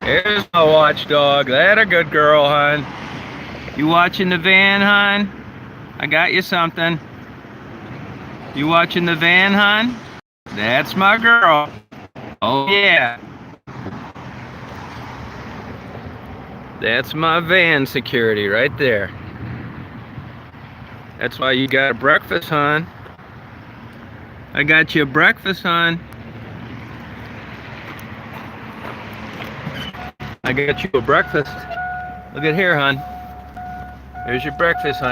There's my watchdog. That a good girl, hon. You watching the van, hon? I got you something. You watching the van, hon? That's my girl. Oh yeah. That's my van security right there. That's why you got a breakfast, hon. I got you a breakfast, hon. I got you a breakfast. Look at here, hon. There's your breakfast, hon.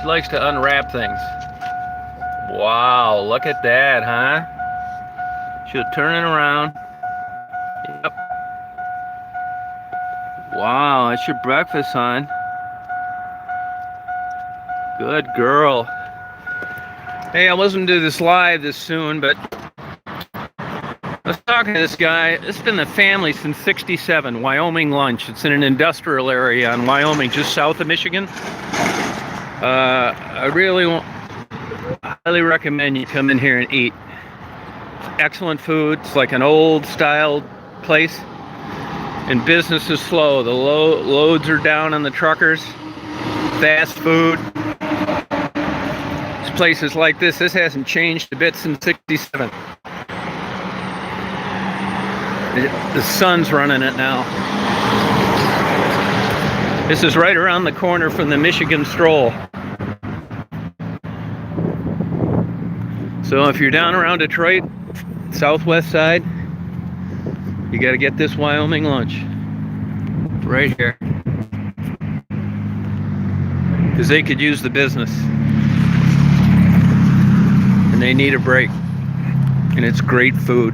She likes to unwrap things. Wow, look at that, huh? She'll turn it around. Yep. Wow, that's your breakfast, hon. Good girl. Hey, I wasn't gonna do this live this soon, but I was talking to this guy. This has been the family since '67. Wyoming lunch. It's in an industrial area in Wyoming, just south of Michigan. I really highly recommend you come in here and eat. Excellent food. It's like an old style place, and business is slow. The loads are down on the truckers. Fast food. Places like this hasn't changed a bit since '67. The sun's running it now. This is right around the corner from the Michigan Stroll. So if you're down around Detroit, southwest side, you got to get this Wyoming lunch right here, because they could use the business and they need a break, and it's great food.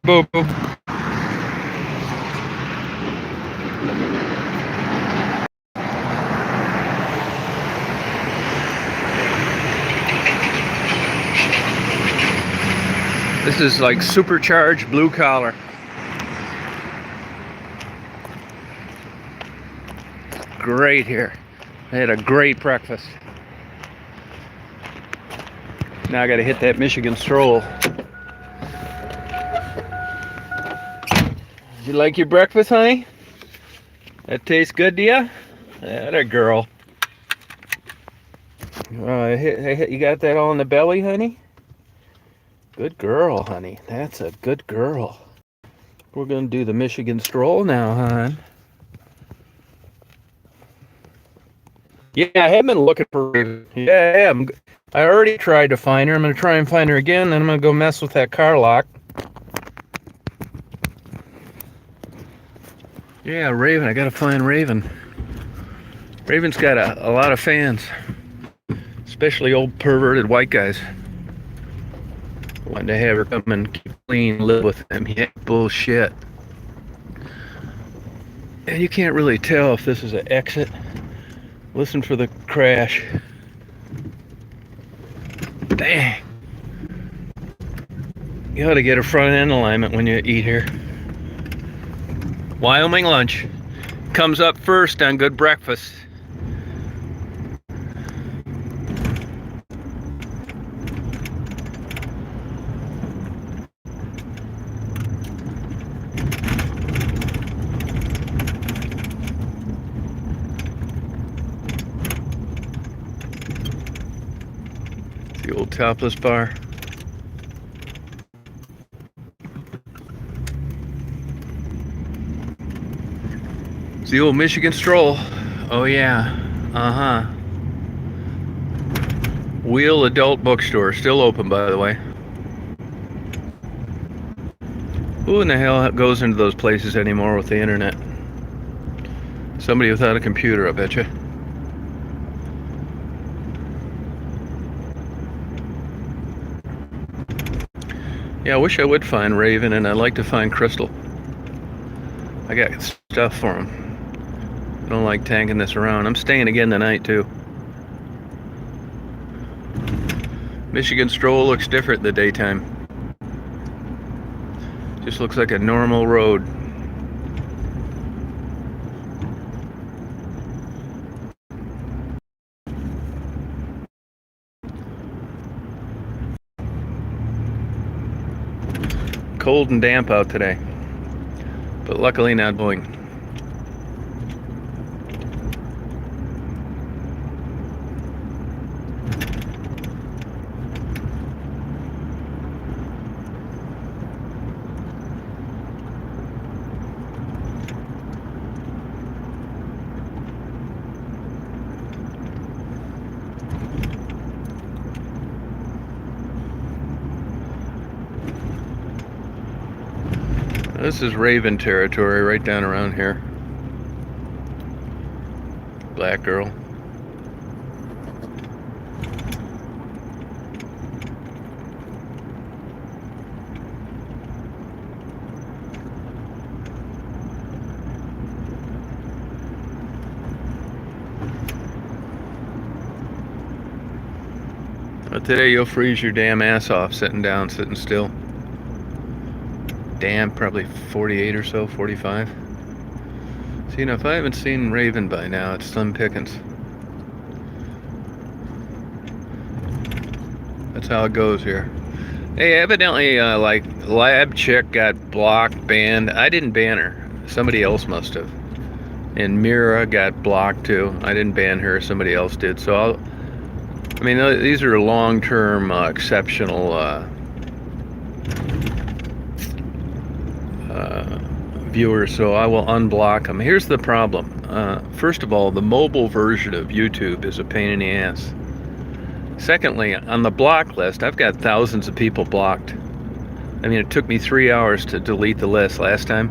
Boop, boop. This is like supercharged blue collar. Great here. I had a great breakfast. Now I gotta hit that Michigan Stroll. Did you like your breakfast, honey? That tastes good to you? That girl. You got that all in the belly, honey? Good girl, honey. That's a good girl. We're gonna do the Michigan Stroll now, hon. Yeah, I have been looking for Raven. Yeah, I am. I already tried to find her. I'm gonna try and find her again, then I'm gonna go mess with that car lock. Yeah, Raven. I gotta find Raven. Raven's got a lot of fans, especially old perverted white guys. Wanted to have her come and keep clean, live with them. Yeah, bullshit. And you can't really tell if this is an exit. Listen for the crash. Dang. You ought to get a front end alignment when you eat here. Wyoming lunch comes up first on good breakfast. The old topless bar. It's the old Michigan Stroll. Oh yeah. Uh-huh. Wheel Adult Bookstore. Still open, by the way. Who in the hell goes into those places anymore with the internet? Somebody without a computer, I bet you. Yeah, I wish I would find Raven, and I'd like to find Crystal. I got stuff for him. I don't like tanking this around. I'm staying again tonight, too. Michigan Stroll looks different in the daytime. Just looks like a normal road. cold and damp out today, but luckily not blowing. This is raven territory right down around here. Black girl. But today you'll freeze your damn ass off sitting down, sitting still. Damn, probably 48 or so, 45. So, you know, if I haven't seen raven by now, it's slim pickings. That's how it goes here. Hey, evidently, like, Lab Chick got blocked, banned. I didn't ban her. Somebody else must have. And Mira got blocked too. I didn't ban her. Somebody else did. So, I mean, these are long-term, exceptional viewers, so I will unblock them. Here's the problem. First of all, the mobile version of YouTube is a pain in the ass. Secondly, on the block list, I've got thousands of people blocked. I mean, it took me 3 hours to delete the list last time.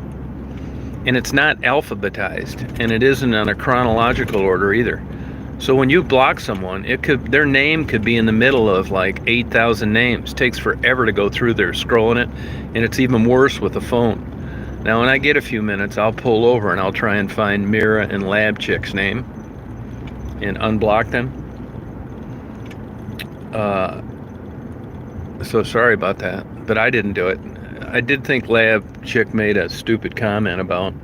And it's not alphabetized, and it isn't in a chronological order either. So when you block someone, their name could be in the middle of like 8,000 names. It takes forever to go through there scrolling it, and it's even worse with a phone. Now, when I get a few minutes, I'll pull over and I'll try and find Mira and Lab Chick's name and unblock them. So sorry about that, but I didn't do it. I did think Lab Chick made a stupid comment about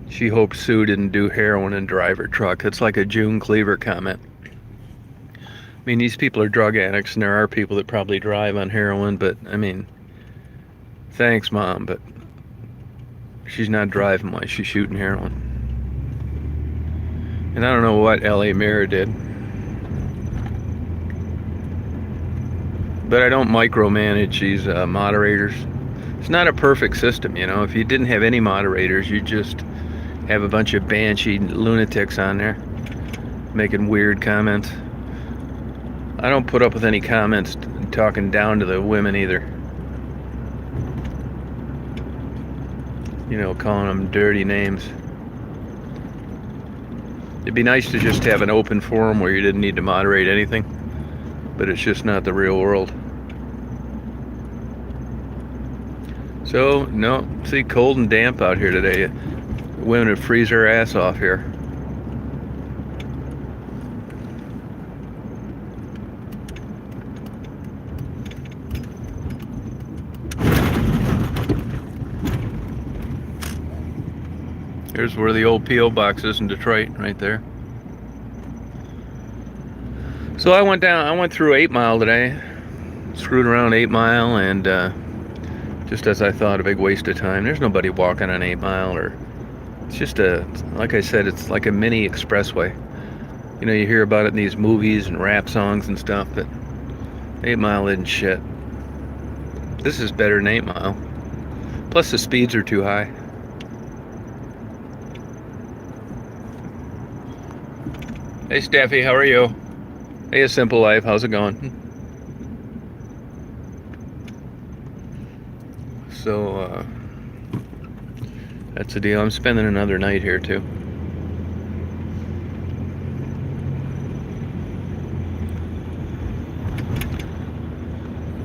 she hoped Sue didn't do heroin and drive her truck. It's like a June Cleaver comment. I mean, these people are drug addicts, and there are people that probably drive on heroin, but I mean, thanks, Mom, but she's not driving while she's shooting heroin. And I don't know what L.A. Mirror did, but I don't micromanage these moderators. It's not a perfect system, you know. If you didn't have any moderators, you just have a bunch of banshee lunatics on there making weird comments. I don't put up with any comments talking down to the women either. You know, calling them dirty names. It'd be nice to just have an open forum where you didn't need to moderate anything, but it's just not the real world. So, no, see, cold and damp out here today. Women would freeze her ass off here. Here's where the old P.O. box is in Detroit, right there. So I went through 8 Mile today. Screwed around 8 Mile, and just as I thought, a big waste of time. There's nobody walking on 8 Mile, or it's just like I said, it's like a mini expressway. You know, you hear about it in these movies and rap songs and stuff, but 8 Mile isn't shit. This is better than 8 Mile. Plus the speeds are too high. Hey Steffi, how are you? Hey, A Simple Life, how's it going? So, that's the deal. I'm spending another night here too.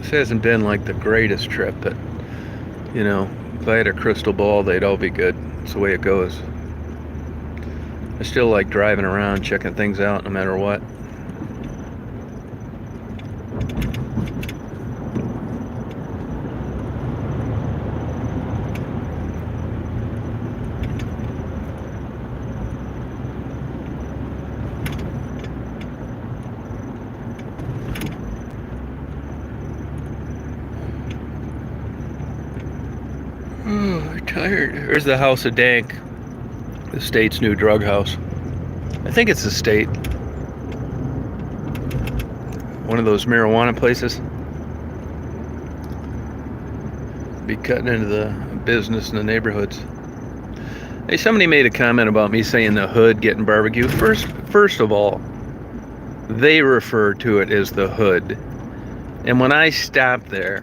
This hasn't been like the greatest trip, but you know, if I had a crystal ball, they'd all be good. It's the way it goes. I still like driving around, checking things out no matter what. Oh, I'm tired. There's the House of Dank, the state's new drug house. I think it's the state. One of those marijuana places. Be cutting into the business in the neighborhoods. Hey, somebody made a comment about me saying the hood getting barbecue. First of all, they refer to it as the hood. And when I stopped there,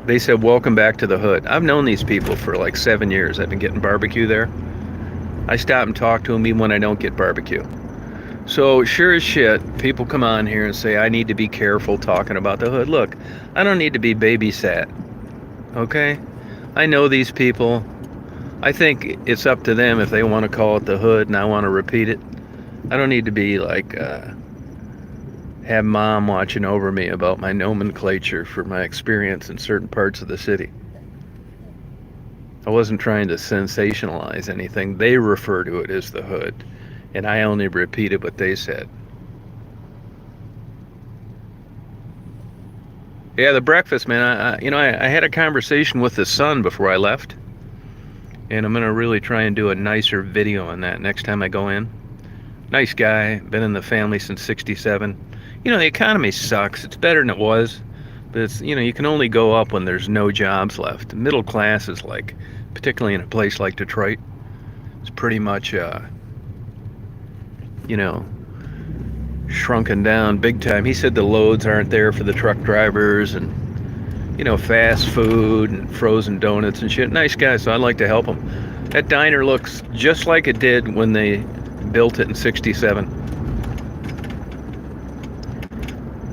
they said, welcome back to the hood. I've known these people for like 7 years. I've been getting barbecue there. I stop and talk to them even when I don't get barbecue. So sure as shit, people come on here and say, I need to be careful talking about the hood. Look, I don't need to be babysat. Okay? I know these people. I think it's up to them if they want to call it the hood and I want to repeat it. I don't need to be like, have mom watching over me about my nomenclature for my experience in certain parts of the city. I wasn't trying to sensationalize anything. They refer to it as the hood, and I only repeated what they said. Yeah, the breakfast, man. I had a conversation with the son before I left, and I'm gonna really try and do a nicer video on that next time I go in. Nice guy, been in the family since '67. The economy sucks. It's better than it was, but it's, you can only go up when there's no jobs left. The middle class is like, particularly in a place like Detroit, it's pretty much, shrunken down big time. He said the loads aren't there for the truck drivers and, fast food and frozen donuts and shit. Nice guy, so I'd like to help him. That diner looks just like it did when they built it in '67.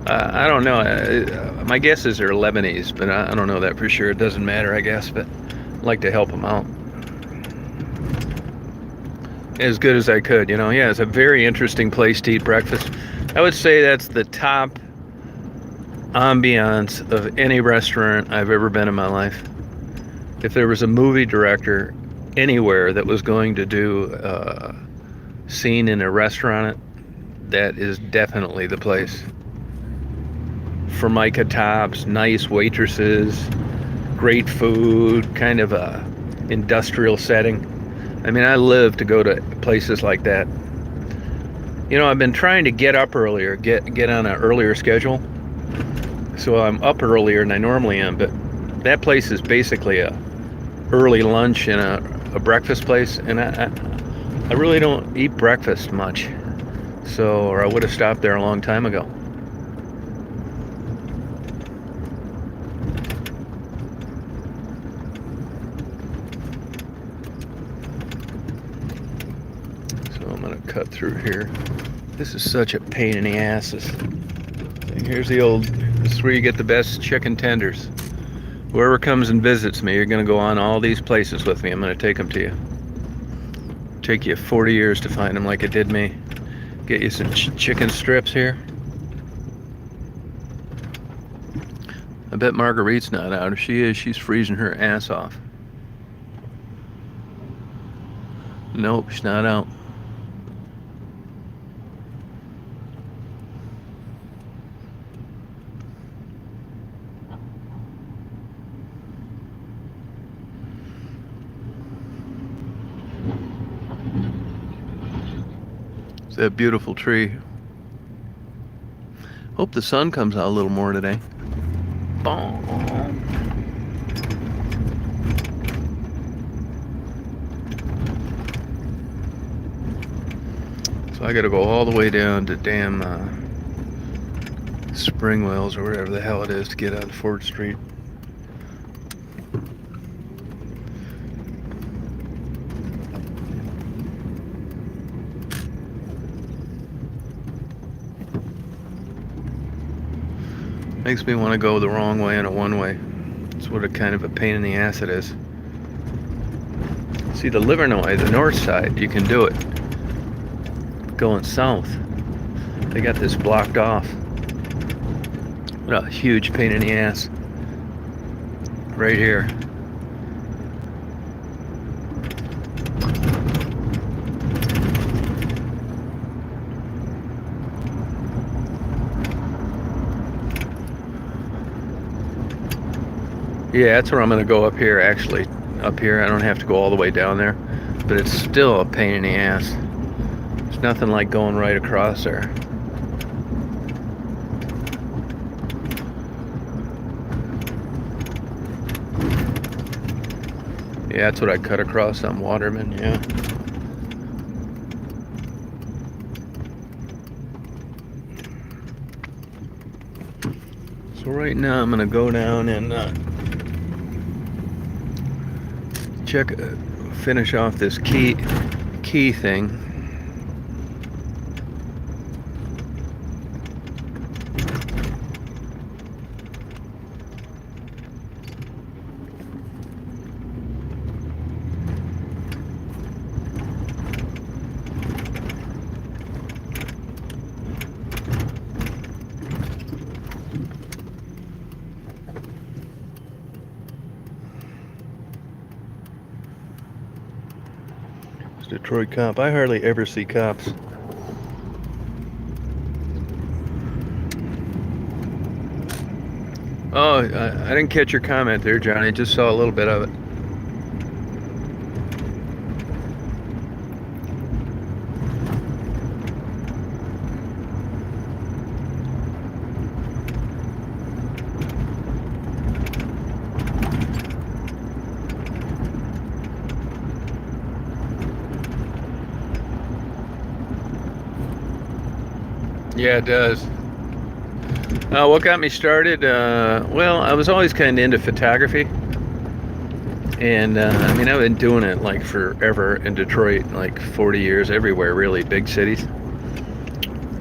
I don't know. My guess is they're Lebanese, but I don't know that for sure. It doesn't matter, I guess, but I'd like to help them out as good as I could. Yeah, it's a very interesting place to eat breakfast. I would say that's the top ambiance of any restaurant I've ever been in my life. If there was a movie director anywhere that was going to do a scene in a restaurant, that is definitely the place. Formica tops, nice waitresses, great food, kind of a industrial setting. I mean, I live to go to places like that. I've been trying to get up earlier, get on an earlier schedule. So I'm up earlier than I normally am, but that place is basically a early lunch and a breakfast place, and I really don't eat breakfast much. Or I would have stopped there a long time ago. I'm gonna cut through here. This is such a pain in the asses. Here's this is where you get the best chicken tenders. Whoever comes and visits me, you're gonna go on all these places with me. I'm gonna take them to you. Take you 40 years to find them like it did me. Get you some chicken strips here. I bet Marguerite's not out. If she is, she's freezing her ass off. Nope, she's not out. It's that beautiful tree. Hope the sun comes out a little more today. Boom. So I gotta go all the way down to damn Spring Wells or whatever the hell it is to get on 4th Street. Makes me want to go the wrong way on a one-way. It's what a kind of a pain in the ass it is. See, the Livernois, the north side, you can do it. Going south, they got this blocked off. What a huge pain in the ass. Right here. Yeah, that's where I'm gonna go up here, actually. Up here, I don't have to go all the way down there, but it's still a pain in the ass. There's nothing like going right across there. Yeah, that's what I cut across on Waterman, yeah. So right now I'm gonna go down and finish off this key thing. Detroit cop. I hardly ever see cops. Oh, I didn't catch your comment there, Johnny. I just saw a little bit of it. Yeah, it does. What got me started? Well, I was always kind of into photography. And I mean, I've been doing it like forever in Detroit, like 40 years, everywhere, really, big cities.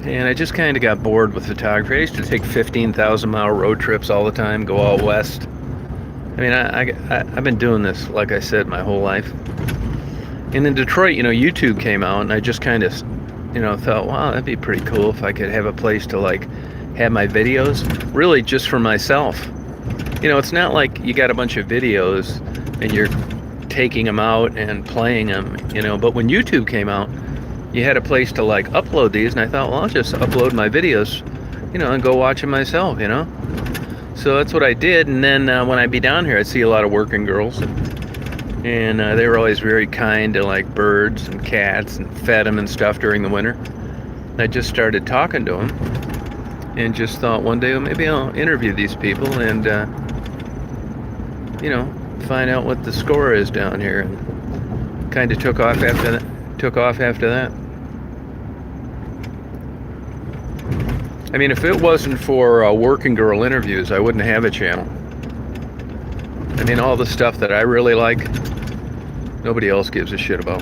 And I just kind of got bored with photography. I used to take 15,000-mile road trips all the time, go all west. I mean, I've been doing this, like I said, my whole life. And in Detroit, YouTube came out, and I just kind of, thought, wow, that'd be pretty cool if I could have a place to like have my videos, really just for myself. It's not like you got a bunch of videos and you're taking them out and playing them, but when YouTube came out, you had a place to like upload these, and I thought, well, I'll just upload my videos, and go watch them myself, So that's what I did. And then when I'd be down here, I'd see a lot of working girls, and they were always very kind to like birds and cats, and fed them and stuff during the winter. I just started talking to them and just thought one day, well, maybe I'll interview these people and find out what the score is down here. And kind of took off after that. I mean, if it wasn't for working girl interviews, I wouldn't have a channel. I mean, all the stuff that I really like, nobody else gives a shit about.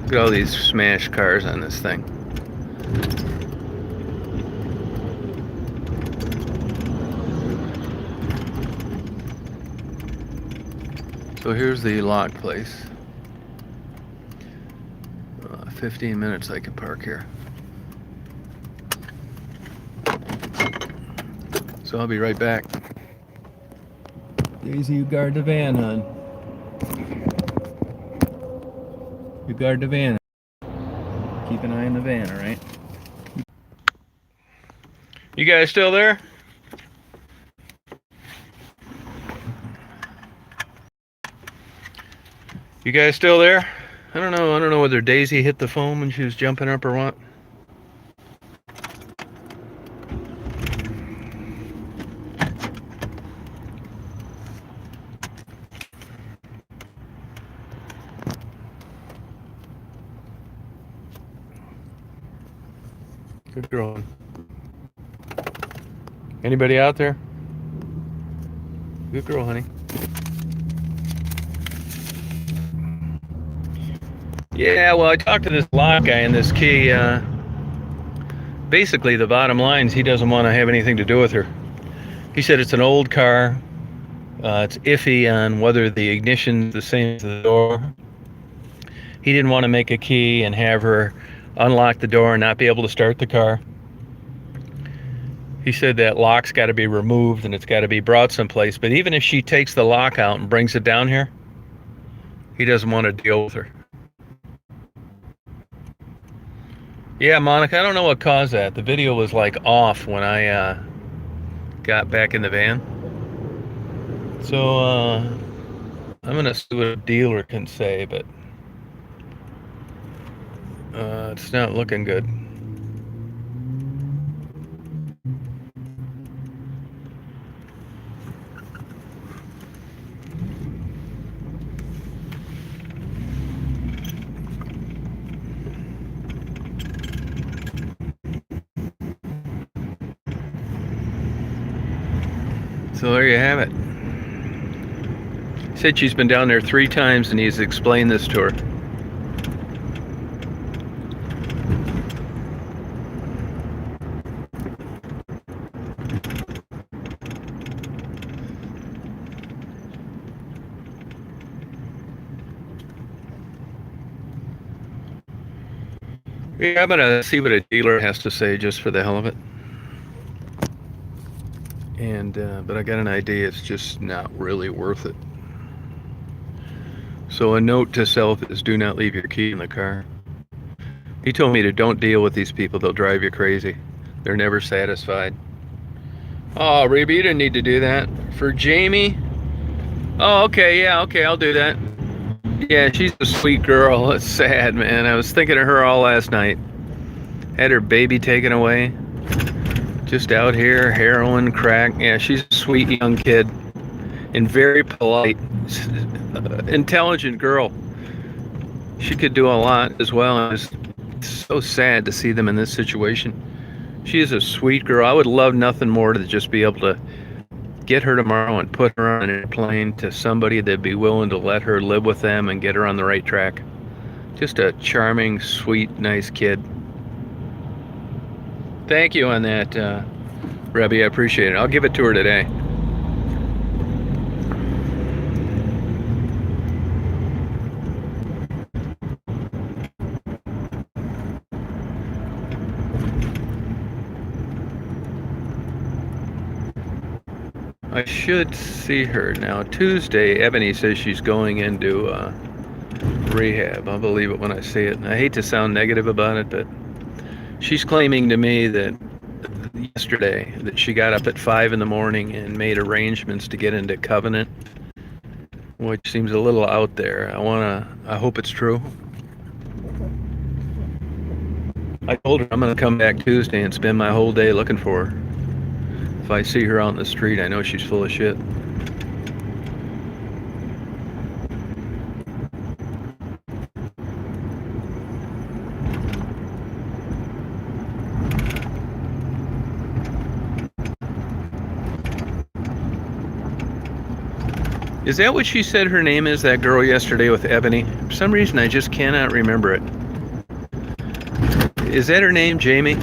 Look at all these smashed cars on this thing. So here's the lock place. 15 minutes I can park here. So I'll be right back. Daisy, you guard the van, hon. You guard the van. Keep an eye on the van, alright? You guys still there? You guys still there? I don't know whether Daisy hit the phone when she was jumping up or what. Good girl. Anybody out there? Good girl, honey. Yeah, well, I talked to this lock guy and this key. Basically, the bottom line is he doesn't want to have anything to do with her. He said it's an old car. It's iffy on whether the ignition's the same as the door. He didn't want to make a key and have her unlock the door and not be able to start the car. He said that lock's got to be removed and it's got to be brought someplace. But even if she takes the lock out and brings it down here, he doesn't want to deal with her. Yeah, Monica, I don't know what caused that. The video was like off when I got back in the van. So, I'm gonna see what a dealer can say, but it's not looking good. So there you have it. Said she's been down there 3 times and he's explained this to her. Yeah, I'm gonna see what a dealer has to say just for the hell of it. And but I got an idea. It's just not really worth it. So a note to self is: do not leave your key in the car. He told me to don't deal with these people. They'll drive you crazy. They're never satisfied. Oh, Reba, you didn't need to do that. For Jamie? Oh, okay, yeah, okay, I'll do that. Yeah, she's a sweet girl. It's sad, man. I was thinking of her all last night. Had her baby taken away. Just out here, heroin, crack. Yeah, she's a sweet young kid. And very polite. Intelligent girl. She could do a lot as well. It's so sad to see them in this situation. She is a sweet girl. I would love nothing more to just be able to get her tomorrow and put her on an airplane to somebody that'd be willing to let her live with them and get her on the right track. Just a charming, sweet, nice kid. Thank you on that, Rebby. I appreciate it. I'll give it to her today. I should see her now. Tuesday, Ebony says she's going into rehab. I'll believe it when I see it. And I hate to sound negative about it, but she's claiming to me that yesterday that she got up at 5 in the morning and made arrangements to get into Covenant, which seems a little out there. I hope it's true. I told her I'm gonna come back Tuesday and spend my whole day looking for her. If I see her out in the street, I know she's full of shit. Is that what she said her name is, that girl yesterday with Ebony? For some reason, I just cannot remember it. Is that her name, Jamie?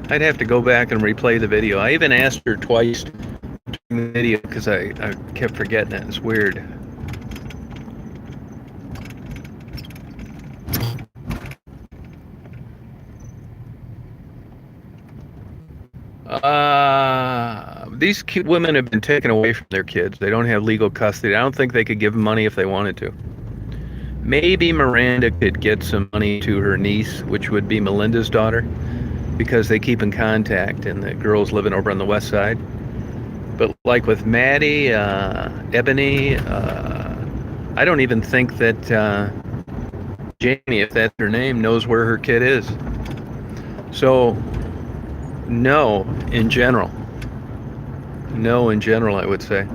I'd have to go back and replay the video. I even asked her twice during the video because I kept forgetting it. It's weird. These women have been taken away from their kids. They don't have legal custody. I don't think they could give them money if they wanted to. Maybe Miranda could get some money to her niece, which would be Melinda's daughter, because they keep in contact and the girl's living over on the west side. But like with Maddie, Ebony, I don't even think that Jamie, if that's her name, knows where her kid is. So, no, in general. No, in general, I would say.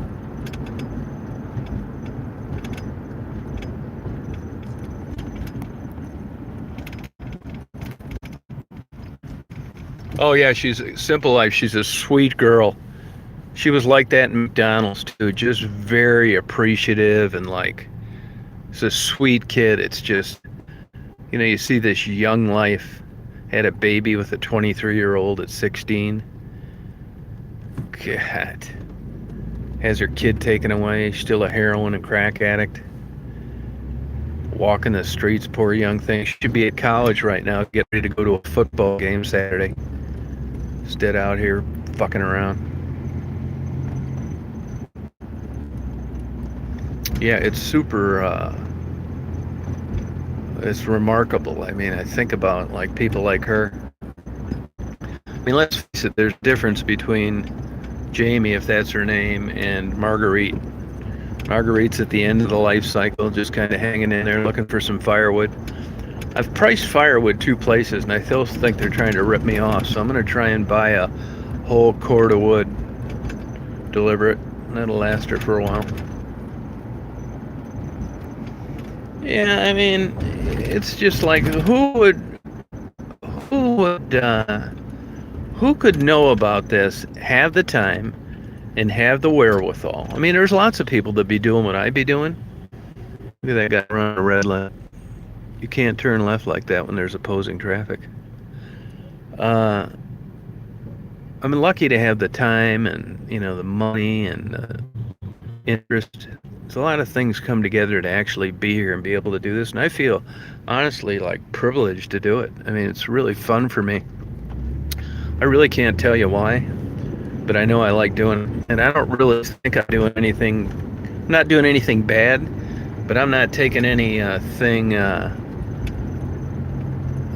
Oh yeah, she's a simple life. She's a sweet girl. She was like that in McDonald's too, just very appreciative and like, it's a sweet kid. It's just, you see this young life. Had a baby with a 23-year-old at 16. God. Has her kid taken away. Still a heroin and crack addict. Walking the streets, poor young thing. She should be at college right now, get ready to go to a football game Saturday. Instead out here fucking around. Yeah, it's super, it's remarkable. I mean, I think about like people like her. I mean, let's face it, there's a difference between Jamie, if that's her name, and Marguerite. Marguerite's at the end of the life cycle, just kind of hanging in there looking for some firewood. I've priced firewood 2 places, and I still think they're trying to rip me off, so I'm going to try and buy a whole cord of wood, deliver it, and that'll last her for a while. Yeah, I mean, it's just like, who could know about this, have the time, and have the wherewithal? I mean, there's lots of people that be doing what I'd be doing. Look at that guy running a red light. You can't turn left like that when there's opposing traffic. I'm lucky to have the time and, the money and the interest. There's a lot of things come together to actually be here and be able to do this. And I feel, honestly, like privileged to do it. I mean, it's really fun for me. I really can't tell you why, but I know I like doing it. And I don't really think I'm doing anything, not doing anything bad, but I'm not taking anything,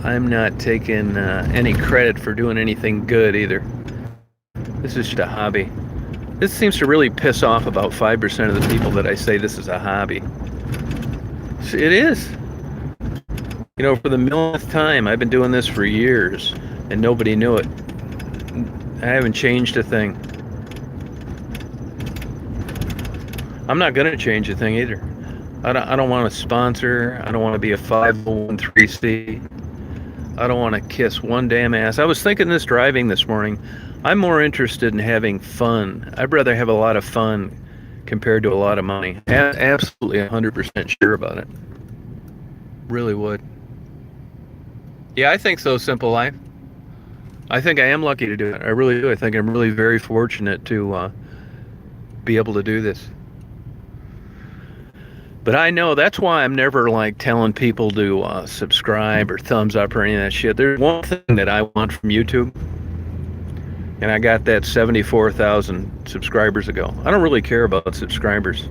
I'm not taking any credit for doing anything good either. This is just a hobby. This seems to really piss off about 5% of the people that I say this is a hobby. It is. For the millionth time, I've been doing this for years, and nobody knew it. I haven't changed a thing. I'm not going to change a thing either. I don't want to sponsor. I don't want to be a 501(c)(3). I don't want to kiss one damn ass. I was thinking this driving this morning. I'm more interested in having fun. I'd rather have a lot of fun compared to a lot of money. Absolutely 100% sure about it. Really would. Yeah, I think so, Simple Life. I think I am lucky to do it. I really do. I think I'm really very fortunate to be able to do this. But I know that's why I'm never like telling people to subscribe or thumbs up or any of that shit. There's one thing that I want from YouTube, and I got that 74,000 subscribers ago. I don't really care about subscribers.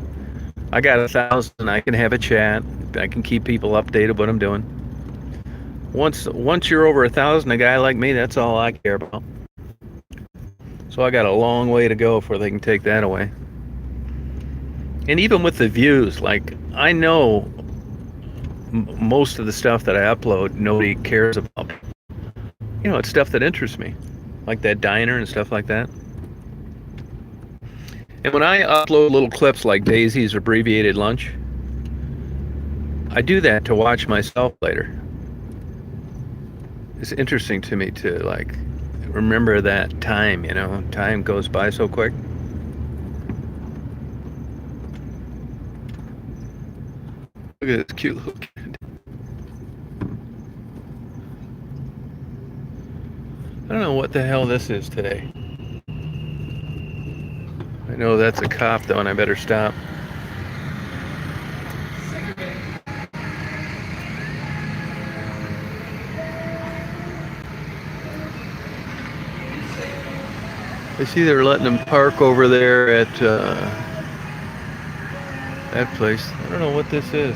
I got 1,000. I can have a chat. I can keep people updated what I'm doing. Once you're over 1,000, a guy like me, that's all I care about. So I got a long way to go before they can take that away. And even with the views, like, I know most of the stuff that I upload nobody cares about. It's stuff that interests me, like that diner and stuff like that. And when I upload little clips like Daisy's abbreviated lunch, I do that to watch myself later. It's interesting to me to like remember that time. Time goes by so quick. Look at this cute little kid. I don't know what the hell this is today. I know that's a cop though, and I better stop. I see they're letting them park over there at that place. I don't know what this is.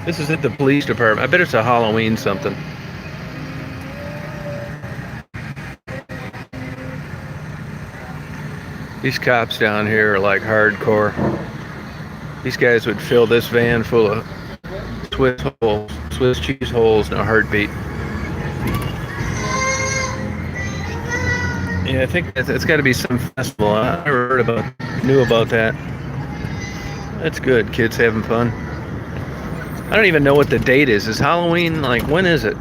This is at the police department. I bet it's a Halloween something. These cops down here are like hardcore. These guys would fill this van full of Swiss cheese holes in a heartbeat. Yeah, I think it's got to be some festival. I never knew about that. That's good. Kids having fun. I don't even know what the date is. Is Halloween, like, when is it?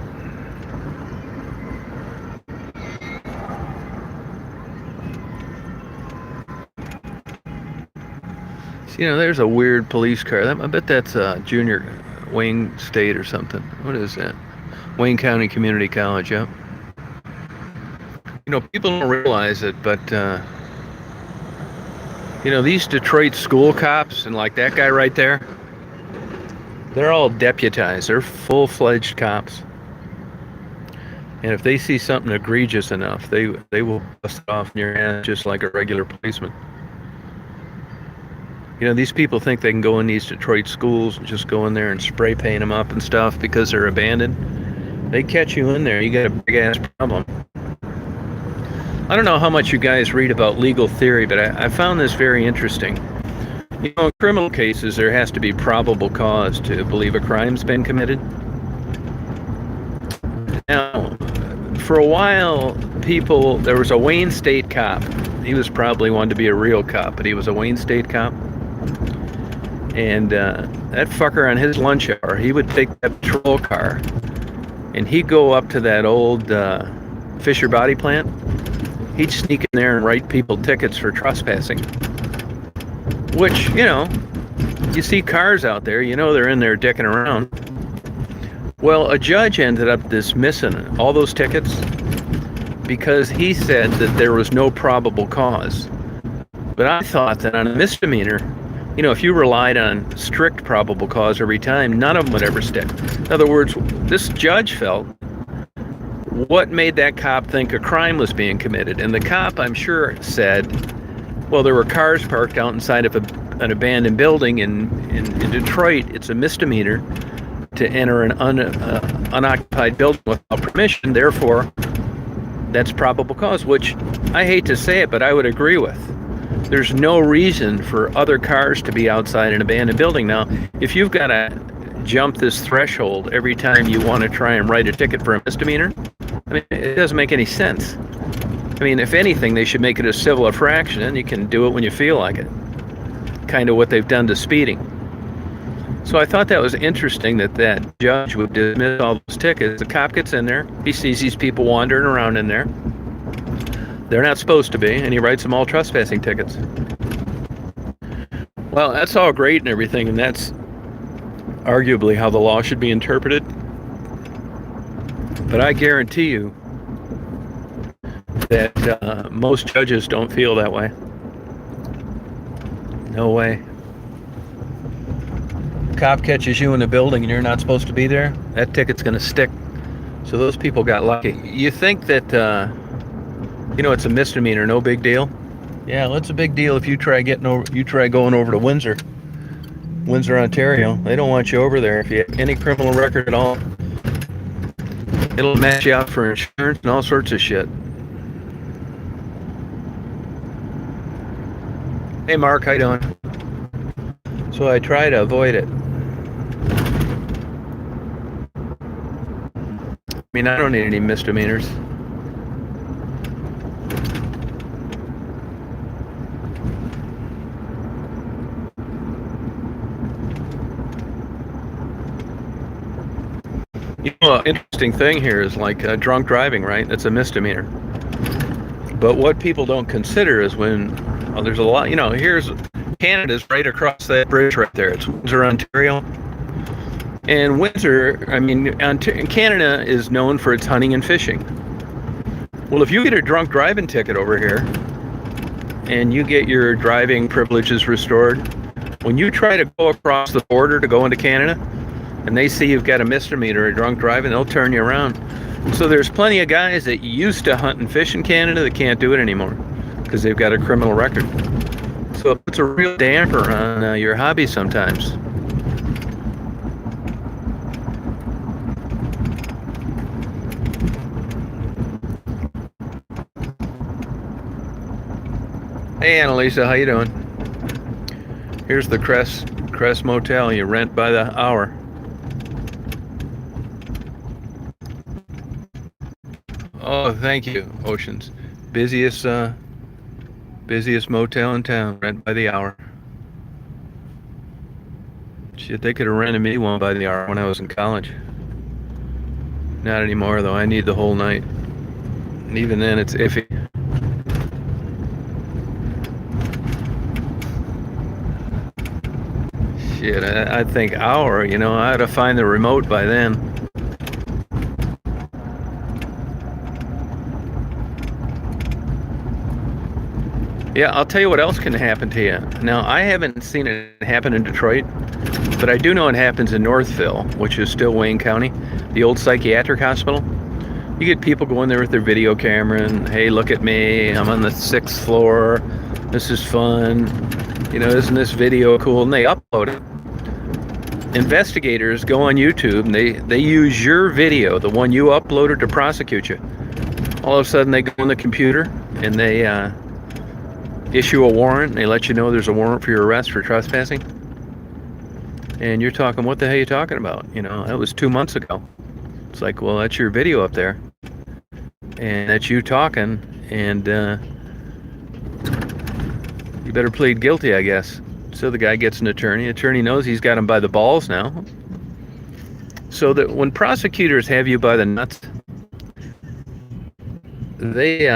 There's a weird police car. I bet that's Junior Wayne State or something. What is that? Wayne County Community College, yeah. People don't realize it, but these Detroit school cops and like that guy right there, they're all deputized. They're full-fledged cops. And if they see something egregious enough, they will bust it off in your ass just like a regular policeman. These people think they can go in these Detroit schools and just go in there and spray paint them up and stuff because they're abandoned. They catch you in there, you got a big-ass problem. I don't know how much you guys read about legal theory, but I found this very interesting. You know, in criminal cases, there has to be probable cause to believe a crime's been committed. Now, for a while, there was a Wayne State cop. He was probably one to be a real cop, but he was a Wayne State cop. And that fucker on his lunch hour, he would take that patrol car and he'd go up to that old Fisher body plant. He'd sneak in there and write people tickets for trespassing. Which, you know, you see cars out there, you know they're in there dicking around. Well, a judge ended up dismissing all those tickets because he said that there was no probable cause. But I thought that on a misdemeanor, you know, if you relied on strict probable cause every time, none of them would ever stick. In other words, this judge felt, what made that cop think a crime was being committed? And the cop, I'm sure, said, well, there were cars parked out inside of an abandoned building in Detroit. It's a misdemeanor to enter an unoccupied building without permission. Therefore, that's probable cause, which I hate to say it, but I would agree with. There's no reason for other cars to be outside an abandoned building. Now, if you've got to jump this threshold every time you want to try and write a ticket for a misdemeanor, I mean, it doesn't make any sense. I mean, if anything, they should make it a civil infraction, and you can do it when you feel like it. Kind of what they've done to speeding. So I thought that was interesting that judge would dismiss all those tickets. The cop gets in there, he sees these people wandering around in there. They're not supposed to be, and he writes them all trespassing tickets. Well, that's all great and everything, and that's arguably how the law should be interpreted. But I guarantee you that most judges don't feel that way. No way. Cop catches you in a building and you're not supposed to be there, that ticket's going to stick. So those people got lucky. You think that, you know, it's a misdemeanor, no big deal? Yeah, well, it's a big deal if you try going over to Windsor, Ontario. They don't want you over there if you have any criminal record at all. It'll match you out for insurance and all sorts of shit. Hey Mark, how you doing? So I try to avoid it. I mean, I don't need any misdemeanors. You know, interesting thing here is like drunk driving, right? That's a misdemeanor. But what people don't consider is when there's a lot, you know, here's Canada's right across that bridge right there. It's Windsor, Ontario. And Windsor, I mean, Canada is known for its hunting and fishing. Well, if you get a drunk driving ticket over here and you get your driving privileges restored, when you try to go across the border to go into Canada, and they see you've got a misdemeanor or drunk driving, they'll turn you around. So there's plenty of guys that used to hunt and fish in Canada that can't do it anymore because they've got a criminal record. So it puts a real damper on your hobby sometimes. Hey Annalisa, how you doing? Here's the Crest Motel. You rent by the hour. Oh, thank you, Oceans. Busiest motel in town, rent by the hour. Shit, they could have rented me one by the hour when I was in college. Not anymore, though. I need the whole night. And even then, it's iffy. Shit, I think hour, you know, I had to find the remote by then. Yeah, I'll tell you what else can happen to you. Now, I haven't seen it happen in Detroit, but I do know it happens in Northville, which is still Wayne County, the old psychiatric hospital. You get people going there with their video camera and, hey, look at me, I'm on the 6th floor, this is fun, you know, isn't this video cool? And they upload it. Investigators go on YouTube and they use your video, the one you uploaded, to prosecute you. All of a sudden they go on the computer, and they issue a warrant, and they let you know there's a warrant for your arrest for trespassing. And you're talking, what the hell are you talking about? You know, that was 2 months ago. It's like, well, that's your video up there, and that's you talking, and you better plead guilty, I guess. So the guy gets an attorney. Attorney knows he's got him by the balls now. So that when prosecutors have you by the nuts, they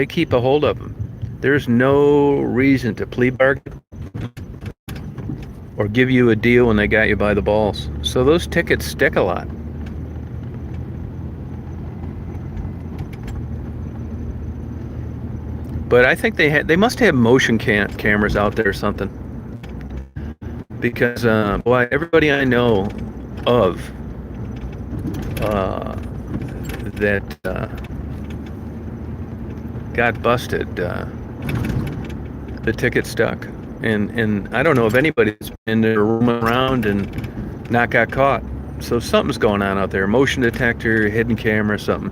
keep a hold of them. There's no reason to plea bargain or give you a deal when they got you by the balls. So those tickets stick a lot. But I think they must have motion cameras out there or something. Because boy, everybody I know of that got busted, the ticket stuck. And I don't know if anybody's been there roaming around and not got caught. So something's going on out there. Motion detector, hidden camera, something.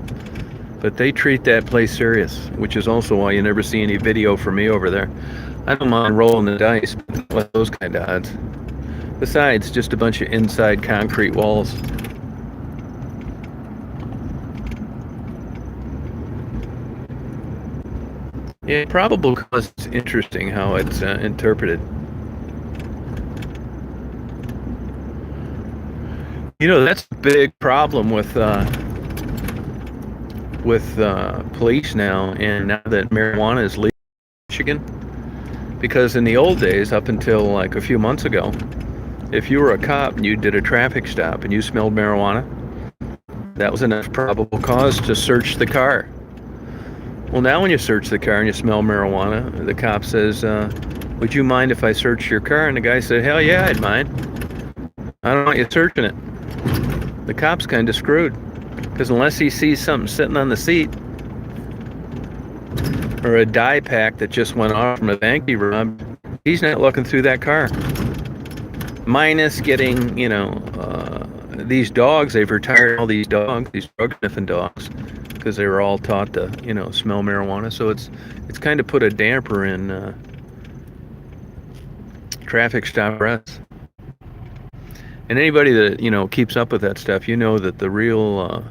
But they treat that place serious, which is also why you never see any video from me over there. I don't mind rolling the dice with those kind of odds. Besides, just a bunch of inside concrete walls. Yeah, probable cause is interesting how it's interpreted. You know, that's a big problem with police now, and now that marijuana is legal in Michigan. Because in the old days, up until like a few months ago, if you were a cop and you did a traffic stop and you smelled marijuana, that was enough probable cause to search the car. Well, now when you search the car and you smell marijuana, the cop says, would you mind if I search your car? And the guy said, hell yeah, I'd mind. I don't want you searching it. The cop's kind of screwed. Because unless he sees something sitting on the seat, or a dye pack that just went off from a bank he robbed, he's not looking through that car. Minus getting, you know, these dogs, they've retired all these dogs, these drug sniffing dogs, because they were all taught to, you know, smell marijuana. So it's kind of put a damper in traffic stop arrests. And anybody that, you know, keeps up with that stuff, you know that the real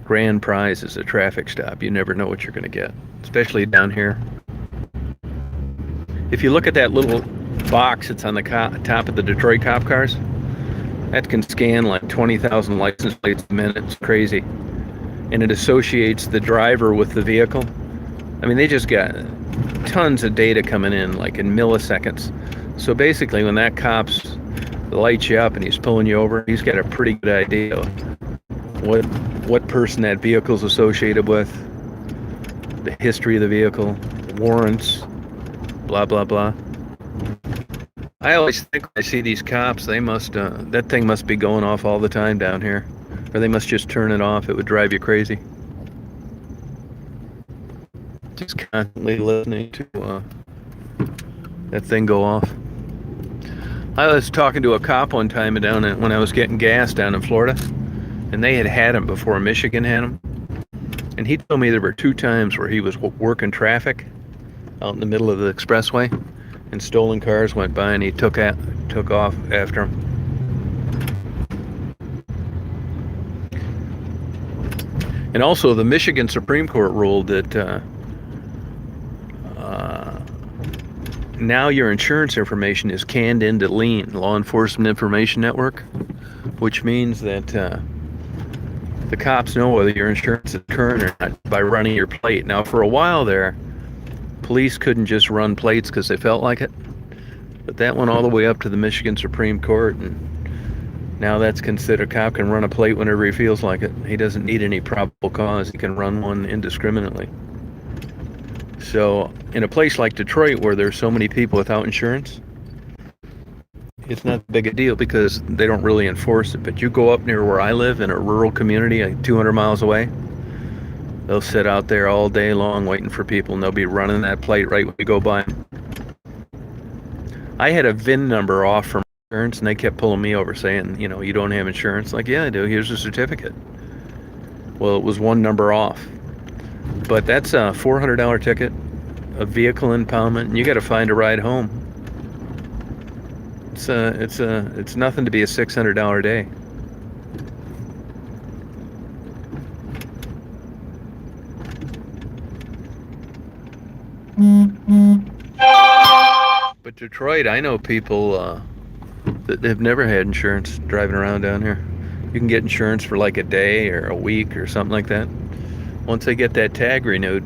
grand prize is a traffic stop. You never know what you're going to get, especially down here. If you look at that little box that's on the top of the Detroit cop cars, that can scan like 20,000 license plates a minute. It's crazy. And it associates the driver with the vehicle. I mean, they just got tons of data coming in, like in milliseconds. So basically, when that cop's lights you up and he's pulling you over, he's got a pretty good idea of what person that vehicle's associated with, the history of the vehicle, warrants, blah blah blah. I always think when I see these cops, they must that thing must be going off all the time down here, or they must just turn it off. It would drive you crazy. Just constantly listening to that thing go off. I was talking to a cop one time when I was getting gas down in Florida, and they had him before Michigan had him. And he told me there were 2 times where he was working traffic out in the middle of the expressway, and stolen cars went by, and he took off after them. And also, the Michigan Supreme Court ruled that now your insurance information is canned into LEAN, Law Enforcement Information Network, which means that the cops know whether your insurance is current or not by running your plate. Now, for a while there, police couldn't just run plates because they felt like it, but that went all the way up to the Michigan Supreme Court, and now that's considered. A cop can run a plate whenever he feels like it. He doesn't need any probable cause. He can run one indiscriminately. So in a place like Detroit, where there's so many people without insurance, it's not big a deal because they don't really enforce it. But you go up near where I live in a rural community, like 200 miles away, they'll sit out there all day long waiting for people, and they'll be running that plate right when you go by. I had a VIN number off from insurance, and they kept pulling me over saying, you know, you don't have insurance. Like, yeah, I do. Here's a certificate. Well, it was one number off. But that's a $400 ticket, a vehicle impoundment, and you got to find a ride home. It's nothing to be a $600 day. But Detroit, I know people that have never had insurance driving around down here. You can get insurance for like a day or a week or something like that. Once they get that tag renewed,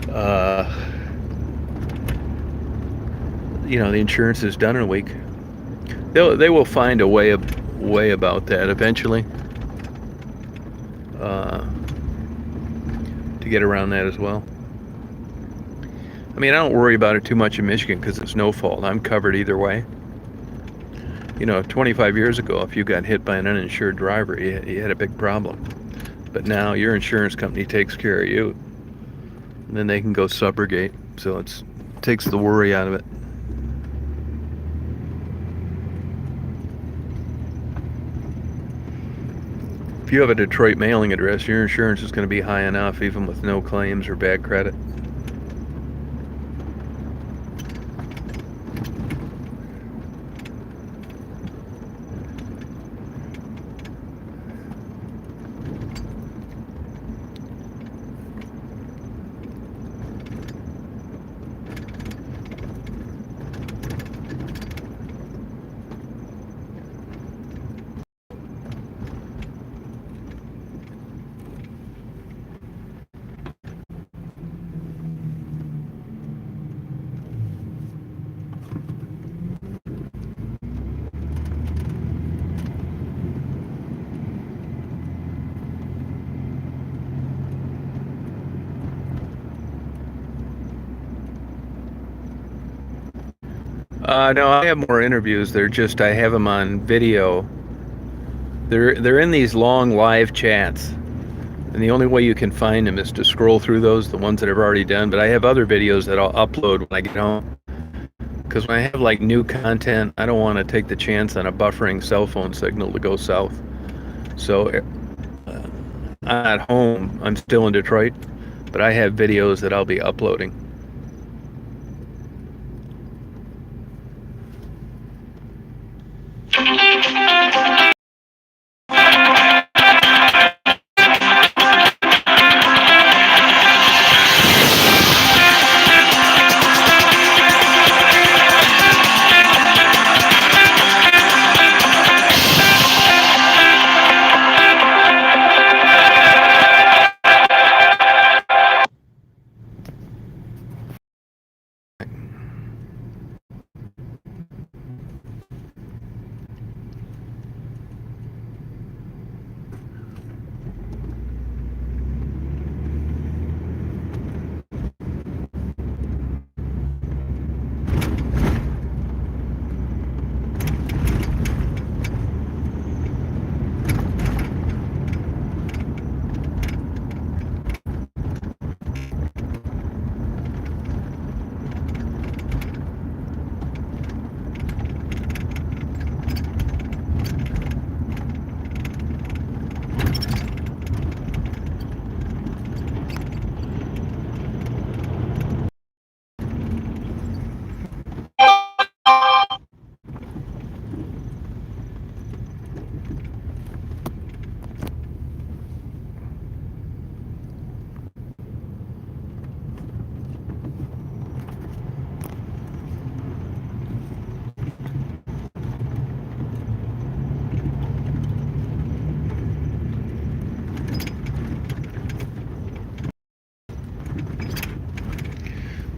uh, the insurance is done in a week. They will find a way about that eventually, to get around that as well. I mean, I don't worry about it too much in Michigan because it's no fault. I'm covered either way. 25 years ago, if you got hit by an uninsured driver, you had a big problem. But now your insurance company takes care of you. And then they can go subrogate. So it takes the worry out of it. If you have a Detroit mailing address, your insurance is going to be high enough even with no claims or bad credit. No, I have more interviews. I have them on video. They're in these long live chats, and the only way you can find them is to scroll through those, the ones that I've already done. But I have other videos that I'll upload when I get home. Because when I have like new content, I don't want to take the chance on a buffering cell phone signal to go south. So I'm at home. I'm still in Detroit, but I have videos that I'll be uploading.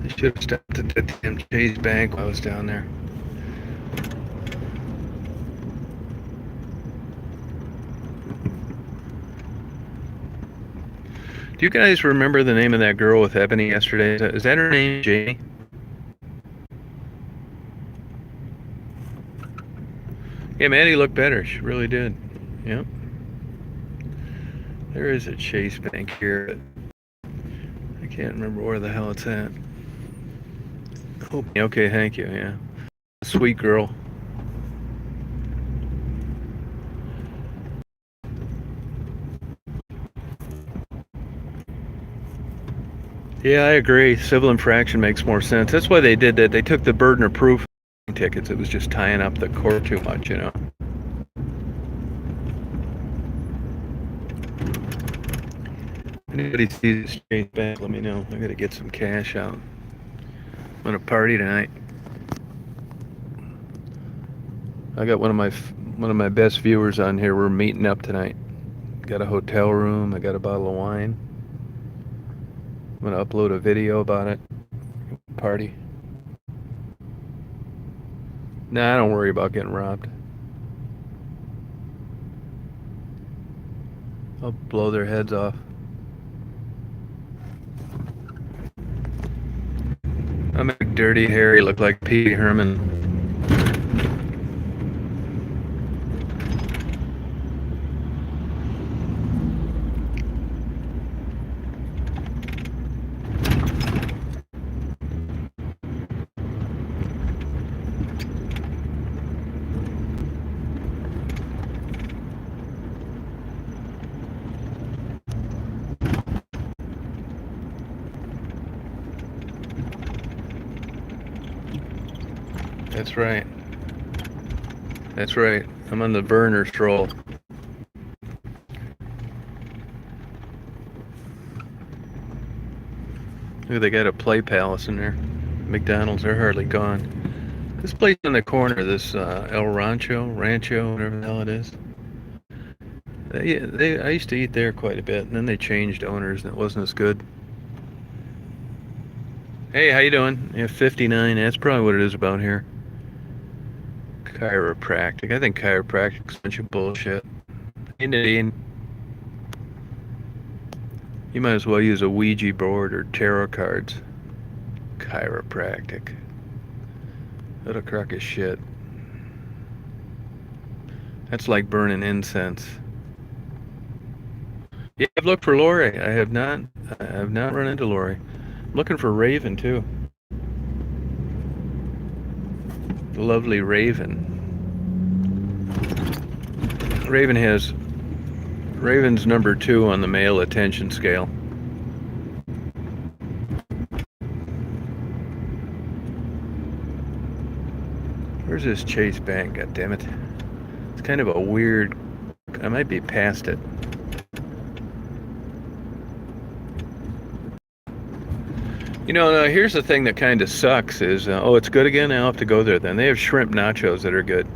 I should have stopped at that damn Chase Bank while I was down there. Do you guys remember the name of that girl with Ebony yesterday? Is that her name, Jamie? Yeah, Maddie looked better. She really did. Yep. There is a Chase Bank here. I can't remember where the hell it's at. Oh, okay, thank you. Yeah. Sweet girl. Yeah, I agree. Civil infraction makes more sense. That's why they did that. They took the burden of proof tickets. It was just tying up the court too much, you know. Anybody sees this Chase Bank, let me know. I gotta get some cash out. I'm gonna party tonight. I got one of my best viewers on here. We're meeting up tonight. Got a hotel room. I got a bottle of wine. I'm gonna upload a video about it. Party. Nah, I don't worry about getting robbed. I'll blow their heads off. I make Dirty Harry look like Pee Herman. That's right. That's right. I'm on the burner stroll. Ooh, they got a play palace in there. McDonald's, they're hardly gone. This place in the corner, this El Rancho, whatever the hell it is. I used to eat there quite a bit, and then they changed owners, and it wasn't as good. Hey, how you doing? Yeah, 59. That's probably what it is about here. Chiropractic. I think chiropractic's a bunch of bullshit. Indeed. You might as well use a Ouija board or tarot cards. Chiropractic. What a crock of shit. That's like burning incense. Yeah, I've looked for Lori. I have not run into Lori. I'm looking for Raven too. The lovely Raven. Raven's number 2 on the male attention scale. Where's this Chase Bank? God damn it! It's kind of a weird. I might be past it. You know, here's the thing that kind of sucks is, oh, it's good again. I'll have to go there then. They have shrimp nachos that are good.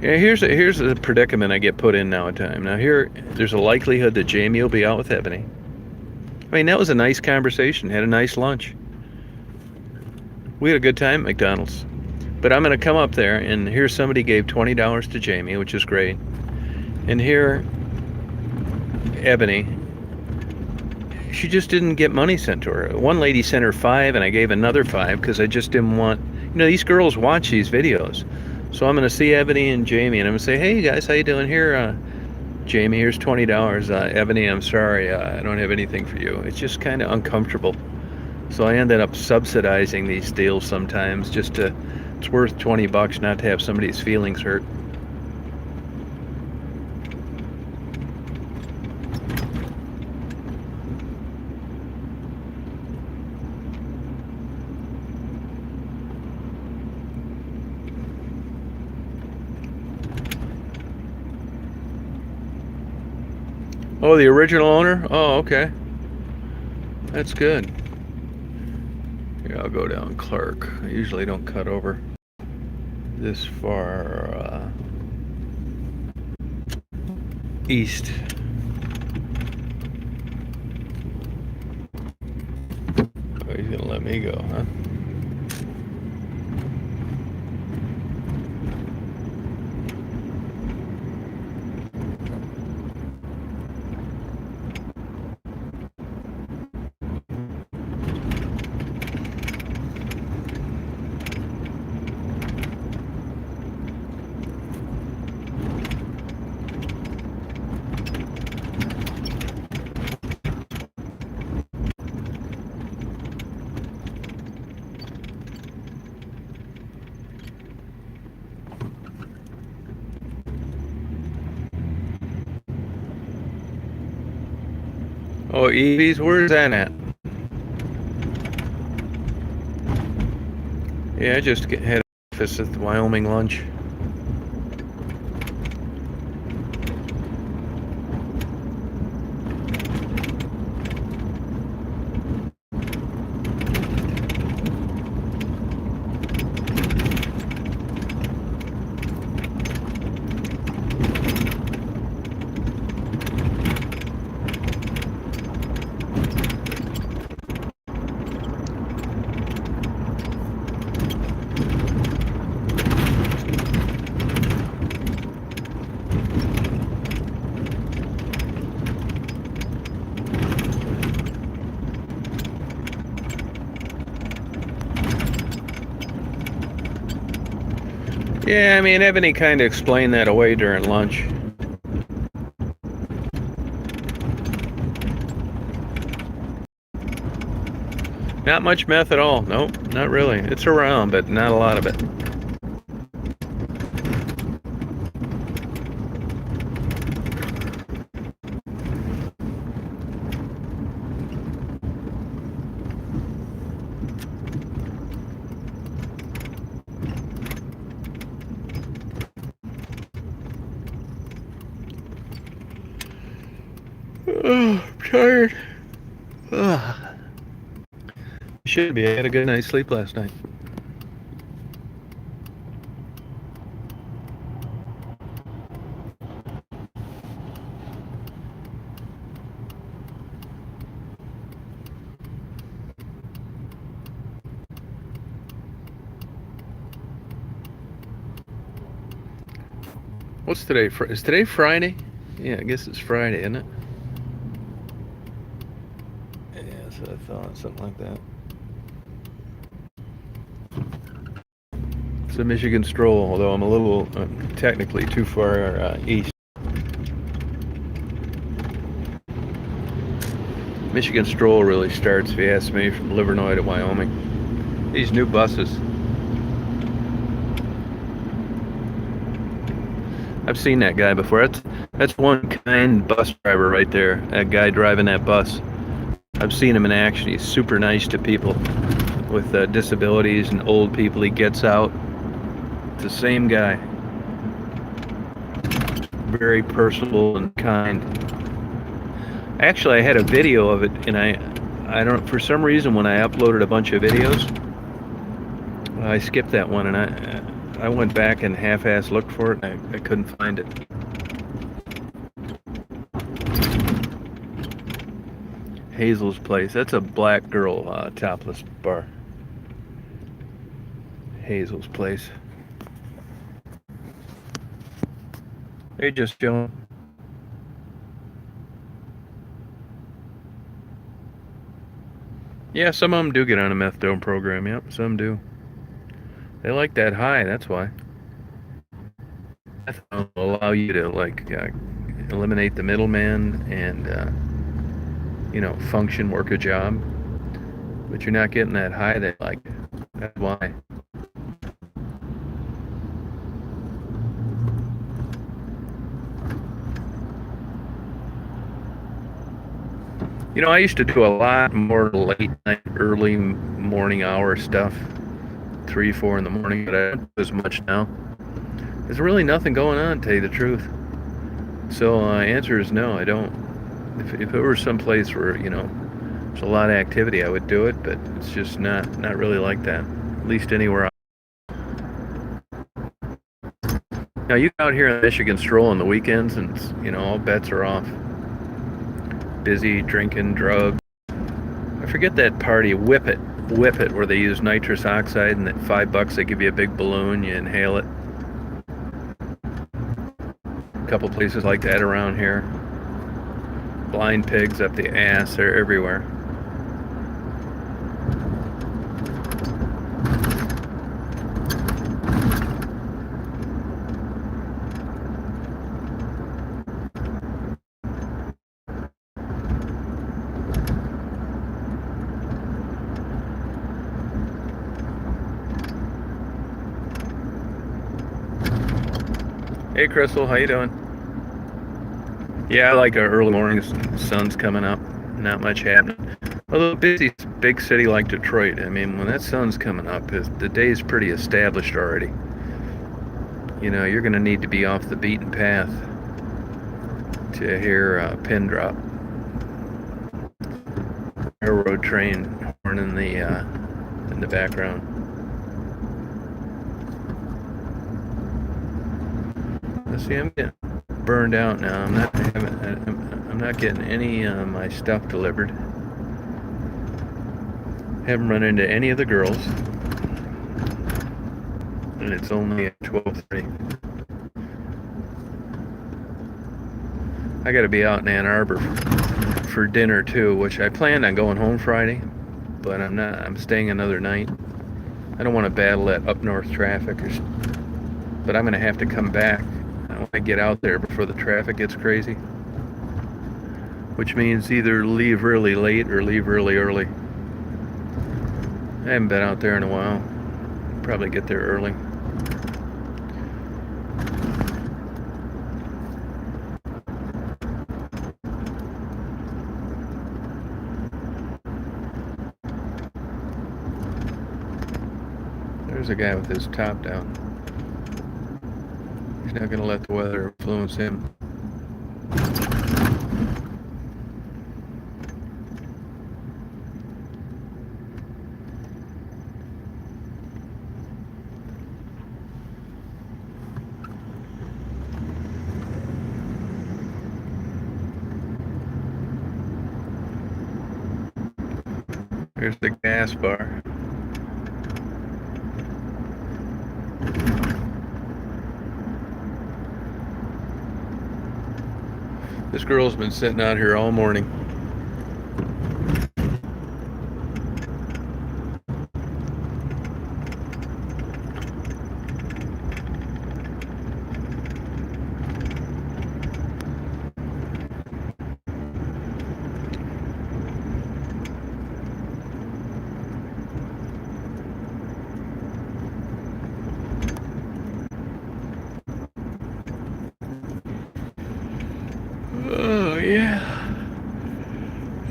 Yeah, here's the predicament I get put in now at time. Now there's a likelihood that Jamie will be out with Ebony. I mean, that was a nice conversation. Had a nice lunch. We had a good time at McDonald's. But I'm going to come up there, and here somebody gave $20 to Jamie, which is great. And here, Ebony, she just didn't get money sent to her. One lady sent her $5, and I gave another $5 because I just didn't want. You know, these girls watch these videos, so I'm going to see Ebony and Jamie, and I'm going to say, "Hey guys, how you doing? Here, Jamie, here's $20. Ebony, I'm sorry, I don't have anything for you." It's just kind of uncomfortable. So I ended up subsidizing these deals sometimes. It's worth $20 not to have somebody's feelings hurt. Oh, the original owner? Oh, okay. That's good. Here, I'll go down Clark. I usually don't cut over this far east. Oh, he's gonna let me go, huh? Oh, Evie's, where's that at? Yeah, I just had breakfast at the Wyoming lunch. Yeah, I mean, Ebony kind of explained that away during lunch. Not much meth at all. Nope, not really. It's around, but not a lot of it. Oh, I'm tired. Ugh. Should be. I had a good night's sleep last night. What's today? Is today Friday? Yeah, I guess it's Friday, isn't it? Yeah, that's what I thought. Something like that. It's a Michigan stroll, although I'm a little technically too far east. Michigan stroll really starts, if you ask me, from Livernois to Wyoming. These new buses. I've seen that guy before. That's one kind bus driver right there. That guy driving that bus. I've seen him in action. He's super nice to people with disabilities and old people. He gets out. It's the same guy. Very personable and kind. Actually, I had a video of it, and I don't. For some reason, when I uploaded a bunch of videos, I skipped that one, and I went back and half-ass looked for it, and I couldn't find it. Hazel's Place. That's a black girl topless bar. Hazel's Place. They just chilling. Yeah, some of them do get on a methadone program. Yep, some do. They like that high. That's why. Methadone will allow you to eliminate the middleman and function, work a job. But you're not getting that high they like. That's why. I used to do a lot more late night, early morning hour stuff, 3, 4 in the morning, but I don't do as much now. There's really nothing going on, to tell you the truth. So answer is no, I don't. If it were someplace where, there's a lot of activity, I would do it, but it's just not really like that, at least anywhere else. Now, you go out here in Michigan stroll on the weekends, and, all bets are off. Busy, drinking, drugs. I forget that party, Whip It, where they use nitrous oxide, and at $5 they give you a big balloon, you inhale it. A couple places like that around here. Blind pigs up the ass, they're everywhere. Hey Crystal, how you doing? Yeah, I like our early mornings. Sun's coming up. Not much happening. A little busy big city like Detroit, I mean, when that sun's coming up, the day's pretty established already. You know, you're going to need to be off the beaten path to hear a pin drop. Railroad train horn in the background. Let's see, I'm getting burned out now. I'm not getting any of my stuff delivered. Haven't run into any of the girls, and it's only 12:30. I got to be out in Ann Arbor for dinner too, which I planned on going home Friday, but I'm not. I'm staying another night. I don't want to battle that up north traffic, but I'm going to have to come back. I want to get out there before the traffic gets crazy, which means either leave really late or leave really early. I haven't been out there in a while. Probably get there early. There's a guy with his top down. He's not going to let the weather influence him. There's the gas bar. This girl's been sitting out here all morning. Oh, yeah.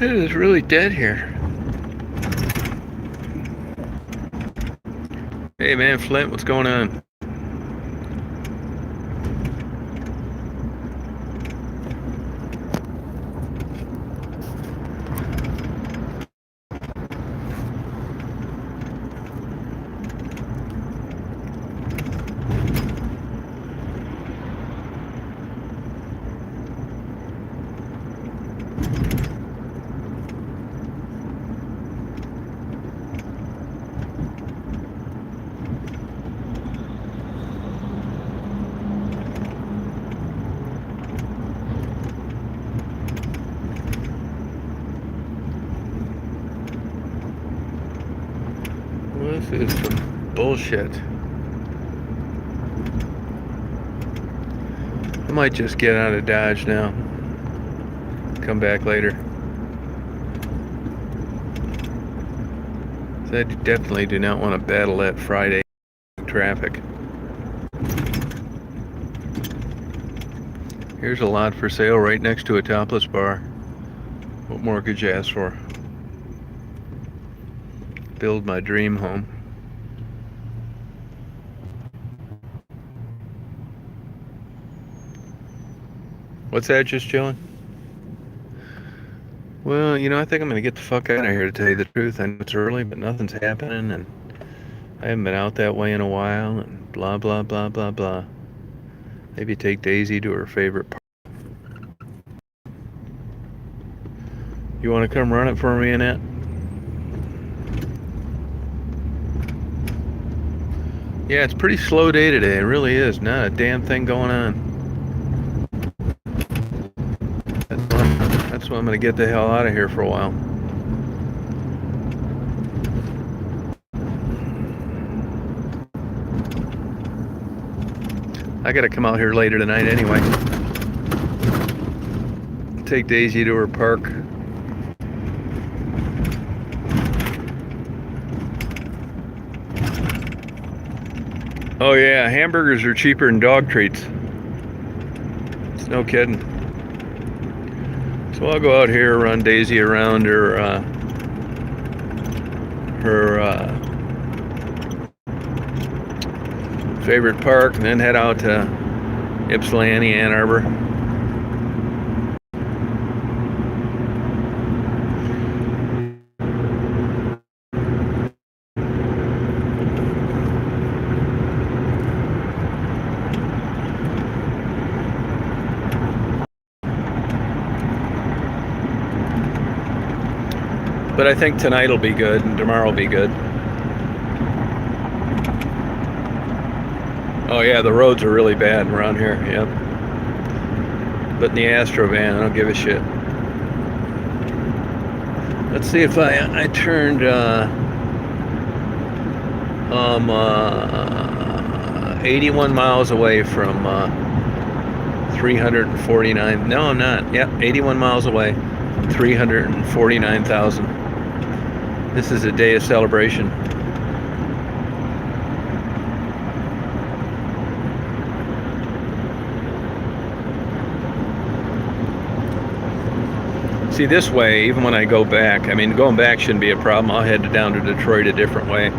It is really dead here. Hey, man, Flint, what's going on? This is some bullshit. I might just get out of Dodge now. Come back later. I definitely do not want to battle that Friday traffic. Here's a lot for sale right next to a topless bar. What more could you ask for? Build my dream home. What's that, just chilling? Well, you know, I think I'm gonna get the fuck out of here, to tell you the truth. I know it's early, but nothing's happening, and I haven't been out that way in a while, and blah, blah, blah, blah, blah. Maybe take Daisy to her favorite park. You want to come run it for me, Annette? Yeah, it's a pretty slow day today. It really is. Not a damn thing going on. That's why I'm going to get the hell out of here for a while. I got to come out here later tonight anyway. Take Daisy to her park. Oh yeah, hamburgers are cheaper than dog treats. It's no kidding. So I'll go out here, run Daisy around her her favorite park, and then head out to Ypsilanti, Ann Arbor. But I think tonight will be good and tomorrow will be good. Oh yeah, the roads are really bad around here, yep. But in the Astro van, I don't give a shit. Let's see if I turned 81 miles away from 349. No, I'm not. Yep, 81 miles away, 349,000. This is a day of celebration. See, this way, even when I go back, I mean, going back shouldn't be a problem. I'll head down to Detroit a different way.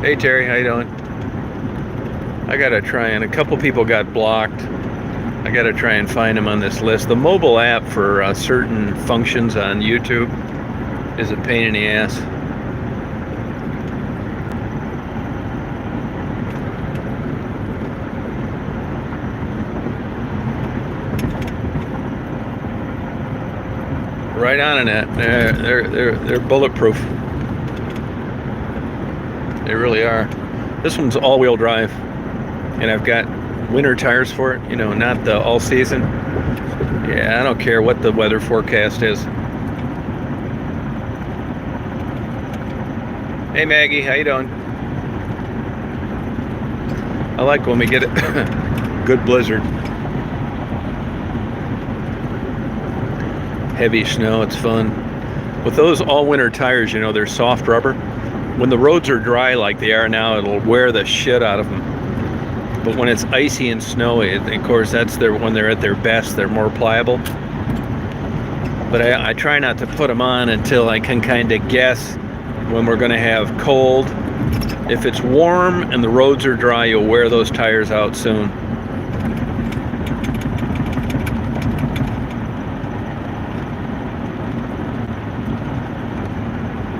Hey Terry, how you doing? I gotta try, and a couple people got blocked. I gotta try and find them on this list. The mobile app for certain functions on YouTube is a pain in the ass. Right on in that. They're bulletproof. They really are. This one's all-wheel drive, and I've got winter tires for it. You know, not the all-season. Yeah, I don't care what the weather forecast is. Hey Maggie, how you doing? I like when we get a good blizzard. Heavy snow, it's fun. With those all-winter tires, you know, they're soft rubber. When the roads are dry like they are now, it'll wear the shit out of them. But when it's icy and snowy, of course, that's when they're at their best, they're more pliable. But I try not to put them on until I can kind of guess when we're going to have cold. If it's warm and the roads are dry, you'll wear those tires out soon.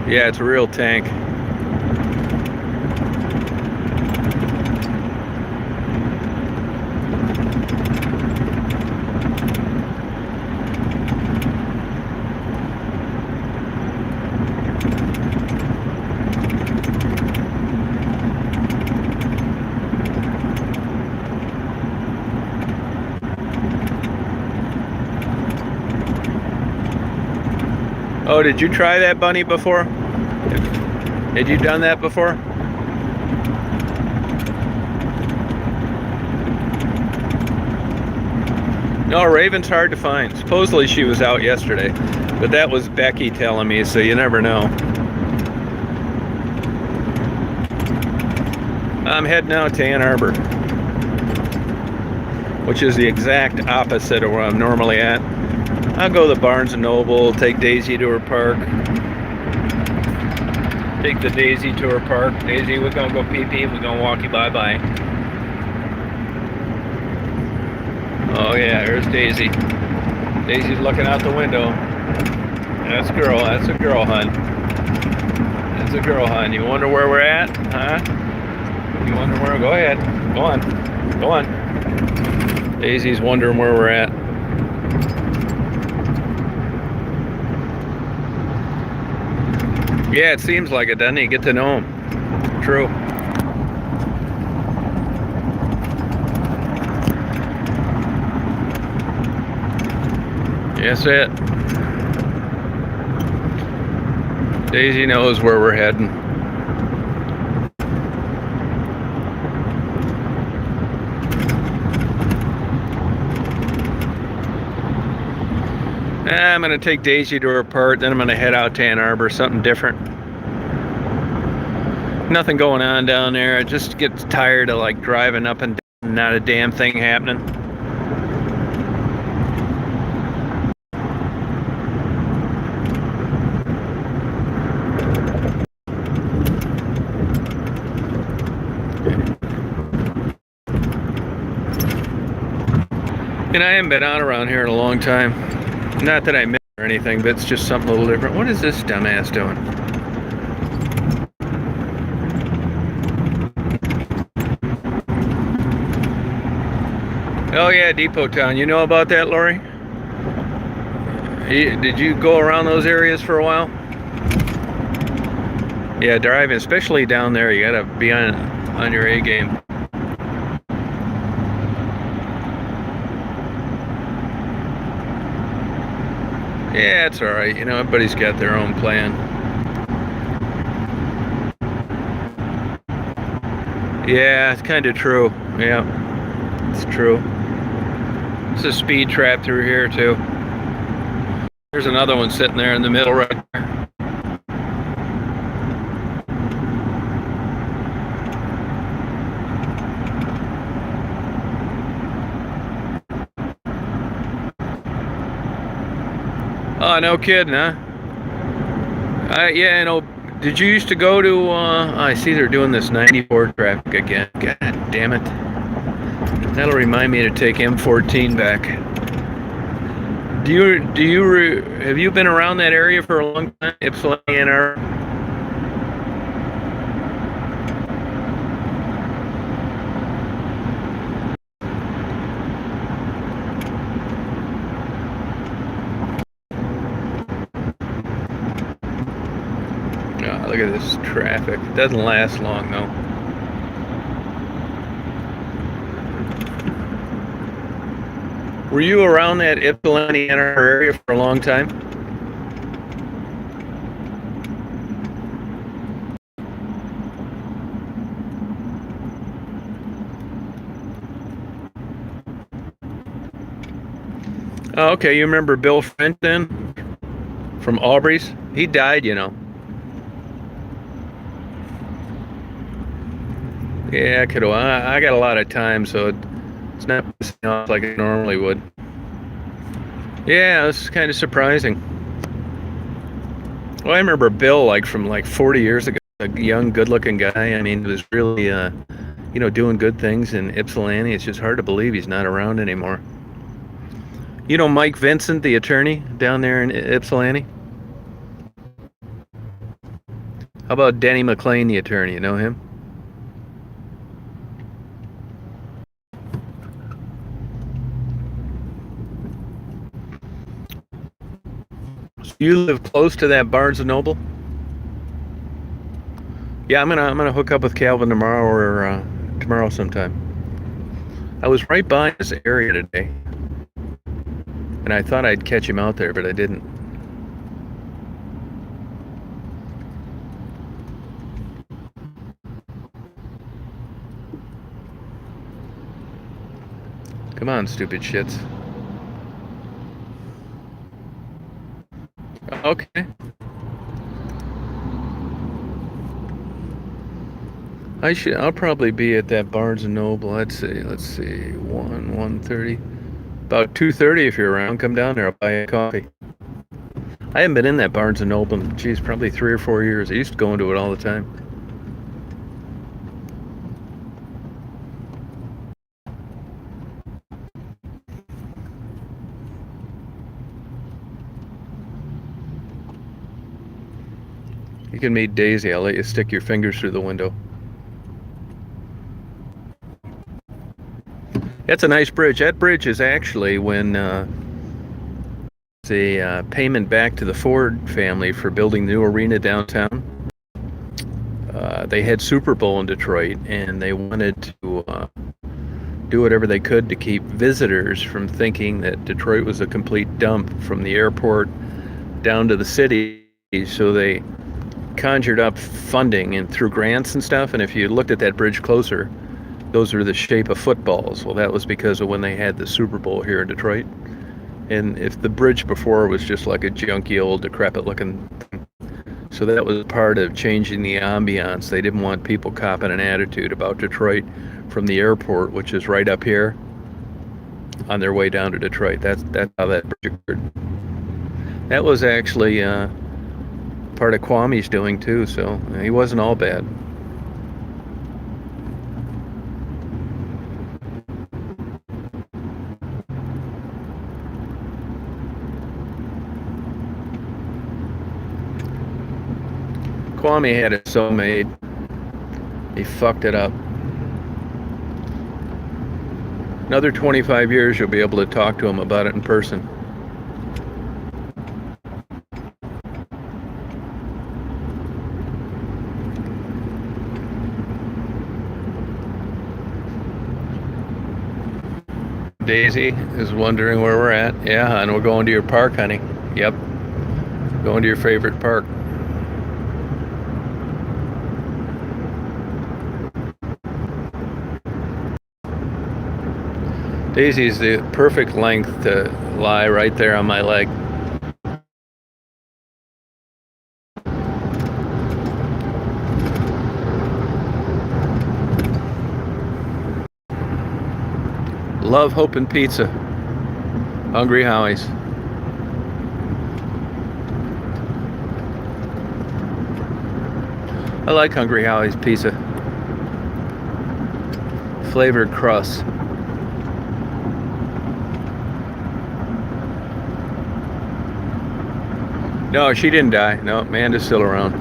Yeah, it's a real tank. Oh, did you try that bunny before? Had you done that before? No, Raven's hard to find. Supposedly she was out yesterday, but that was Becky telling me, so you never know. I'm heading out to Ann Arbor, which is the exact opposite of where I'm normally at. I'll go to the Barnes & Noble, take Daisy to her park. Take the Daisy to her park. Daisy, we're gonna go pee-pee, we're gonna walk you bye-bye. Oh yeah, there's Daisy. Daisy's looking out the window. That's a girl, hon. That's a girl, hon. You wonder where we're at, huh? You wonder where, go ahead. Go on. Go on. Daisy's wondering where we're at. Yeah, it seems like it, doesn't it? You get to know them. True. Yes, it. Daisy knows where we're heading. I'm going to take Daisy to her part, then I'm going to head out to Ann Arbor, something different. Nothing going on down there. I just get tired of like driving up and down, not a damn thing happening. And I haven't been out around here in a long time. Not that I miss or anything, but it's just something a little different. What is this dumbass doing? Oh yeah, Depot Town. You know about that, Lori? Did you go around those areas for a while? Yeah, driving, especially down there, you gotta be on your A game. Yeah, it's all right. You know, everybody's got their own plan. Yeah, it's kind of true. Yeah, it's true. There's a speed trap through here too. There's another one sitting there in the middle right there. Oh, no kidding, huh? Yeah, you know, did you used to go to, I see they're doing this 94 traffic again. God damn it. That'll remind me to take M14 back. Have you been around that area for a long time? Ypsilanti and Ann Arbor? Oh, look at this traffic. It doesn't last long though. Were you around that Ypsilanti and Ann Arbor area for a long time? Oh, okay. You remember Bill French then? From Aubrey's? He died, you know. Yeah, kiddo. I got a lot of time, so it's not pissing off like it normally would. Yeah, it's kind of surprising. Well, I remember Bill like from like 40 years ago, a young, good-looking guy. I mean, he was really, you know, doing good things in Ypsilanti. It's just hard to believe he's not around anymore. You know Mike Vincent, the attorney down there in Ypsilanti? How about Denny McLean, the attorney? You know him? You live close to that Barnes and Noble? Yeah, I'm gonna hook up with Calvin tomorrow or tomorrow sometime. I was right by this area today, and I thought I'd catch him out there, but I didn't. Come on, stupid shits. Okay. I'll probably be at that Barnes and Noble. Let's see, 1:30. About 2:30 if you're around. Come down there. I'll buy you a coffee. I haven't been in that Barnes and Noble in, geez, probably 3 or 4 years. I used to go into it all the time. You can meet Daisy. I'll let you stick your fingers through the window. That's a nice bridge. That bridge is actually when the payment back to the Ford family for building the new arena downtown. They had Super Bowl in Detroit, and they wanted to do whatever they could to keep visitors from thinking that Detroit was a complete dump from the airport down to the city. So they conjured up funding and through grants and stuff. And if you looked at that bridge closer, those are the shape of footballs. Well, that was because of when they had the Super Bowl here in Detroit. And if the bridge before was just like a junky old decrepit looking thing. So that was part of changing the ambiance. They didn't want people copping an attitude about Detroit from the airport, which is right up here, on their way down to Detroit. That's how that bridge occurred. That was actually part of Kwame's doing too, so he wasn't all bad. Kwame had it so made. He fucked it up. Another 25 years, you'll be able to talk to him about it in person. Daisy is wondering where we're at. Yeah, hon, we're going to your park, honey. Yep. Going to your favorite park. Daisy's the perfect length to lie right there on my leg. Love, hope, and pizza. Hungry Howie's. I like Hungry Howie's pizza. Flavored crust. No, she didn't die. No, Amanda's still around.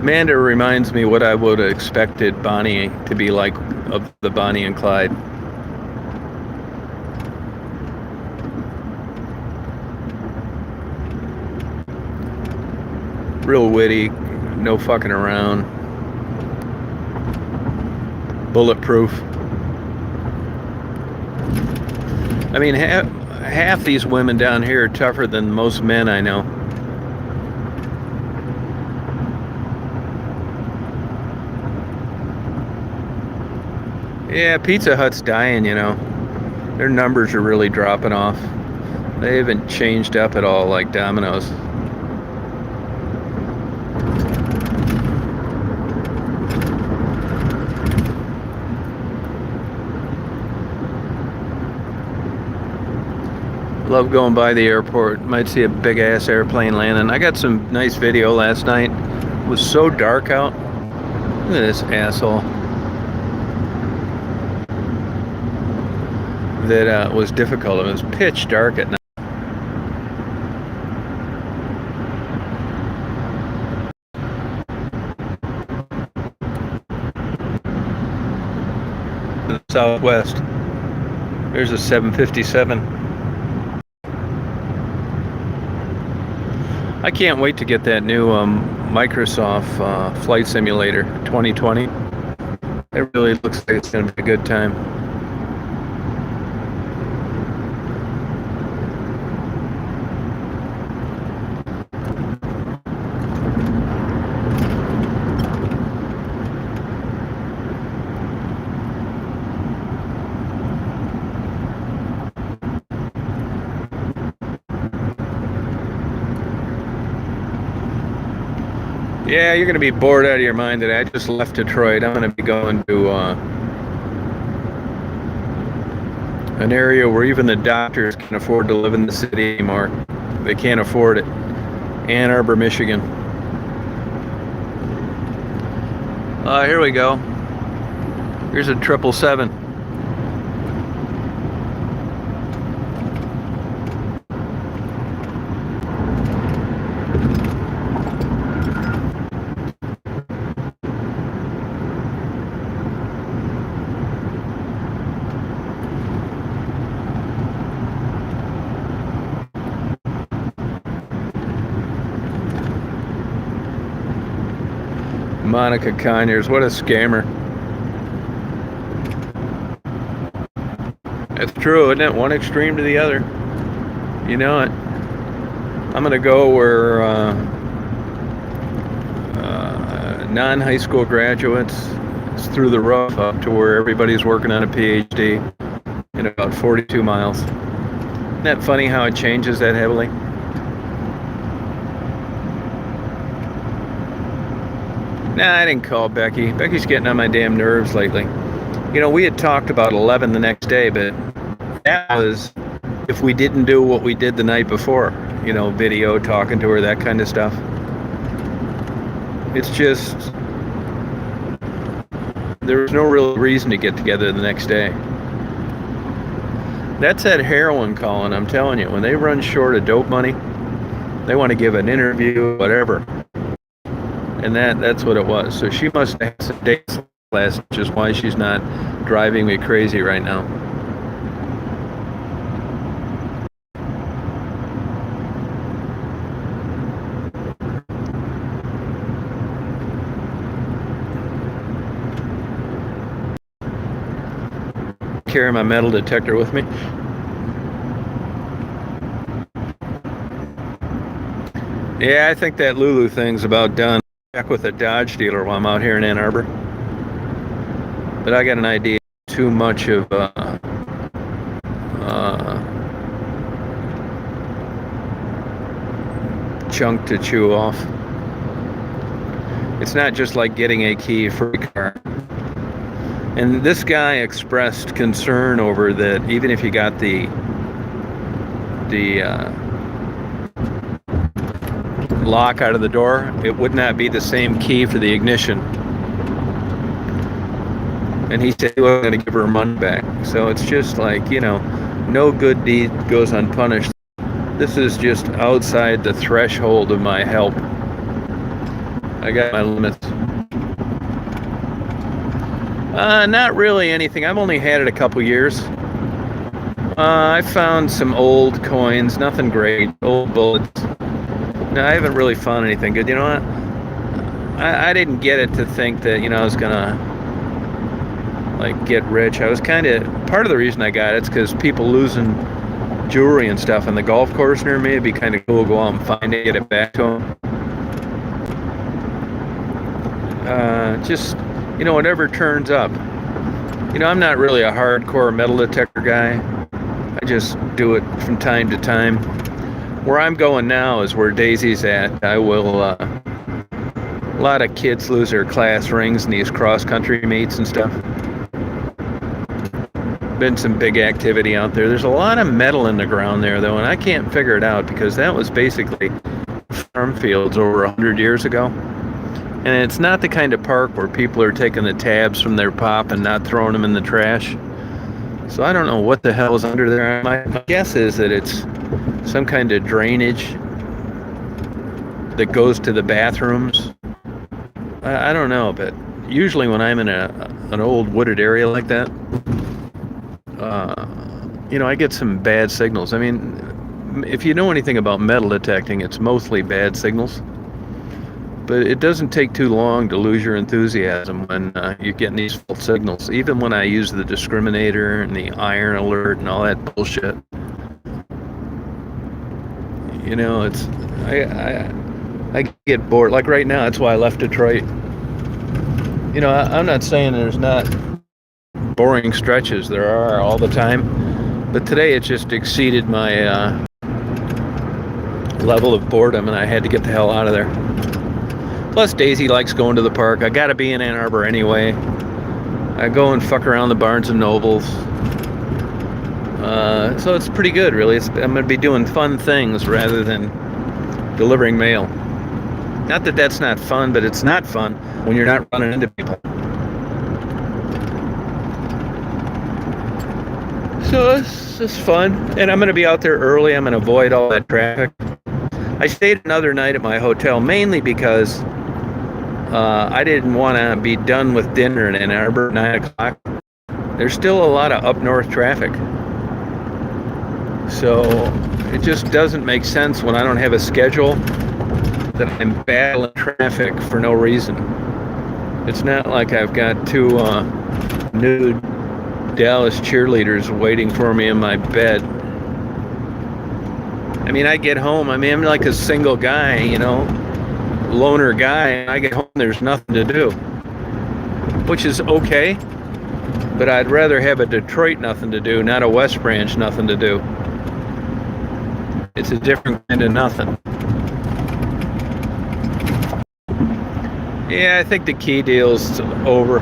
Amanda reminds me what I would have expected Bonnie to be like of the Bonnie and Clyde. Real witty, no fucking around. Bulletproof. I mean, half these women down here are tougher than most men I know. Yeah, Pizza Hut's dying, you know. Their numbers are really dropping off. They haven't changed up at all like Domino's. Love going by the airport. Might see a big ass airplane landing. I got some nice video last night. It was so dark out. Look at this asshole. That was difficult. It was pitch dark at night. The Southwest. There's a 757. I can't wait to get that new Microsoft Flight Simulator 2020. It really looks like it's going to be a good time. Yeah, you're going to be bored out of your mind today. I just left Detroit. I'm going to be going to an area where even the doctors can afford to live in the city anymore. They can't afford it. Ann Arbor, Michigan. Here we go. Here's a 777. Monica Conyers, what a scammer. It's true, isn't it? One extreme to the other. You know it. I'm going to go where non-high school graduates, it's through the roof up to where everybody's working on a PhD in about 42 miles. Isn't that funny how it changes that heavily? Nah, I didn't call Becky. Becky's getting on my damn nerves lately. You know, we had talked about 11 the next day, but that was if we didn't do what we did the night before. You know, video, talking to her, that kind of stuff. It's just, there was no real reason to get together the next day. That's that heroin calling, I'm telling you. When they run short of dope money, they want to give an interview, whatever. And that's what it was. So she must have some dates last, which is why she's not driving me crazy right now. Carry my metal detector with me. Yeah, I think that Lulu thing's about done. Check with a Dodge dealer while I'm out here in Ann Arbor. But I got an idea. Too much of chunk to chew off. It's not just like getting a key for a car. And this guy expressed concern over that even if you got the lock out of the door, it would not be the same key for the ignition. And he said he wasn't going to give her money back. So it's just like, you know, no good deed goes unpunished. This is just outside the threshold of my help. I got my limits. Not really anything. I've only had it a couple years. I found some old coins, nothing great, old bullets. No, I haven't really found anything good. You know what? I didn't get it to think that, you know, I was gonna like get rich. I was kind of, part of the reason I got it's because people losing jewelry and stuff on the golf course near me. It'd be kind of cool to go out and find it, get it back to them. Just, you know, whatever turns up. You know, I'm not really a hardcore metal detector guy. I just do it from time to time. Where I'm going now is where Daisy's at. I will, a lot of kids lose their class rings in these cross-country meets and stuff. Been some big activity out there. There's a lot of metal in the ground there, though, and I can't figure it out because that was basically farm fields over 100 years ago. And it's not the kind of park where people are taking the tabs from their pop and not throwing them in the trash. So I don't know what the hell is under there. My guess is that it's some kind of drainage that goes to the bathrooms. I don't know, but usually when I'm in an old wooded area like that, you know, I get some bad signals. I mean, if you know anything about metal detecting, it's mostly bad signals. But it doesn't take too long to lose your enthusiasm when you're getting these false signals. Even when I use the discriminator and the iron alert and all that bullshit. You know, it's I get bored. Like right now, that's why I left Detroit. You know, I'm not saying there's not boring stretches. There are all the time. But today it just exceeded my level of boredom, and I had to get the hell out of there. Plus, Daisy likes going to the park. I gotta be in Ann Arbor anyway. I go and fuck around the Barnes and Nobles. So it's pretty good, really. I'm gonna be doing fun things rather than delivering mail. Not that that's not fun, but it's not fun when you're not running into people. So it's just fun. And I'm gonna be out there early. I'm gonna avoid all that traffic. I stayed another night at my hotel mainly because I didn't want to be done with dinner in Ann Arbor at 9 o'clock. There's still a lot of up north traffic. So it just doesn't make sense when I don't have a schedule that I'm battling traffic for no reason. It's not like I've got two nude Dallas cheerleaders waiting for me in my bed. I mean, I get home, I'm like a single guy, you know, loner guy, and I get home, there's nothing to do, which is okay, but I'd rather have a Detroit nothing to do, not a West Branch nothing to do. It's a different kind of nothing. Yeah, I think the key deal's over.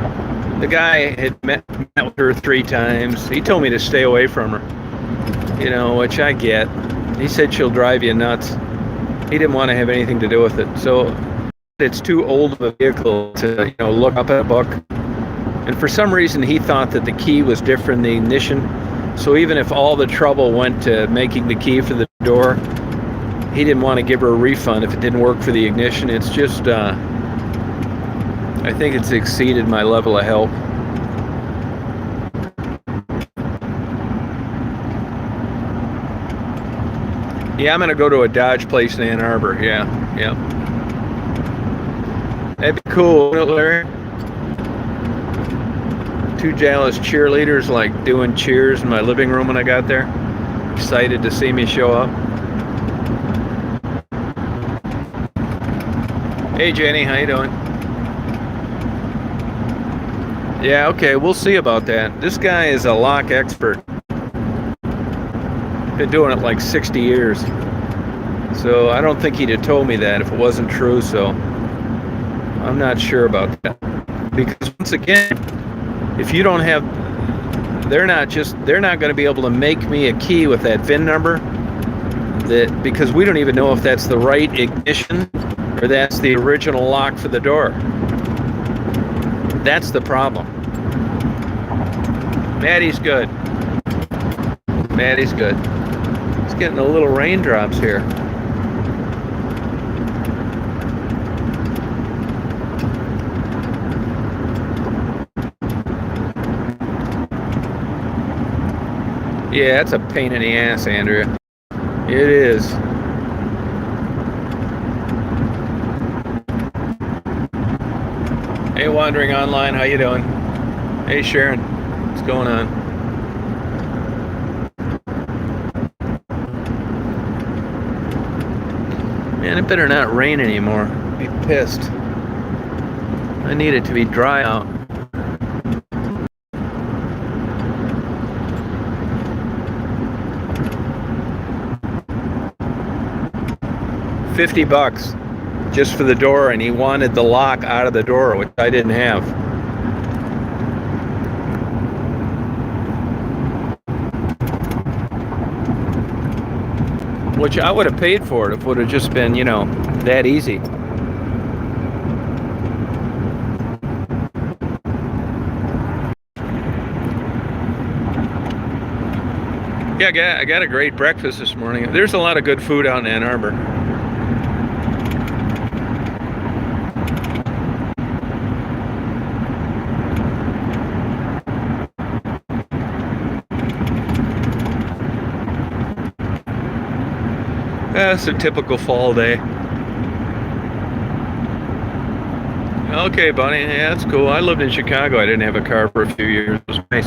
The guy had met with her 3 times. He told me to stay away from her, you know, which I get. He said she'll drive you nuts. He didn't want to have anything to do with it. So it's too old of a vehicle to, you know, look up at a book. And for some reason, he thought that the key was different than the ignition. So even if all the trouble went to making the key for the door, he didn't want to give her a refund if it didn't work for the ignition. It's just, I think it's exceeded my level of help. Yeah, I'm going to go to a Dodge place in Ann Arbor. Yeah. That'd be cool, wouldn't it, Larry? 2 jealous cheerleaders like doing cheers in my living room when I got there. Excited to see me show up. Hey Jenny, how you doing? Yeah, okay, we'll see about that. This guy is a lock expert. Been doing it like 60 years. So I don't think he'd have told me that if it wasn't true, so I'm not sure about that. Because once again, if you don't have, they're not going to be able to make me a key with that VIN number, because we don't even know if that's the right ignition or that's the original lock for the door. That's the problem. Maddie's good. Maddie's good. It's getting a little raindrops here. Yeah, that's a pain in the ass, Andrea. It is. Hey, Wandering Online, how you doing? Hey, Sharon, what's going on? Man, it better not rain anymore. I'd be pissed. I need it to be dry out. $50 just for the door, and he wanted the lock out of the door, which I didn't have. Which I would have paid for it if it would have just been, you know, that easy. Yeah, I got a great breakfast this morning. There's a lot of good food out in Ann Arbor. It's a typical fall day. Okay, Bunny. Yeah, that's cool. I lived in Chicago. I didn't have a car for a few years. It was nice.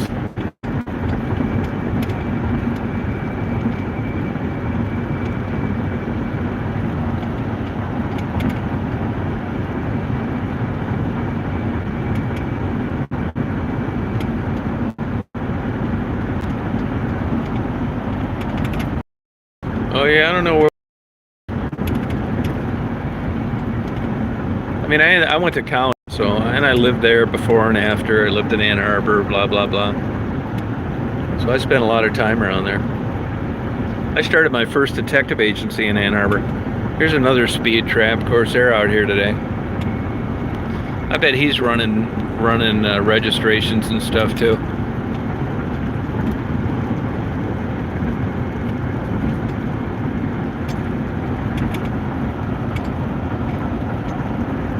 Oh yeah, I don't know where. I mean, I went to college, and I lived there before and after. I lived in Ann Arbor, blah, blah, blah. So I spent a lot of time around there. I started my first detective agency in Ann Arbor. Here's another speed trap. Of course, they're out here today. I bet he's running registrations and stuff too.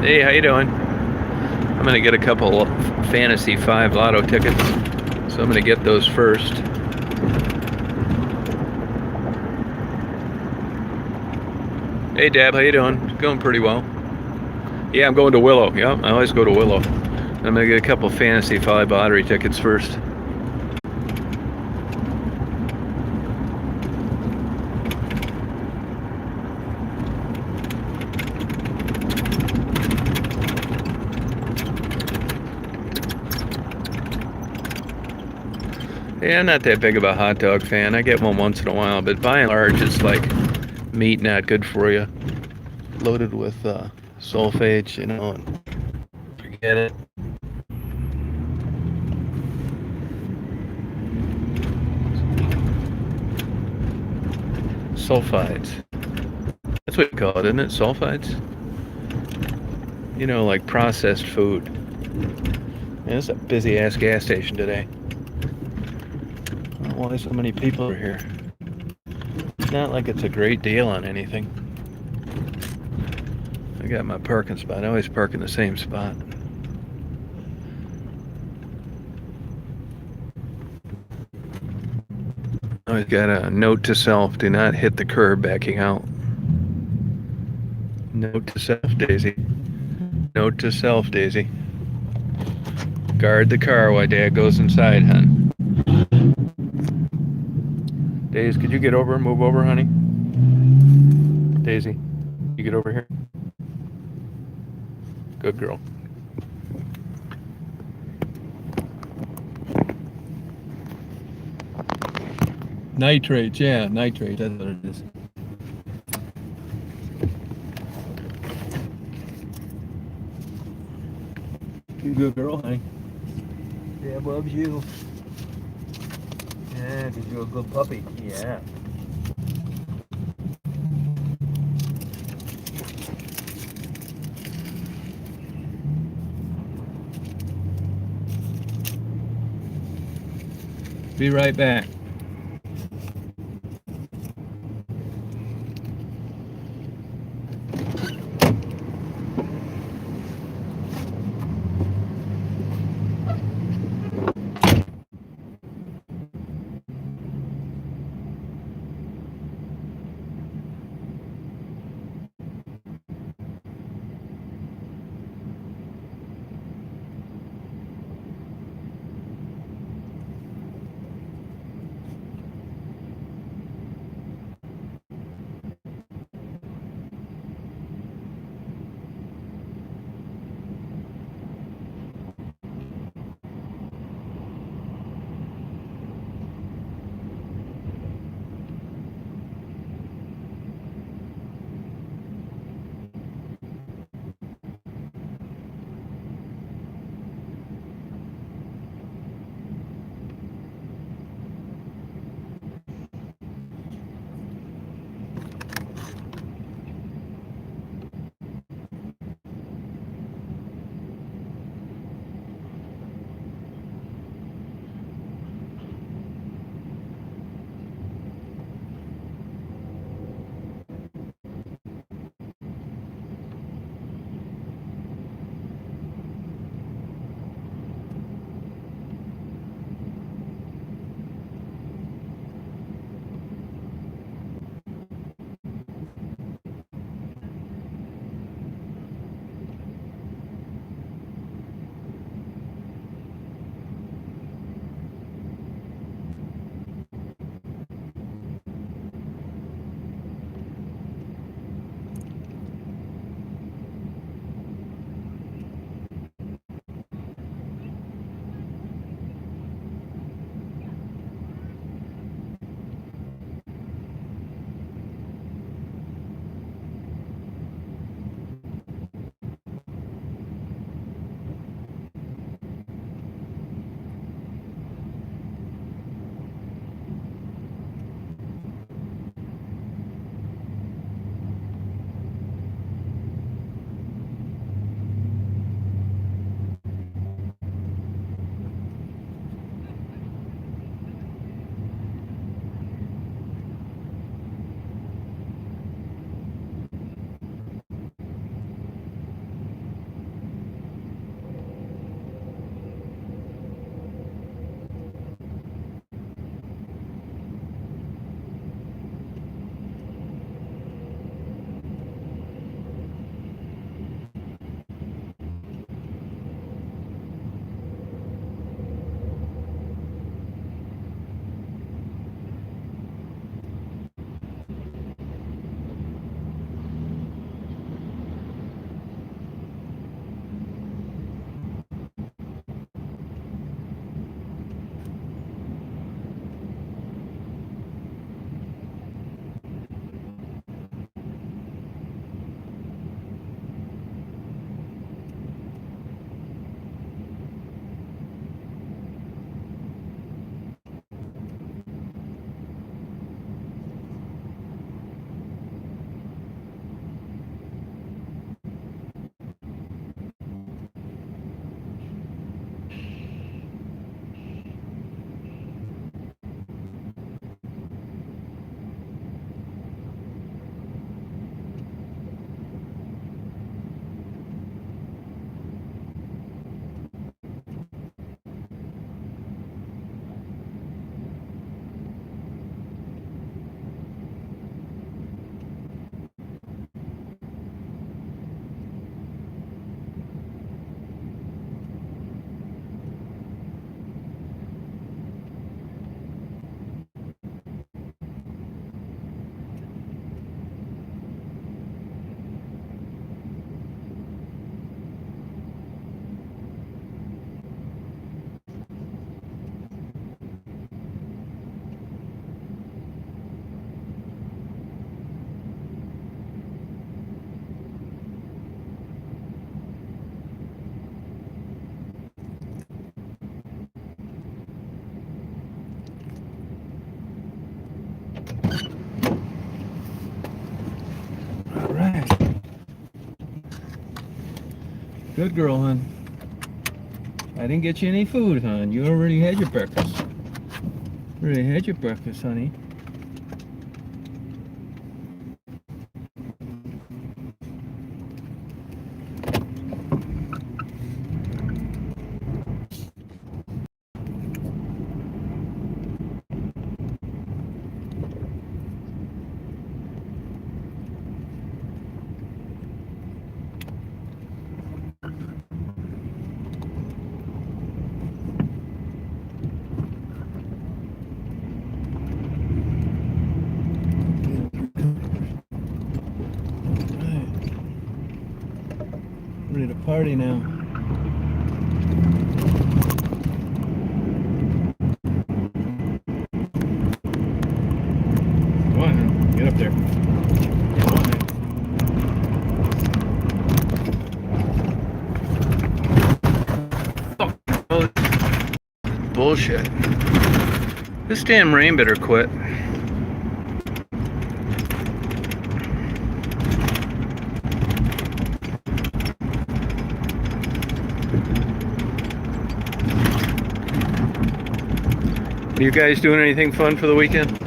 Hey, how you doing? I'm gonna get a couple Fantasy 5 lotto tickets, so I'm gonna get those first. Hey Deb, how you doing? Going pretty well. Yeah, I'm going to Willow. Yeah, I always go to Willow. I'm gonna get a couple Fantasy 5 lottery tickets first. Yeah, I'm not that big of a hot dog fan. I get one once in a while, but by and large, it's like meat not good for you. Loaded with sulfates, you know, and forget it. Sulfides. That's what you call it, isn't it? Sulfides? You know, like processed food. Man, it's a busy-ass gas station today. why so many people are here. It's not like it's a great deal on anything. I got my parking spot. I always park in the same spot. I always got a note to self: do not hit the curb backing out. Note to self, Daisy. Note to self, Daisy. Guard the car while Dad goes inside, hon. Daisy, could you get over and move over, honey? Daisy, you get over here. Good girl. Nitrates, yeah, nitrates, that's what it is. You good girl, honey. Dad loves you. Yeah, because you're a good puppy. Yeah. Be right back. Good girl, hon. I didn't get you any food, hon. You already had your breakfast. Already had your breakfast, honey. Ready to party now. Come on, hon. Get up there. Come on, man. Oh, bullshit. This damn rain better quit. Are you guys doing anything fun for the weekend? Just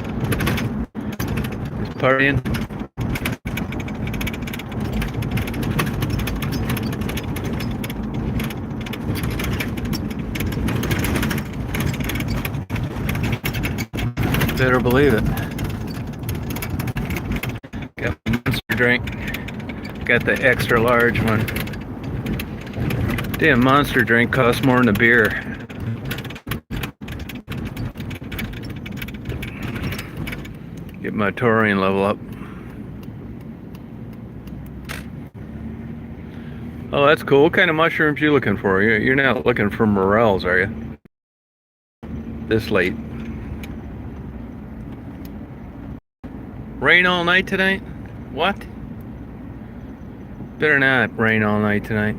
partying? Better believe it. Got a monster drink. Got the extra large one. Damn, monster drink costs more than a beer. Get my taurine level up. Oh, that's cool. What kind of mushrooms you looking for? You're not looking for morels, are you? This late. Rain all night tonight? What? Better not rain all night tonight.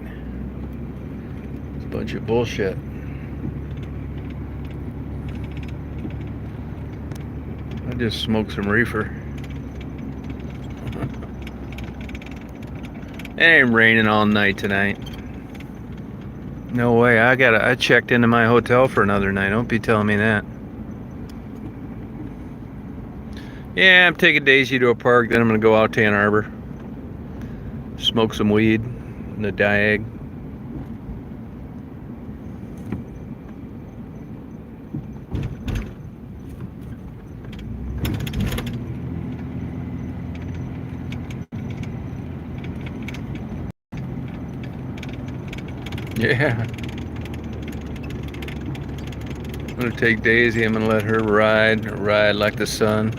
It's a bunch of bullshit. I just smoked some reefer. It ain't raining all night tonight. No way. I checked into my hotel for another night. Don't be telling me that. Yeah, I'm taking Daisy to a park, then I'm gonna go out to Ann Arbor. Smoke some weed in the Diag. Yeah. I'm gonna take Daisy, I'm gonna let her ride like the sun.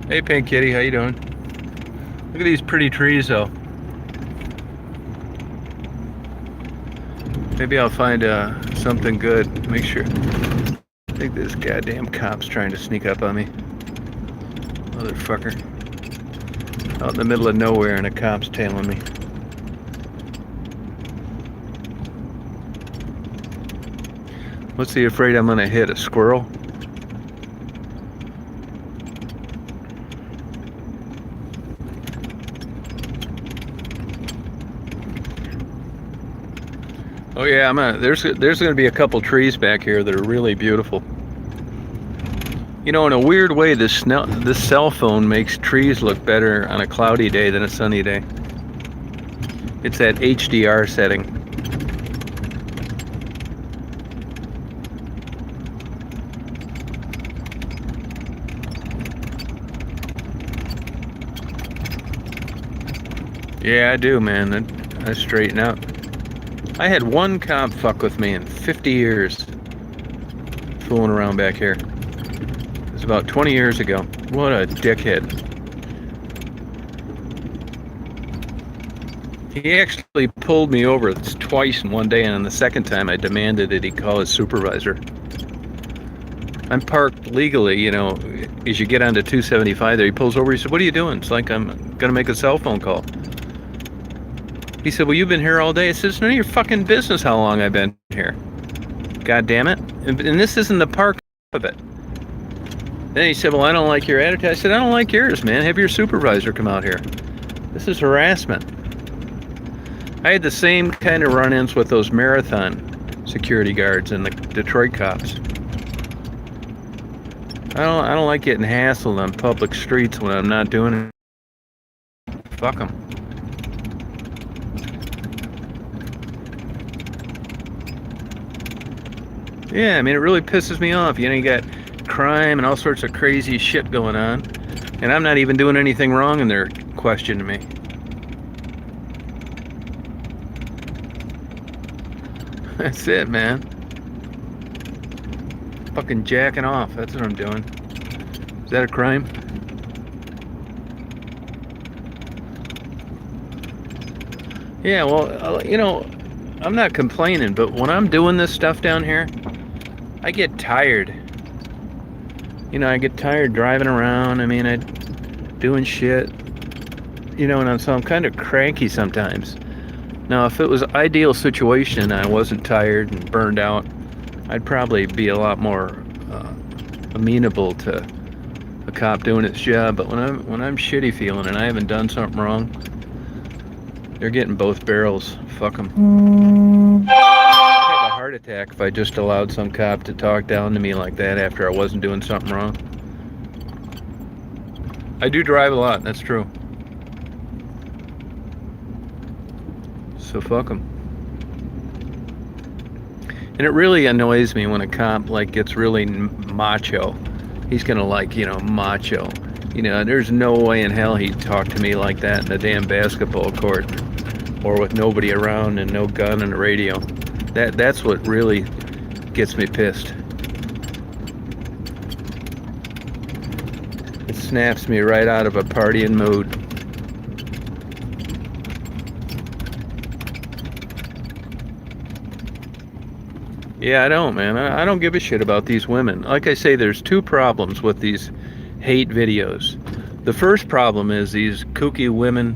Hey Pink Kitty, how you doing? Look at these pretty trees though. Maybe I'll find something good. Make sure. I think this goddamn cop's trying to sneak up on me. Motherfucker. Out in the middle of nowhere and a cop's tailing me. What's he afraid I'm gonna hit? A squirrel? Oh yeah, there's gonna be a couple trees back here that are really beautiful. You know, in a weird way, this cell phone makes trees look better on a cloudy day than a sunny day. It's that HDR setting. Yeah, I do, man. I straighten out. I had one cop fuck with me in 50 years. Fooling around back here. It was about 20 years ago. What a dickhead. He actually pulled me over twice in one day, and on the second time I demanded that he call his supervisor. I'm parked legally, you know, as you get onto 275 there, he pulls over, he said, "What are you doing?" It's like, "I'm gonna make a cell phone call." He said, "Well, you've been here all day." I said, "It's none of your fucking business how long I've been here. God damn it. And this isn't the park of it." Then he said, "Well, I don't like your attitude." I said, "I don't like yours, man. Have your supervisor come out here." This is harassment. I had the same kind of run-ins with those marathon security guards and the Detroit cops. I don't like getting hassled on public streets when I'm not doing it. Fuck them. Yeah, I mean, it really pisses me off. You know, you got crime and all sorts of crazy shit going on, and I'm not even doing anything wrong, and they're questioning me. That's it, man. Fucking jacking off. That's what I'm doing. Is that a crime? Yeah, well, you know, I'm not complaining, but when I'm doing this stuff down here, I get tired. You know, I get tired driving around. I mean, doing shit. You know, and so I'm kind of cranky sometimes. Now, if it was an ideal situation and I wasn't tired and burned out, I'd probably be a lot more amenable to a cop doing its job. But when I'm shitty feeling and I haven't done something wrong, they're getting both barrels. Fuck them. I'd have a heart attack if I just allowed some cop to talk down to me like that after I wasn't doing something wrong. I do drive a lot, that's true. So fuck them. And it really annoys me when a cop like gets really macho. He's gonna like, you know, macho. You know, there's no way in hell he'd talk to me like that in a damn basketball court, or with nobody around and no gun and a radio. That's what really gets me pissed. It snaps me right out of a partying mood. Yeah, I don't, man. I don't give a shit about these women. Like I say, there's two problems with these hate videos. The first problem is these kooky women,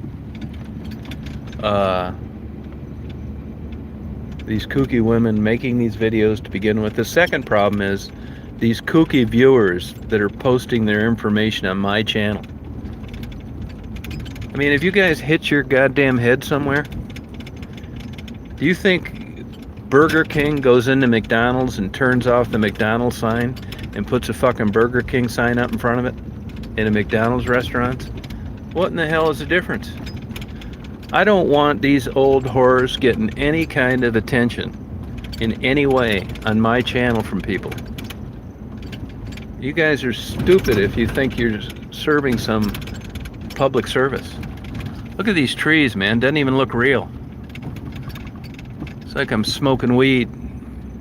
making these videos to begin with. The second problem is these kooky viewers that are posting their information on my channel. I mean, if you guys hit your goddamn head somewhere, do you think Burger King goes into McDonald's and turns off the McDonald's sign and puts a fucking Burger King sign up in front of it in a McDonald's restaurant? What in the hell is the difference? I don't want these old whores getting any kind of attention in any way on my channel from people. You guys are stupid if you think you're serving some public service. Look at these trees, man. Doesn't even look real. It's like I'm smoking weed.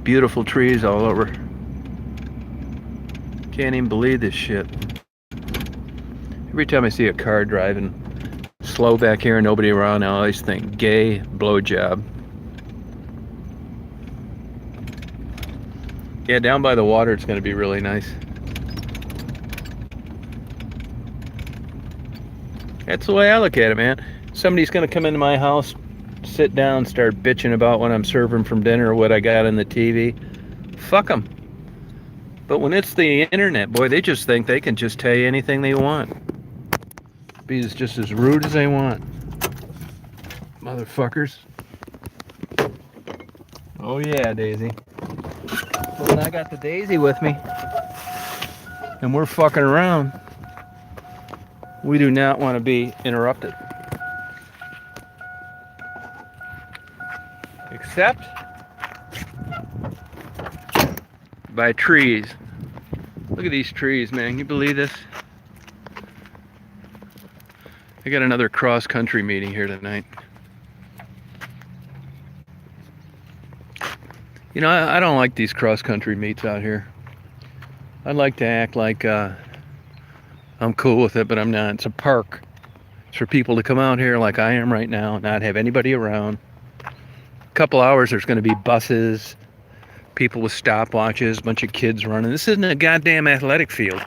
Beautiful trees all over. Can't even believe this shit. Every time I see a car driving slow back here and nobody around, I always think gay blowjob. Yeah, down by the water it's going to be really nice. That's the way I look at it, man. Somebody's going to come into my house, sit down, start bitching about what I'm serving from dinner or what I got on the TV. Fuck them. But when it's the internet, boy, they just think they can just tell you anything they want. Be just as rude as they want. Motherfuckers. Oh yeah, Daisy. When I got the Daisy with me and we're fucking around, we do not want to be interrupted. Except by trees. Look at these trees, man. Can you believe this? I got another cross-country meeting here tonight. You know, I don't like these cross-country meets out here. I'd like to act like I'm cool with it, but I'm not. It's a park. It's for people to come out here like I am right now, not have anybody around. A couple hours, there's going to be buses, people with stopwatches, a bunch of kids running. This isn't a goddamn athletic field.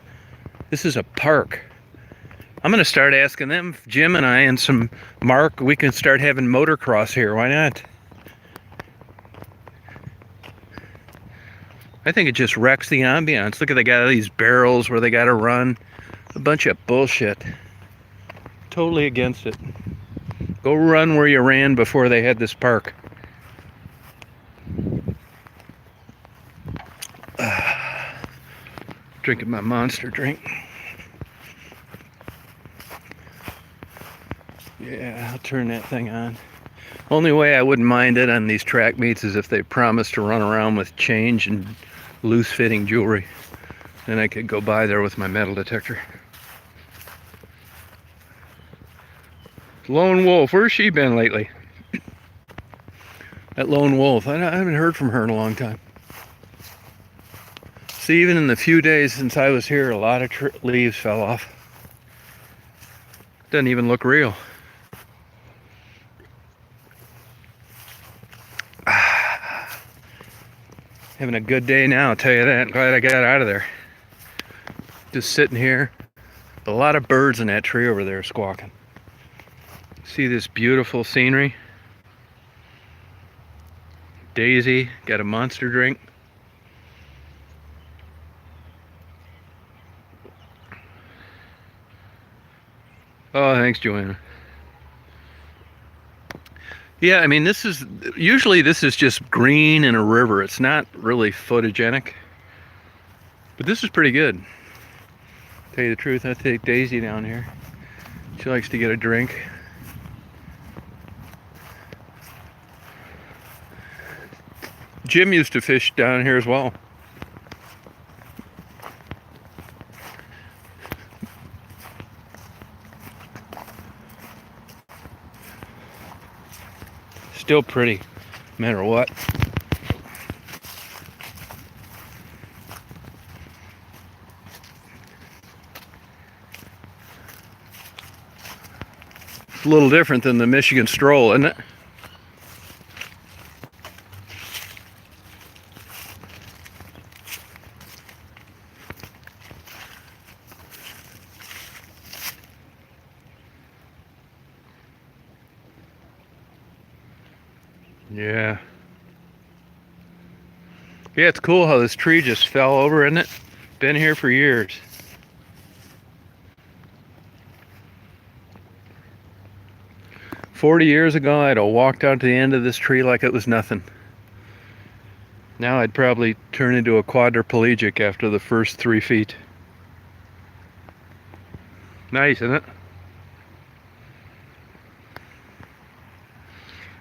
This is a park. I'm going to start asking them, Jim and I and some Mark, we can start having motocross here. Why not? I think it just wrecks the ambiance. Look at, they got these barrels where they got to run. A bunch of bullshit. Totally against it. Go run where you ran before they had this park. Drinking my Monster drink. Yeah, I'll turn that thing on. Only way I wouldn't mind it on these track meets is if they promised to run around with change and loose-fitting jewelry. Then I could go by there with my metal detector. Lone Wolf, where's she been lately? That Lone Wolf, I haven't heard from her in a long time. See, even in the few days since I was here, a lot of leaves fell off. Doesn't even look real. Having a good day now, I'll tell you that. Glad I got out of there. Just sitting here. A lot of birds in that tree over there squawking. See this beautiful scenery? Daisy, got a Monster drink. Oh, thanks, Joanna. Yeah, I mean, this is just green and a river. It's not really photogenic, but this is pretty good. Tell you the truth, I take Daisy down here. She likes to get a drink. Jim used to fish down here as well. Still pretty, no matter what. It's a little different than the Michigan stroll, isn't it? Yeah. Yeah, it's cool how this tree just fell over, isn't it? Been here for years. "40 years ago, I'd have walked out to the end of this tree like it was nothing. Now I'd probably turn into a quadriplegic after the first 3 feet. Nice, isn't it?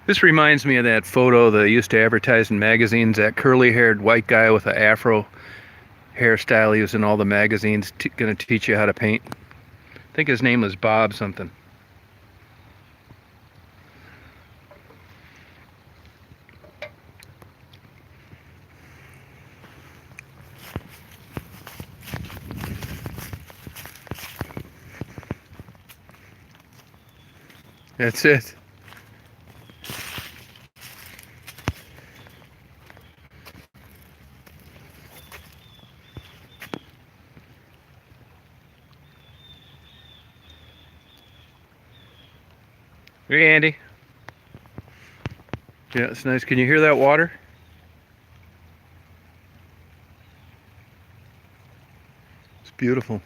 This reminds me of that photo they used to advertise in magazines, that curly-haired white guy with an afro hairstyle he was in all the magazines, gonna teach you how to paint. I think his name was Bob something. That's it. Hey, Andy. Yeah, it's nice. Can you hear that water? It's beautiful.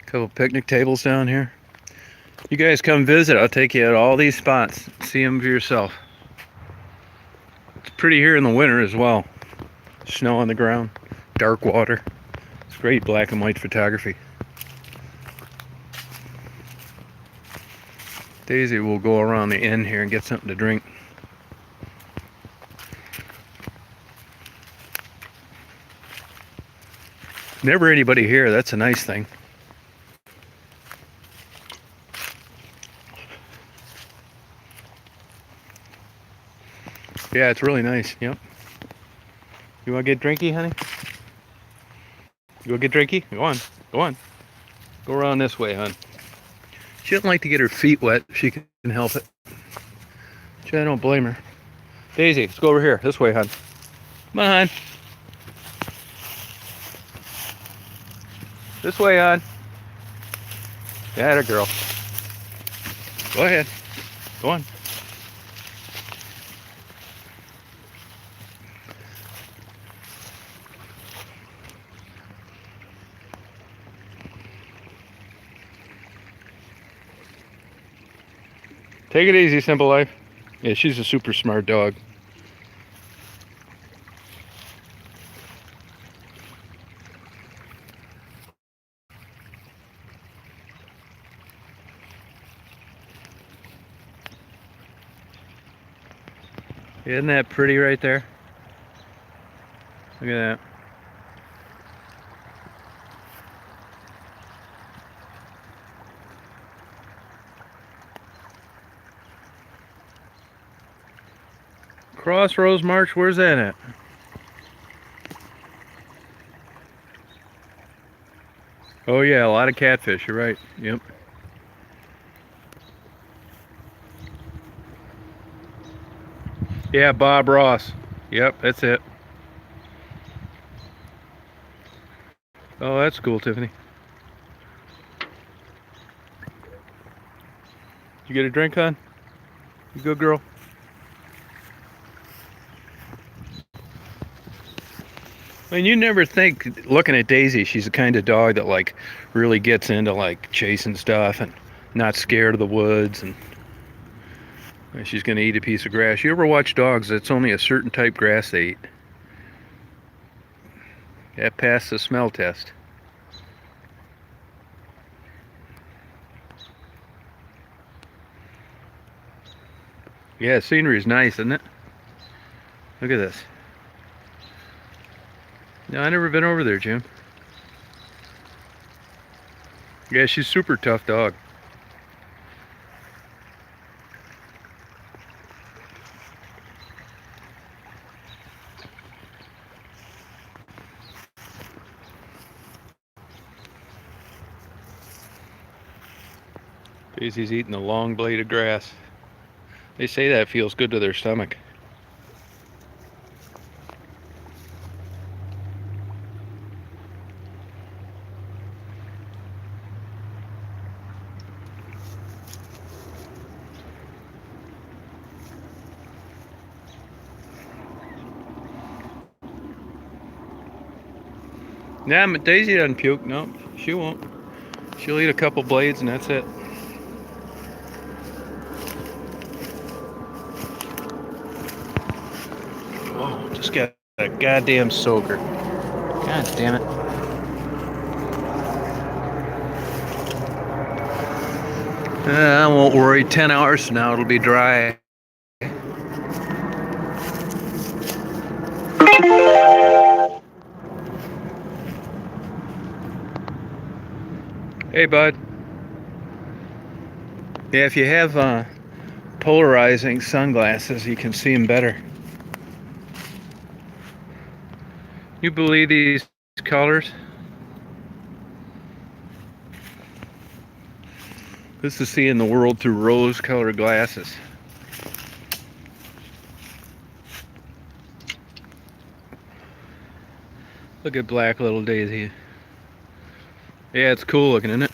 Couple picnic tables down here. You guys come visit. I'll take you at all these spots. See them for yourself. It's pretty here in the winter as well. Snow on the ground, dark water. It's great black and white photography. Daisy will go around the end here and get something to drink. Never anybody here. That's a nice thing. Yeah, it's really nice. Yep. You want to get drinky, honey? You want to get drinky? Go on. Go on. Go around this way, hon. She doesn't like to get her feet wet if she can help it. Which I don't blame her. Daisy, let's go over here. This way, hon. Come on, hon. This way, hon. Yeah, that girl. Go ahead. Go on. Take it easy, Simple Life. Yeah, she's a super smart dog. Isn't that pretty right there? Look at that. Crossroads March, where's that at? Oh yeah, a lot of catfish, you're right. Yep. Yeah, Bob Ross. Yep, that's it. Oh, that's cool, Tiffany. You get a drink, hon? You good girl? I mean, you never think, looking at Daisy, she's the kind of dog that like really gets into like chasing stuff and not scared of the woods, and she's gonna eat a piece of grass. You ever watch dogs? It's only a certain type grass they eat. That passed the smell test. Yeah, scenery is nice, isn't it? Look at this. No, I never been over there, Jim. Yeah, she's super tough dog. Daisy's eating a long blade of grass. They say that feels good to their stomach. Nah, but Daisy doesn't puke. No, she won't. She'll eat a couple blades and that's it. Whoa, just got a goddamn soaker. God damn it. I won't worry. 10 hours from now it'll be dry. Hey, bud. Yeah, if you have polarizing sunglasses, you can see them better. You believe these colors? This is seeing the world through rose-colored glasses. Look at black little Daisy. Yeah, it's cool looking, isn't it?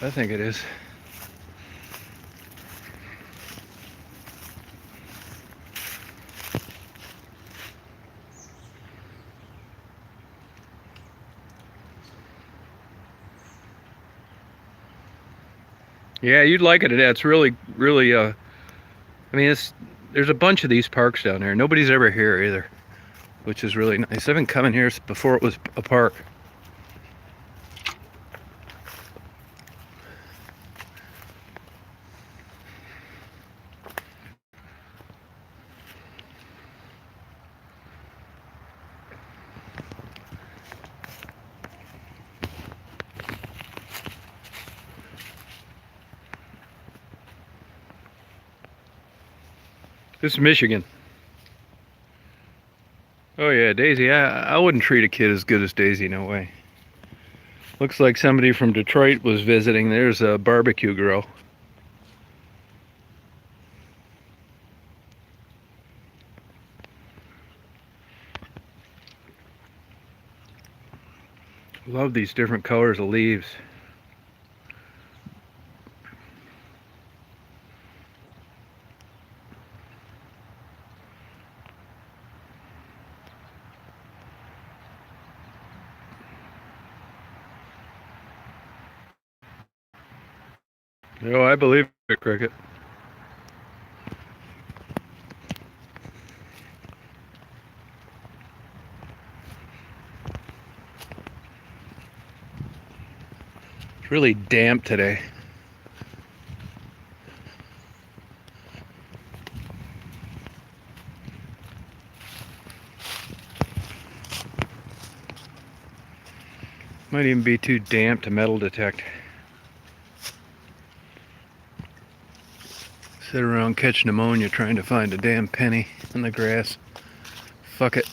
I think it is. Yeah, you'd like it. It's really, really, I mean, there's a bunch of these parks down there. Nobody's ever here either, which is really nice. I've been coming here before it was a park. This is Michigan. Oh yeah, Daisy. I wouldn't treat a kid as good as Daisy, no way. Looks like somebody from Detroit was visiting. There's a barbecue grill. Love these different colors of leaves. Oh, I believe it, Cricket. It's really damp today. Might even be too damp to metal detect. Sit around catch pneumonia trying to find a damn penny in the grass. Fuck it.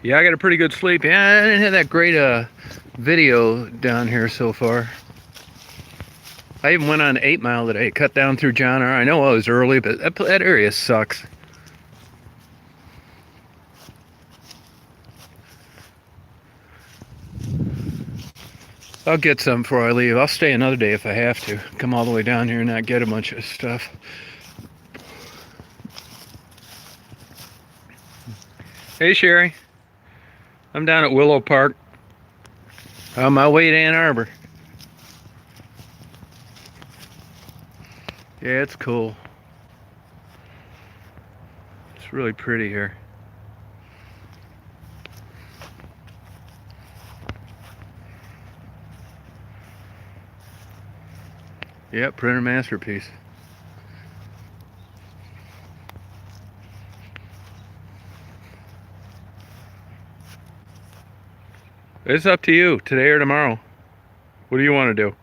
Yeah, I got a pretty good sleep. Yeah, I didn't have that great video down here so far. I even went on 8 Mile today, cut down through John R. I know I was early, but that area sucks. I'll get some before I leave. I'll stay another day if I have to. Come all the way down here and not get a bunch of stuff. Hey, Sherry. I'm down at Willow Park on my way to Ann Arbor. Yeah, it's cool. It's really pretty here. Yep, printer masterpiece. It's up to you, today or tomorrow. What do you want to do?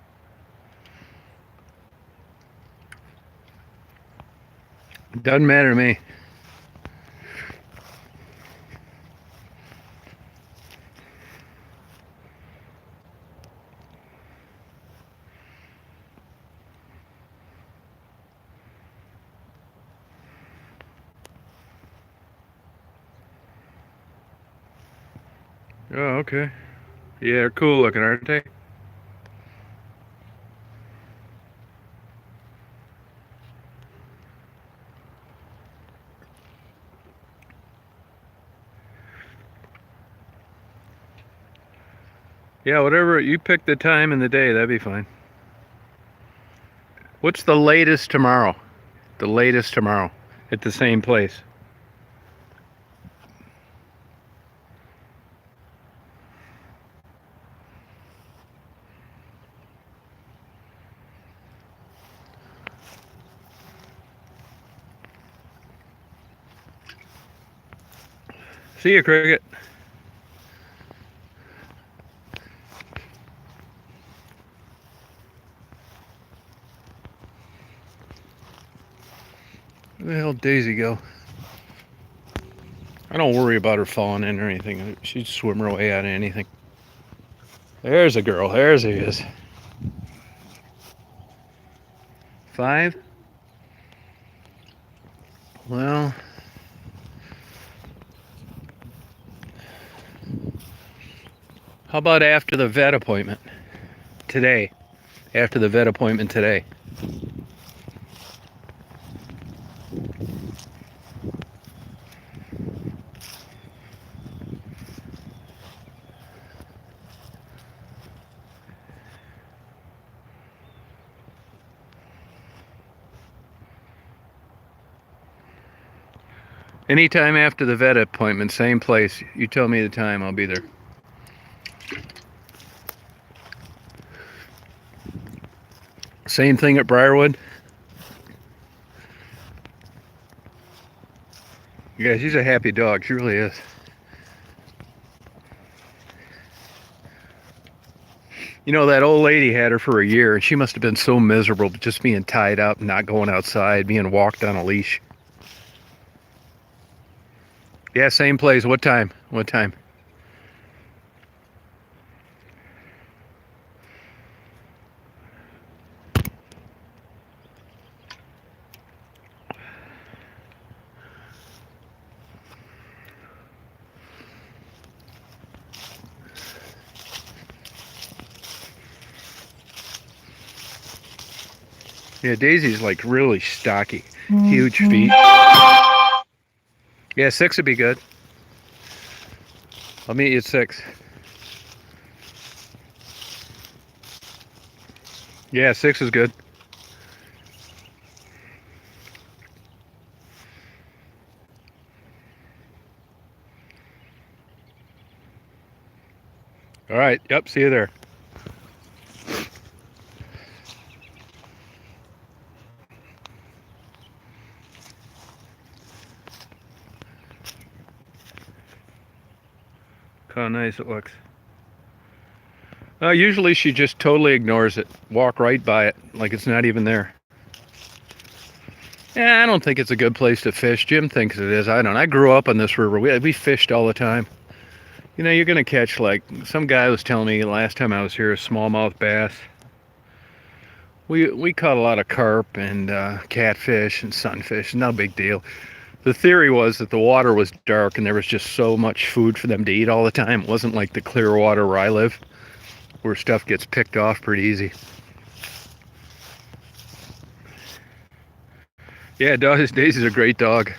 Doesn't matter to me. Oh, okay. Yeah, they're cool looking, aren't they? Yeah, whatever. You pick the time and the day, that'd be fine. What's the latest tomorrow? The latest tomorrow at the same place. See you, Cricket. Where the hell did Daisy go? I don't worry about her falling in or anything. She'd swim her way out of anything. There's a girl. There's he is. 5? Well, how about after the vet appointment today? After the vet appointment today. Anytime after the vet appointment, same place. You tell me the time, I'll be there. Same thing at Briarwood. Yeah, she's a happy dog. She really is. You know, that old lady had her for a year, and she must have been so miserable just being tied up, not going outside, being walked on a leash. Yeah, same place. What time? What time? Yeah, Daisy's like really stocky, huge feet. Yeah, 6 would be good. I'll meet you at 6. Yeah, 6 is good. All right. Yep. See you there. How nice it looks. Usually she just totally ignores it. Walk right by it like it's not even there. Yeah, I don't think it's a good place to fish. Jim thinks it is. I don't. I grew up on this river. We fished all the time. You know, you're gonna catch, like, some guy was telling me last time I was here, a smallmouth bass. We caught a lot of carp and catfish and sunfish. No big deal. The theory was that the water was dark and there was just so much food for them to eat all the time. It wasn't like the clear water where I live, where stuff gets picked off pretty easy. Yeah, Daisy's a great dog.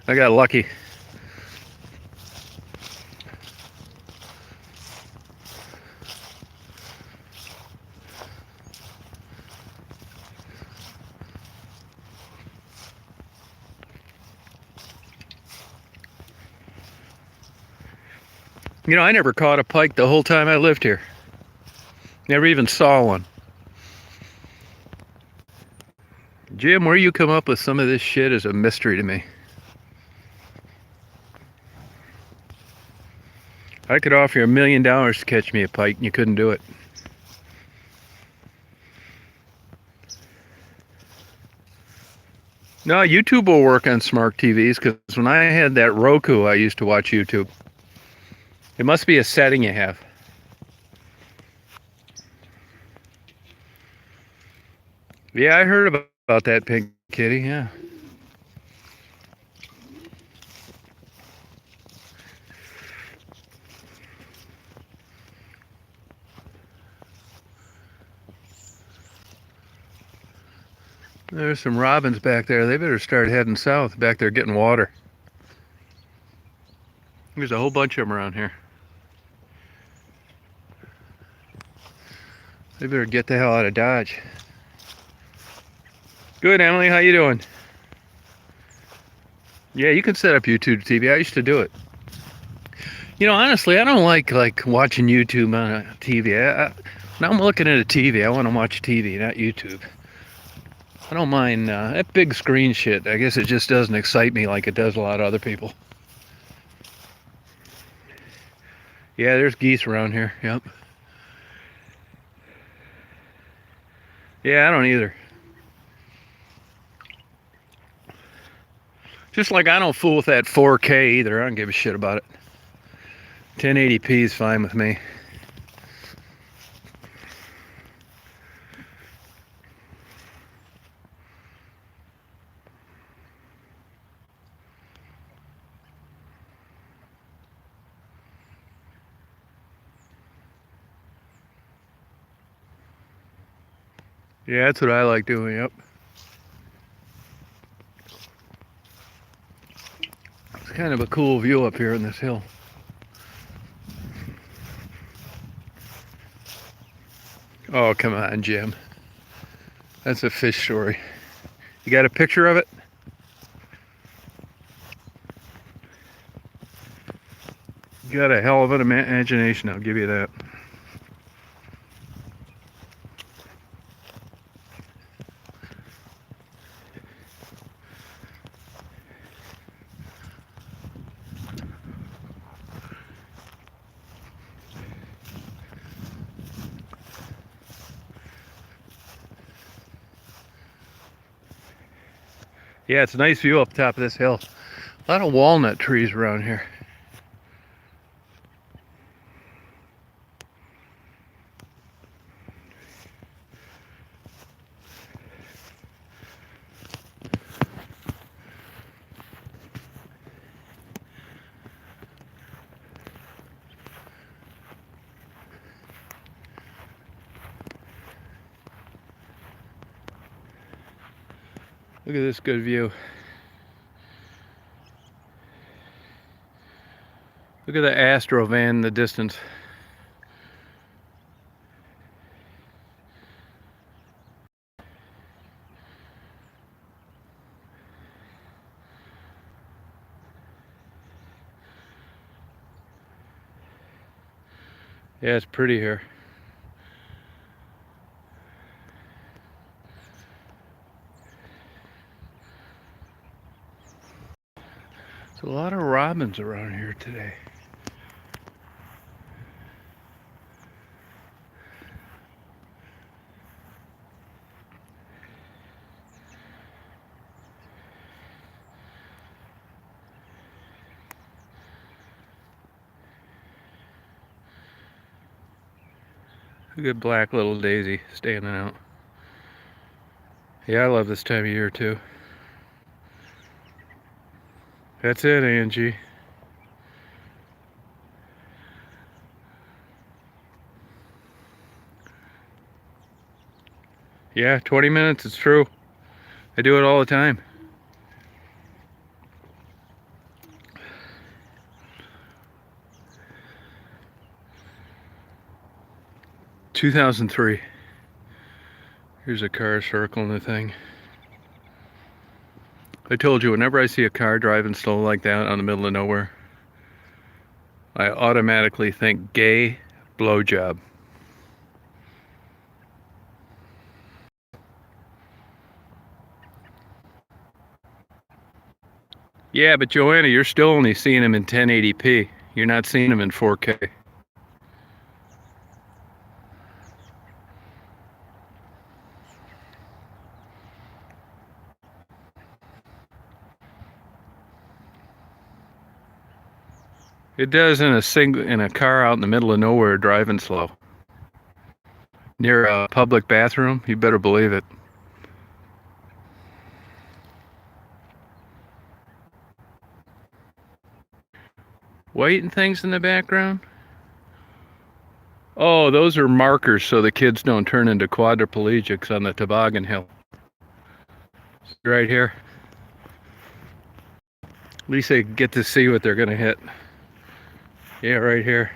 I got lucky. You know, I never caught a pike the whole time I lived here. Never even saw one. Jim, where you come up with some of this shit is a mystery to me. I could offer you $1 million to catch me a pike and you couldn't do it. No, YouTube will work on smart TVs, because when I had that Roku, I used to watch YouTube. It must be a setting you have. Yeah, I heard about that pink kitty, yeah. There's some robins back there. They better start heading south, back there getting water. There's a whole bunch of them around here. They better get the hell out of Dodge. Good, Emily. How you doing? Yeah, you can set up YouTube TV. I used to do it. You know, honestly, I don't like watching YouTube on a TV. When I'm looking at a TV, I want to watch TV, not YouTube. I don't mind that big screen shit. I guess it just doesn't excite me like it does a lot of other people. Yeah, there's geese around here. Yep. Yeah, I don't either. Just like I don't fool with that 4K either. I don't give a shit about it. 1080p is fine with me. Yeah, that's what I like doing, yep. It's kind of a cool view up here on this hill. Oh, come on, Jim. That's a fish story. You got a picture of it? You got a hell of an imagination, I'll give you that. Yeah, it's a nice view up top of this hill. A lot of walnut trees around here. Look at this good view. Look at the Astro van in the distance. Yeah, it's pretty here. There's a lot of robins around here today. A good black little daisy standing out. Yeah, I love this time of year too. That's it, Angie. Yeah, 20 minutes, it's true. I do it all the time. "2003. Here's a car circling the thing. I told you, whenever I see a car driving slow like that out in the middle of nowhere, I automatically think gay blowjob. Yeah, but Joanna, you're still only seeing them in 1080p. You're not seeing them in 4K. It does in a car out in the middle of nowhere driving slow. Near a public bathroom, you better believe it. White and things in the background? Oh, those are markers so the kids don't turn into quadriplegics on the toboggan hill. Right here. At least they get to see what they're gonna hit. Yeah, right here.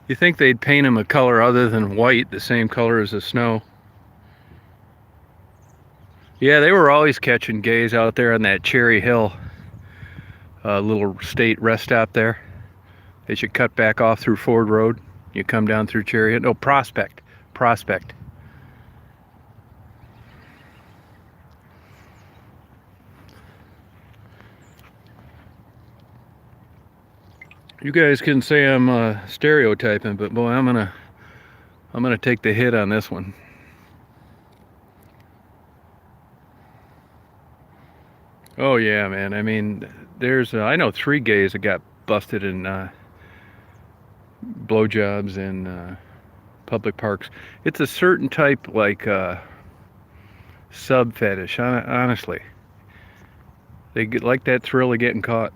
You think they'd paint them a color other than white, the same color as the snow. Yeah, they were always catching gays out there on that Cherry Hill little state rest stop there. They should cut back off through Ford Road. You come down through Cherry Hill. No, Prospect. Prospect. You guys can say I'm stereotyping, but boy, I'm gonna take the hit on this one. Oh yeah, man. I mean, there's I know 3 gays that got busted in blowjobs in public parks. It's a certain type, like sub fetish. Honestly, they get like that thrill of getting caught.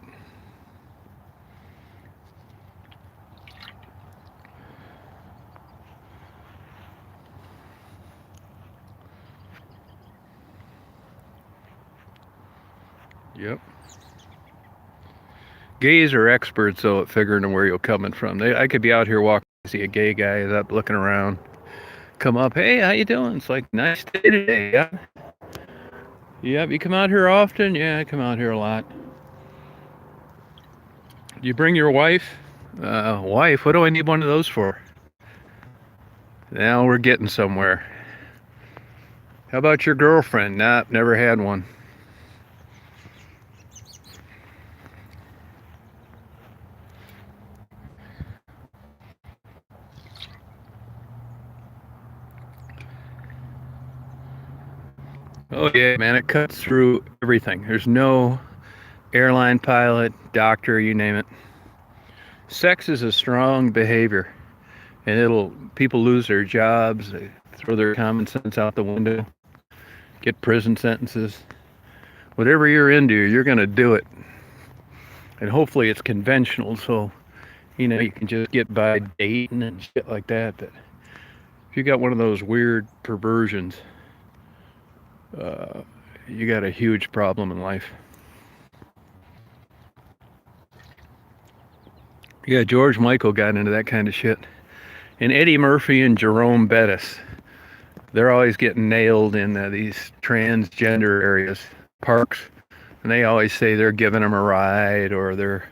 Yep. Gays are experts though at figuring where you're coming from. I could be out here walking, see a gay guy is up looking around, come up, hey, how you doing? It's like, nice day today, yeah. Yep, you come out here often? Yeah, I come out here a lot. Do you bring your wife? Wife? What do I need one of those for? Now we're getting somewhere. How about your girlfriend? Nah, never had one. Oh yeah, man, it cuts through everything. There's no airline pilot, doctor, you name it. Sex is a strong behavior, and people lose their jobs, they throw their common sense out the window, get prison sentences. Whatever you're into, you're gonna do it. And hopefully it's conventional, so you can just get by dating and shit like that. But If you got one of those weird perversions, uh, you got a huge problem in life. Yeah, George Michael got into that kind of shit. And Eddie Murphy and Jerome Bettis, they're always getting nailed in these transgender areas, parks, and they always say they're giving them a ride or they're,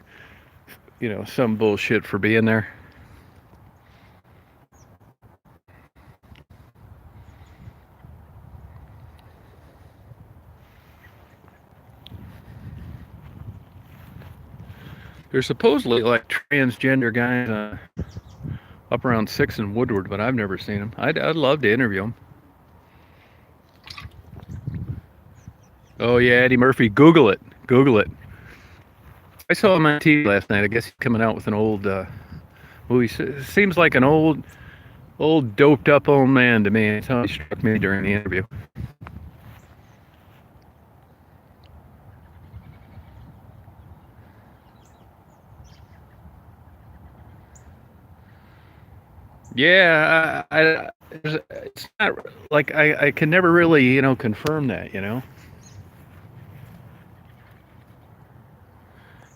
some bullshit for being there. There's supposedly like transgender guys up around 6 and Woodward, but I've never seen them. I'd love to interview them. Oh yeah, Eddie Murphy. Google it. Google it. I saw him on TV last night. I guess he's coming out with an old movie. Seems like an old doped up old man to me. That's how he struck me during the interview. Yeah, it's not like I can never really, confirm that,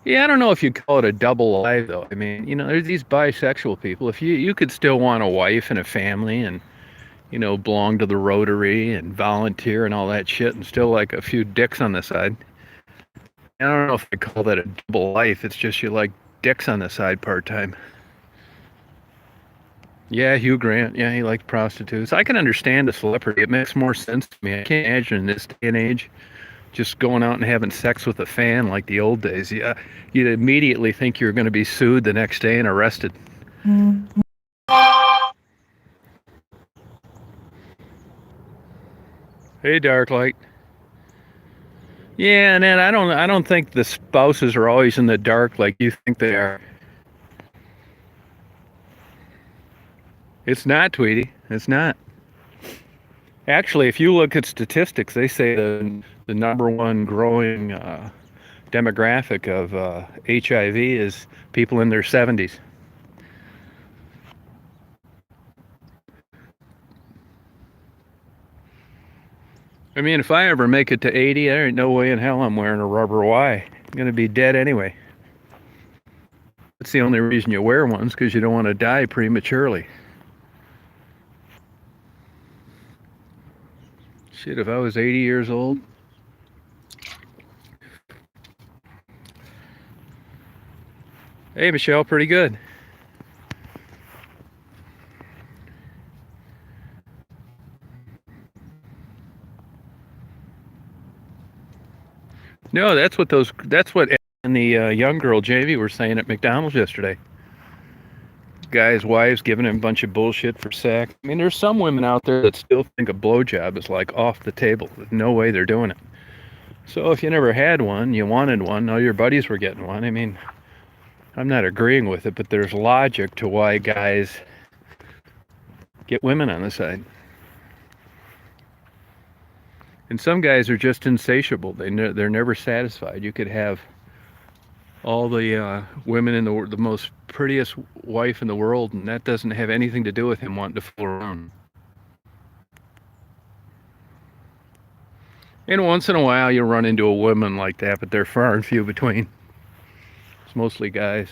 Yeah, I don't know if you'd call it a double life, though. I mean, there's these bisexual people. If you could still want a wife and a family and, belong to the Rotary and volunteer and all that shit and still like a few dicks on the side. I don't know if I call that a double life. It's just you like dicks on the side part-time. Yeah, Hugh Grant. Yeah, he liked prostitutes. I can understand a celebrity. It makes more sense to me. I can't imagine in this day and age just going out and having sex with a fan like the old days. Yeah, you'd immediately think you're going to be sued the next day and arrested. Hey, Darklight. Yeah, and then I don't think the spouses are always in the dark like you think they are. It's not, Tweety. It's not. Actually, if you look at statistics, they say the number one growing demographic of HIV is people in their 70s. I mean, if I ever make it to 80, there ain't no way in hell I'm wearing a rubber Y. I'm going to be dead anyway. That's the only reason you wear ones, because you don't want to die prematurely. Shit, if I was 80 years old. Hey, Michelle, pretty good. No, that's what and the young girl Jamie were saying at McDonald's yesterday. Guys' wives giving him a bunch of bullshit for sex. I mean, there's some women out there that still think a blowjob is like off the table. There's no way they're doing it. So if you never had one, you wanted one, all your buddies were getting one. I mean, I'm not agreeing with it, but there's logic to why guys get women on the side. And some guys are just insatiable. They're never satisfied. You could have all the women in the most prettiest wife in the world, and that doesn't have anything to do with him wanting to fool around. And once in a while you run into a woman like that, but they're far and few between. It's mostly guys.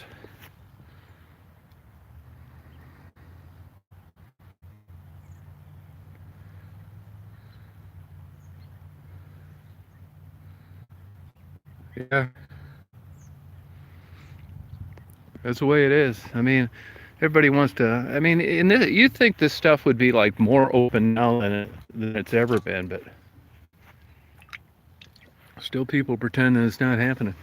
Yeah, that's the way it is. I mean, everybody wants to. I mean, you think this stuff would be like more open now than it's ever been, but still people pretend that it's not happening.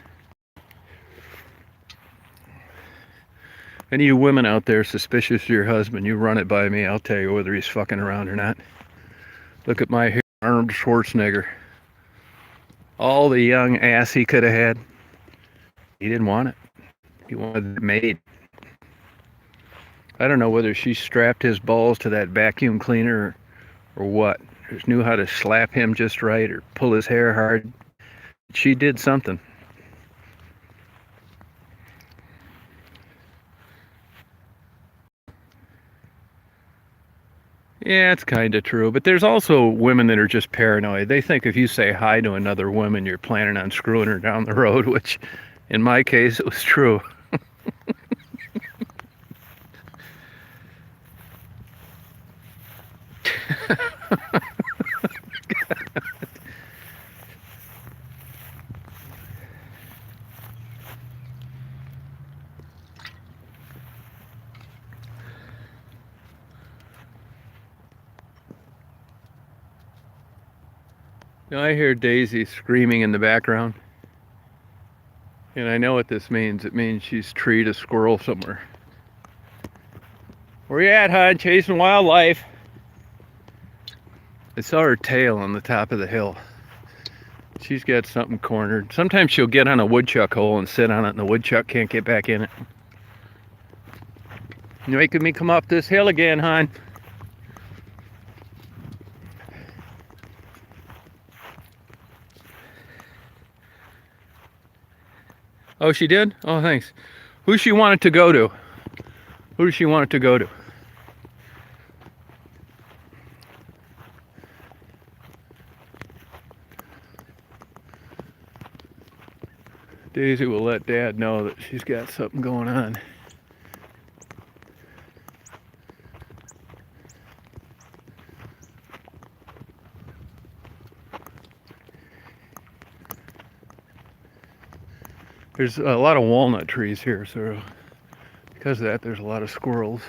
Any of you women out there suspicious of your husband, you run it by me. I'll tell you whether he's fucking around or not. Look at my hair, Arnold Schwarzenegger. All the young ass he could have had. He didn't want it. He wanted it made. I don't know whether she strapped his balls to that vacuum cleaner or what. Just knew how to slap him just right or pull his hair hard. She did something. Yeah, it's kind of true. But there's also women that are just paranoid. They think if you say hi to another woman, you're planning on screwing her down the road, which in my case, it was true. Now I hear Daisy screaming in the background. And I know what this means. It means she's treed a squirrel somewhere. Where you at, hon? Chasing wildlife. I saw her tail on the top of the hill. She's got something cornered. Sometimes she'll get on a woodchuck hole and sit on it, and the woodchuck can't get back in it. You're making me come up this hill again, hon. Oh, she did? Oh, thanks. Who she wanted to go to? Who does she want it to go to? Daisy will let Dad know that she's got something going on. There's a lot of walnut trees here, so because of that, there's a lot of squirrels.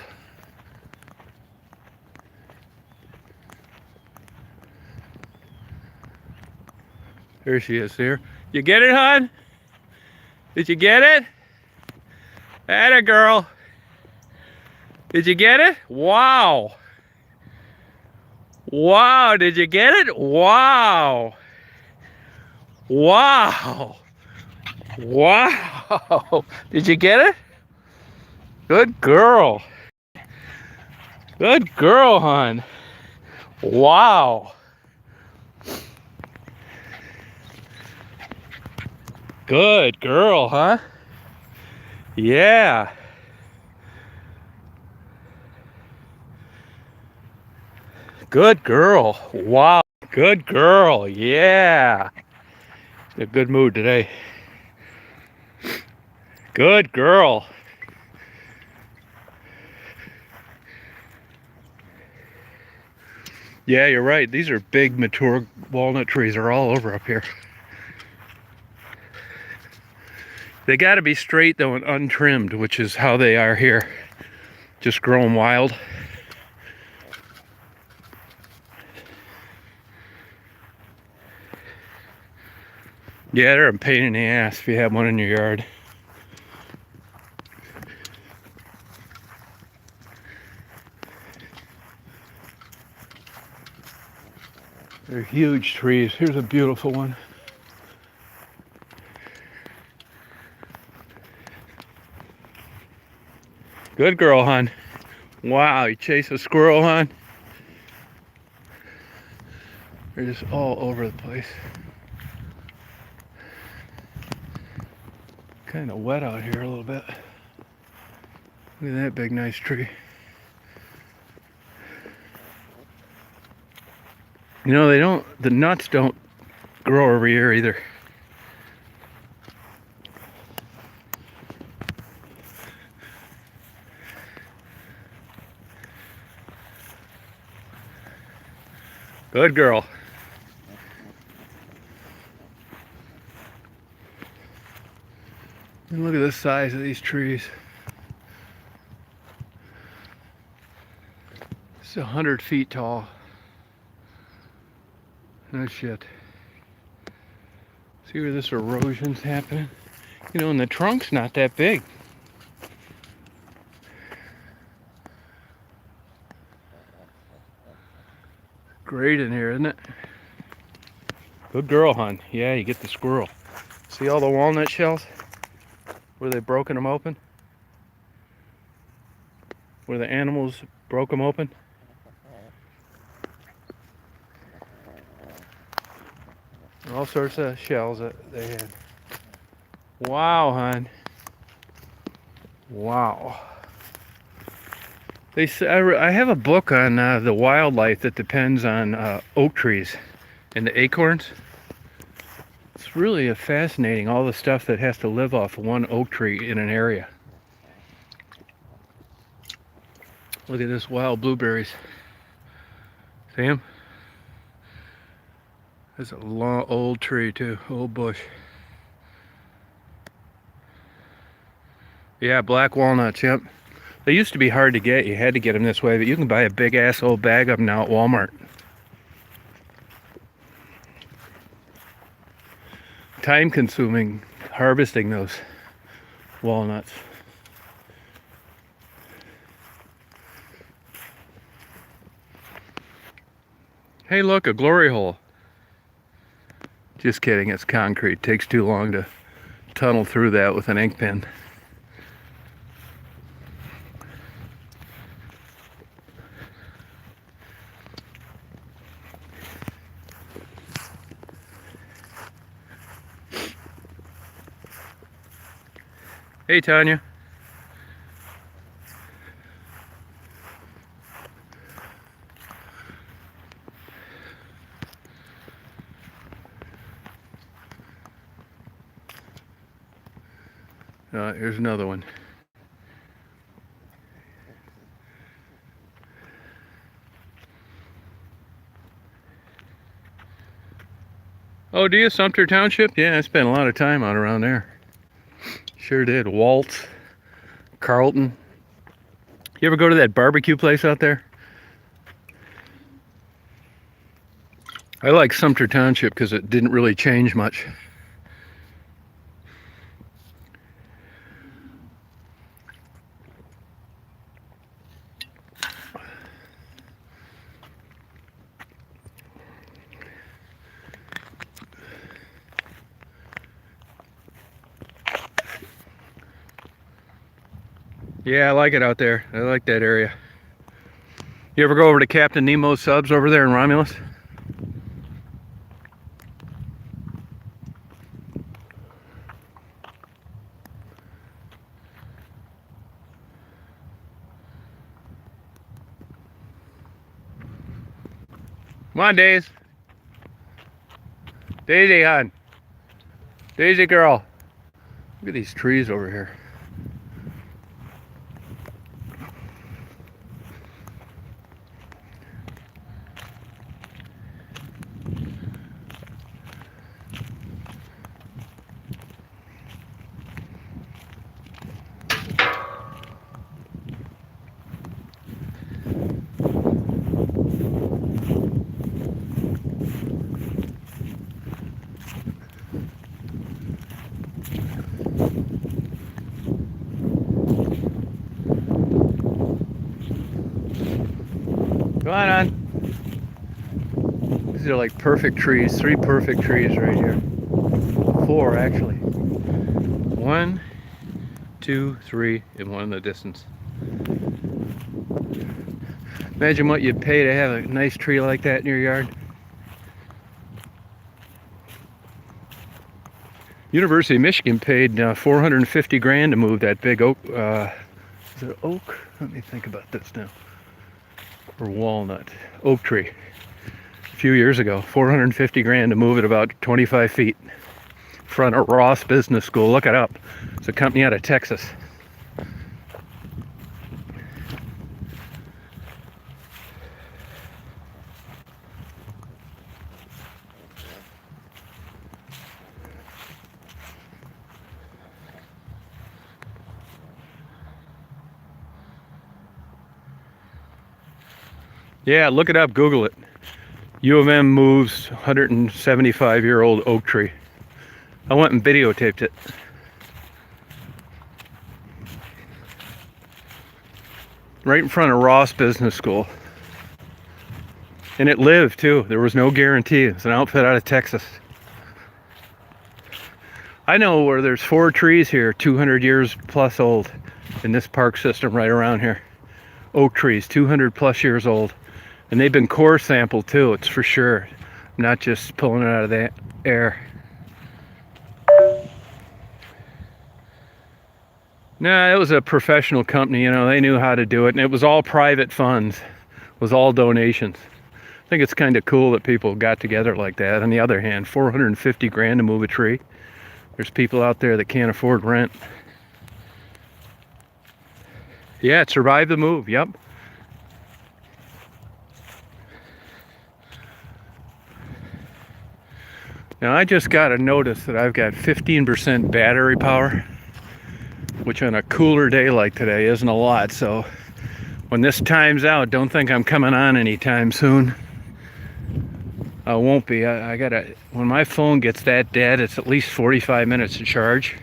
There she is there. You get it, hon? Did you get it? Atta girl. Did you get it? Wow. Wow, did you get it? Wow. Wow. Wow. Did you get it? Good girl. Good girl, hon. Wow. Good girl, huh? Yeah. Good girl. Wow. Good girl. Yeah. In a good mood today. Good girl. Yeah, you're right. These are big, mature walnut trees. They're all over up here. They got to be straight, though, and untrimmed, which is how they are here. Just growing wild. Yeah, they're a pain in the ass if you have one in your yard. They're huge trees. Here's a beautiful one. Good girl, hon. Wow, you chase a squirrel, hon? They're just all over the place. Kind of wet out here a little bit. Look at that big, nice tree. You know, the nuts don't grow every year either. Good girl. And look at the size of these trees. It's 100 feet tall. No shit. See where this erosion's happening? You know, and the trunk's not that big. Great in here, isn't it? Good girl, hon. Yeah, you get the squirrel. See all the walnut shells? Where they broken them open? Where the animals broke them open? All sorts of shells that they had. Wow, hon. Wow. They say, I have a book on the wildlife that depends on oak trees and the acorns. It's really fascinating, all the stuff that has to live off one oak tree in an area. Look at this wild blueberries. See them? There's a long old tree too, old bush. Yeah, black walnuts, yep. They used to be hard to get. You had to get them this way, but you can buy a big ass old bag of them now at Walmart. Time consuming harvesting those walnuts. Hey look, a glory hole. Just kidding, it's concrete. Takes too long to tunnel through that with an ink pen. Hey Tanya. Here's another one. Oh, do you? Sumter Township? Yeah, I spent a lot of time out around there. Sure did. Waltz, Carlton. You ever go to that barbecue place out there? I like Sumter Township because it didn't really change much. Yeah, I like it out there. I like that area. You ever go over to Captain Nemo's Subs over there in Romulus? Come on, Daisy. Daisy, hon. Daisy girl. Look at these trees over here. Come on. These are like perfect trees. 3 perfect trees right here. 4 actually. 1, 2, 3, and 1 in the distance. Imagine what you'd pay to have a nice tree like that in your yard. University of Michigan paid 450 grand to move that big oak. Is it oak? Let me think about this now. Or walnut. Oak tree. A few years ago. 450 grand to move it about 25 feet. In front of Ross Business School. Look it up. It's a company out of Texas. Yeah, look it up, Google it. U of M moves 175-year-old oak tree. I went and videotaped it. Right in front of Ross Business School. And it lived too. There was no guarantee. It's an outfit out of Texas. I know where there's 4 trees here, 200 years plus old, in this park system right around here. Oak trees, 200 plus years old. And they've been core sampled too, it's for sure. I'm not just pulling it out of the air. No, it was a professional company, you know, they knew how to do it, and it was all private funds. It was all donations. I think it's kind of cool that people got together like that. On the other hand, 450 grand to move a tree. There's people out there that can't afford rent. Yeah, it survived the move, yep. Now I just got a notice that I've got 15% battery power, which on a cooler day like today isn't a lot, so when this times out, don't think I'm coming on anytime soon. I won't be. I gotta, when my phone gets that dead, it's at least 45 minutes to charge.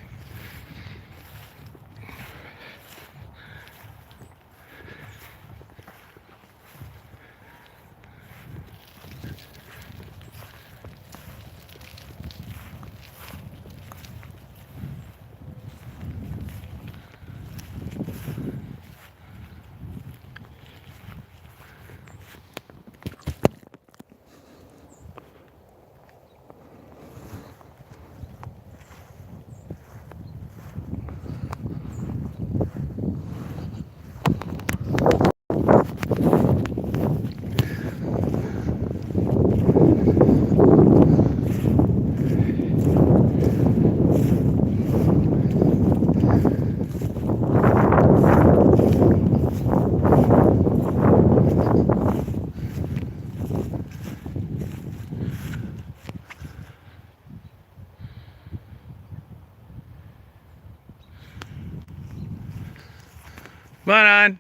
Come on,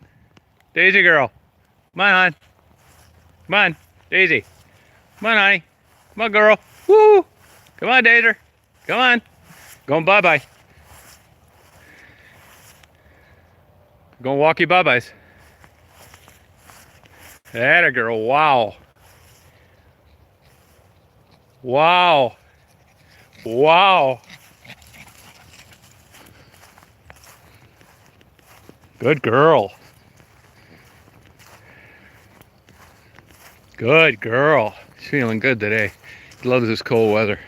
Daisy girl. Come on. Come on, Daisy. Come on, honey. Come on, girl. Woo! Come on, Daisy. Come on. Going bye-bye. Going walkie bye-byes. Atta girl, wow. Wow. Wow. Good girl. Good girl. She's feeling good today. Loves this cold weather.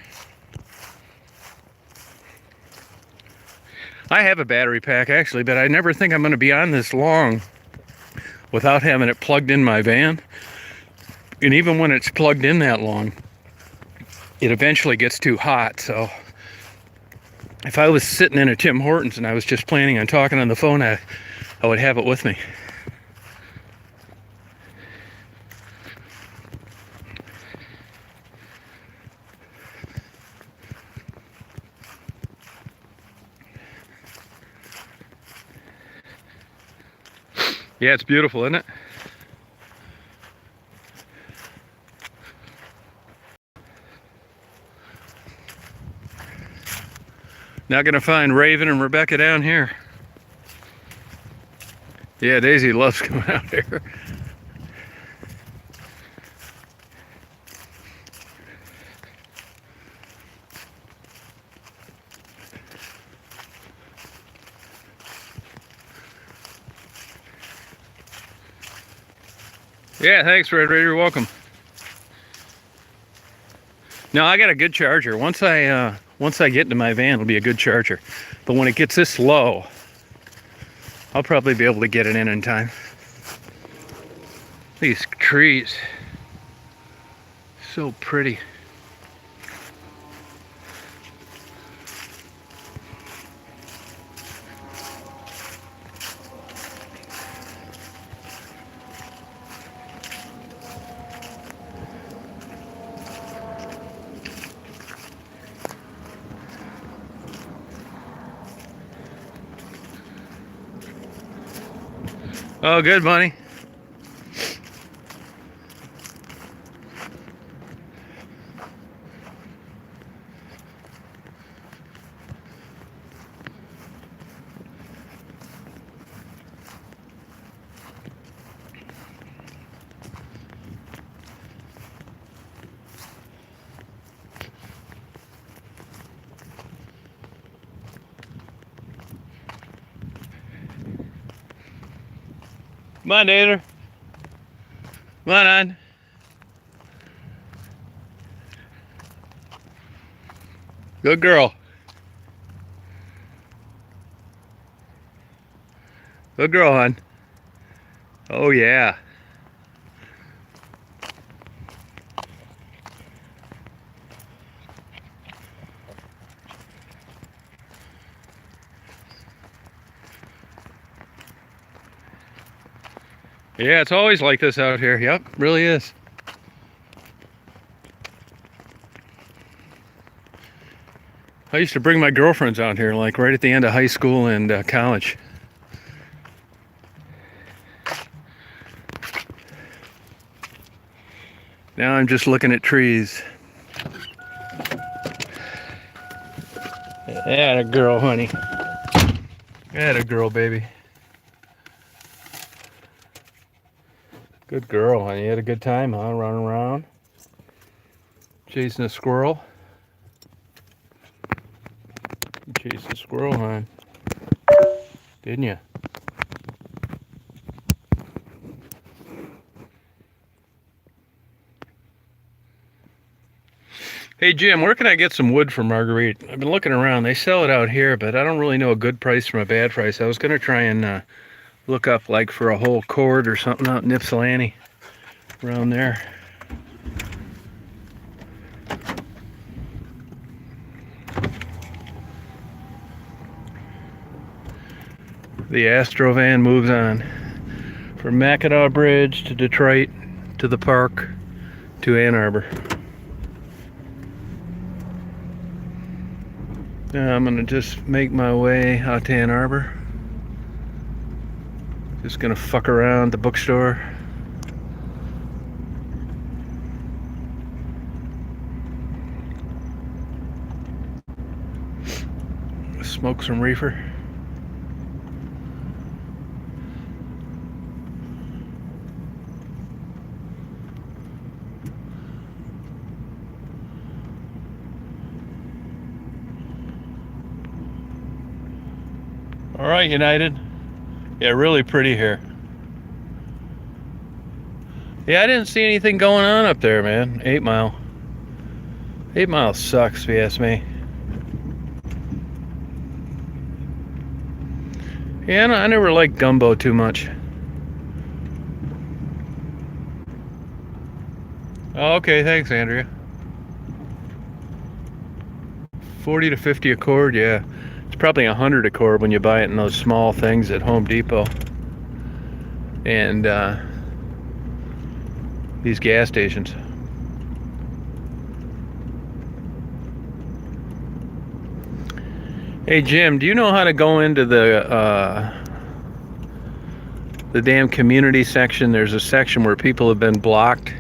I have a battery pack actually, but I never think I'm going to be on this long without having it plugged in my van. And even when it's plugged in that long, it eventually gets too hot. So if I was sitting in a Tim Hortons and I was just planning on talking on the phone, I would have it with me. Yeah, it's beautiful, isn't it? Not gonna find Raven and Rebecca down here. Yeah, Daisy loves coming out here. Yeah, thanks, Red Raider. You're welcome. Now I got a good charger. Once I get into my van, it'll be a good charger. But when it gets this low, I'll probably be able to get it in time. These trees, so pretty. Oh, good, Bunny. Come on, Dater. Come on. Good girl. Good girl, hon. Oh, yeah. Yeah, it's always like this out here. Yep, really is. I used to bring my girlfriends out here, like right at the end of high school and college. Now I'm just looking at trees. Atta girl, honey. Atta girl, baby. Good girl, honey. You had a good time, huh? Running around, chasing a squirrel. You chased a squirrel, huh? Didn't you? Hey Jim, where can I get some wood for Marguerite? I've been looking around. They sell it out here, but I don't really know a good price from a bad price. I was gonna try and look up like for a whole cord or something out in Ypsilanti, around there. The Astrovan moves on from Mackinac Bridge to Detroit to the park to Ann Arbor. Now I'm gonna just make my way out to Ann Arbor. Just gonna fuck around the bookstore. Smoke some reefer. All right, United. Yeah, really pretty here. Yeah, I didn't see anything going on up there, man. 8 Mile. 8 Mile sucks, if you ask me. Yeah, I never liked gumbo too much. Oh, okay, thanks, Andrea. 40 to 50 a cord, yeah. It's probably 100 a cord when you buy it in those small things at Home Depot. And these gas stations. Hey Jim, do you know how to go into the damn community section? There's a section where people have been blocked,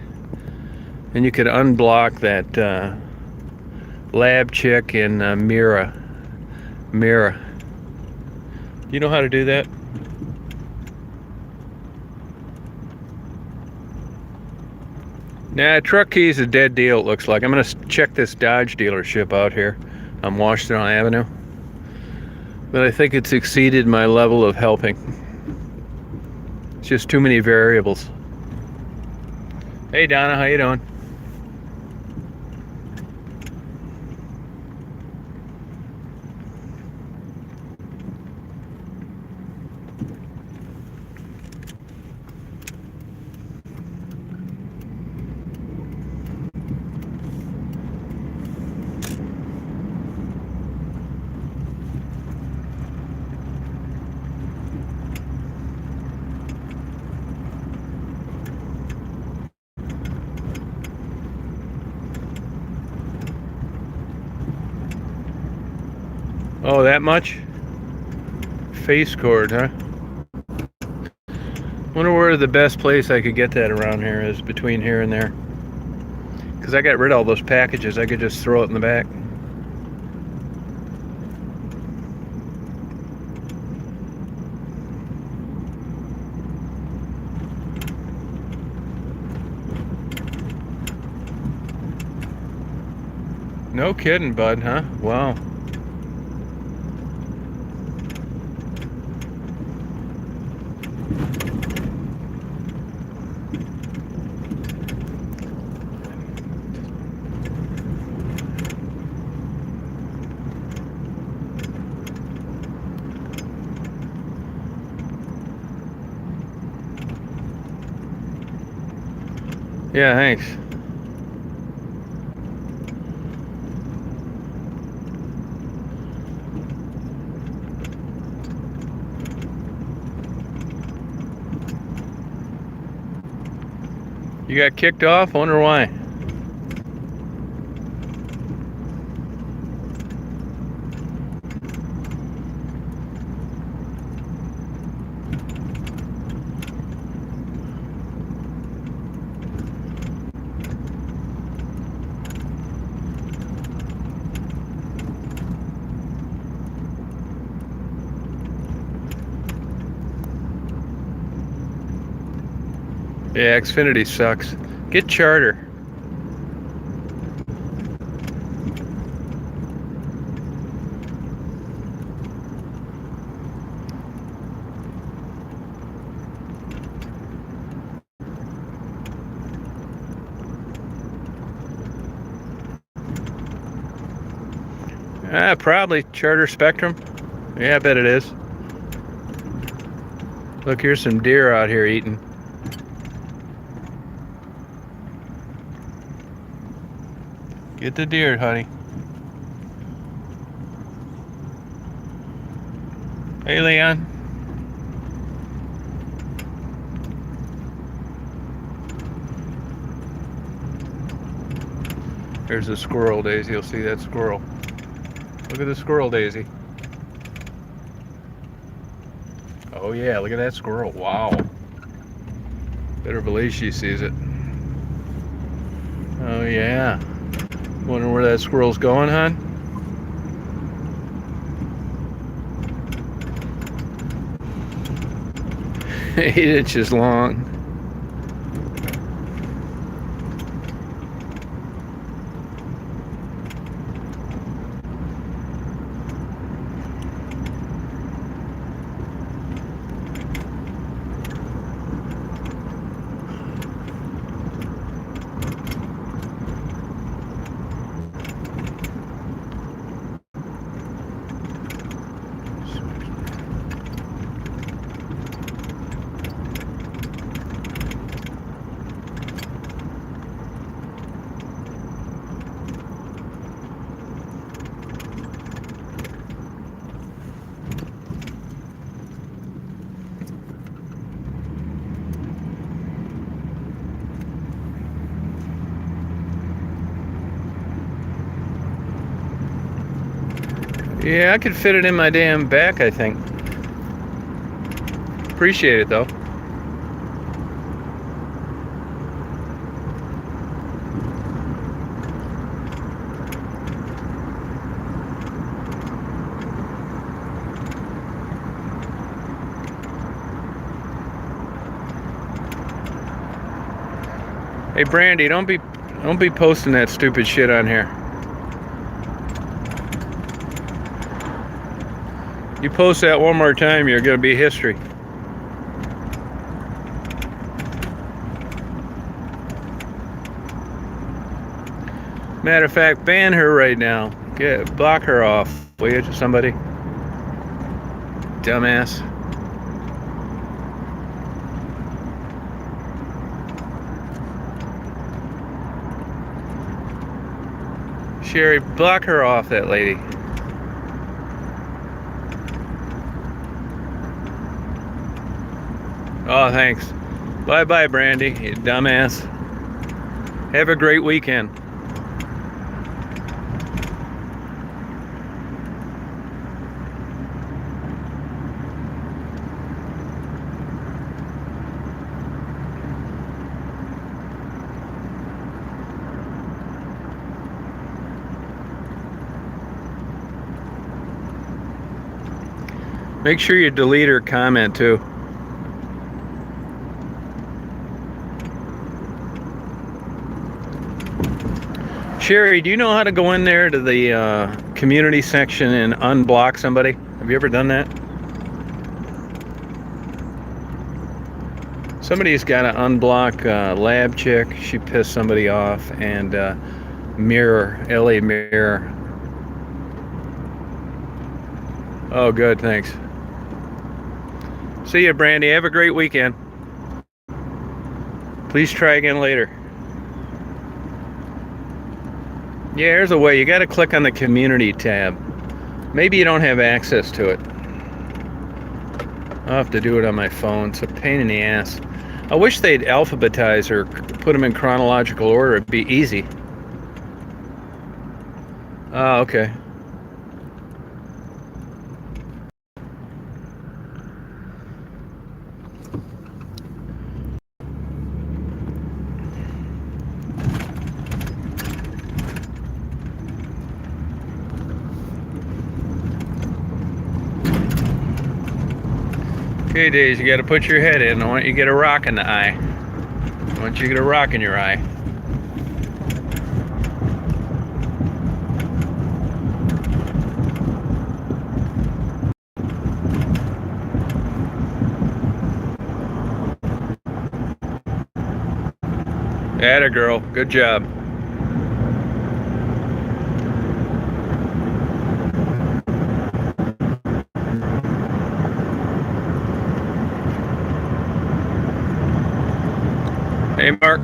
and you could unblock that lab chick in Mira. Do you know how to do that? Nah, truck key's a dead deal, it looks like. I'm gonna check this Dodge dealership out here on Washington Avenue. But I think it's exceeded my level of helping. It's just too many variables. Hey Donna, how you doing? Oh, that much? Face cord, huh? Wonder where the best place I could get that around here is, between here and there. Because I got rid of all those packages, I could just throw it in the back. No kidding, bud, huh? Wow. Yeah, thanks. You got kicked off? Wonder why. Yeah, Xfinity sucks. Get Charter. Probably Charter Spectrum. Yeah, I bet it is. Look, here's some deer out here eating. Get the deer, honey. Hey, Leon. There's a squirrel, Daisy. You'll see that squirrel. Look at the squirrel, Daisy. Oh yeah, look at that squirrel. Wow. Better believe she sees it. Oh yeah. Wonder where that squirrel's going, hon? 8 inches long. Yeah, I could fit it in my damn back, I think. Appreciate it, though. Hey, Brandy, don't be posting that stupid shit on here. You post that one more time, you're gonna be history. Matter of fact, ban her right now. Block her off, will you, somebody? Dumbass. Sherry, block her off, that lady. Oh, thanks. Bye-bye, Brandy, you dumbass. Have a great weekend. Make sure you delete her comment, too. Sherry, do you know how to go in there to the community section and unblock somebody? Have you ever done that? Somebody's got to unblock Lab Chick. She pissed somebody off. And Mirror, LA Mirror. Oh, good, thanks. See ya, Brandy. Have a great weekend. Please try again later. Yeah, here's a way. You got to click on the community tab. Maybe you don't have access to it. I'll have to do it on my phone. It's a pain in the ass. I wish they'd alphabetize or put them in chronological order. It'd be easy. Oh, okay. Okay, Days, you got to put your head in. I want you to get a rock in the eye. I want you to get a rock in your eye. Atta girl. Good job. Hey, Mark.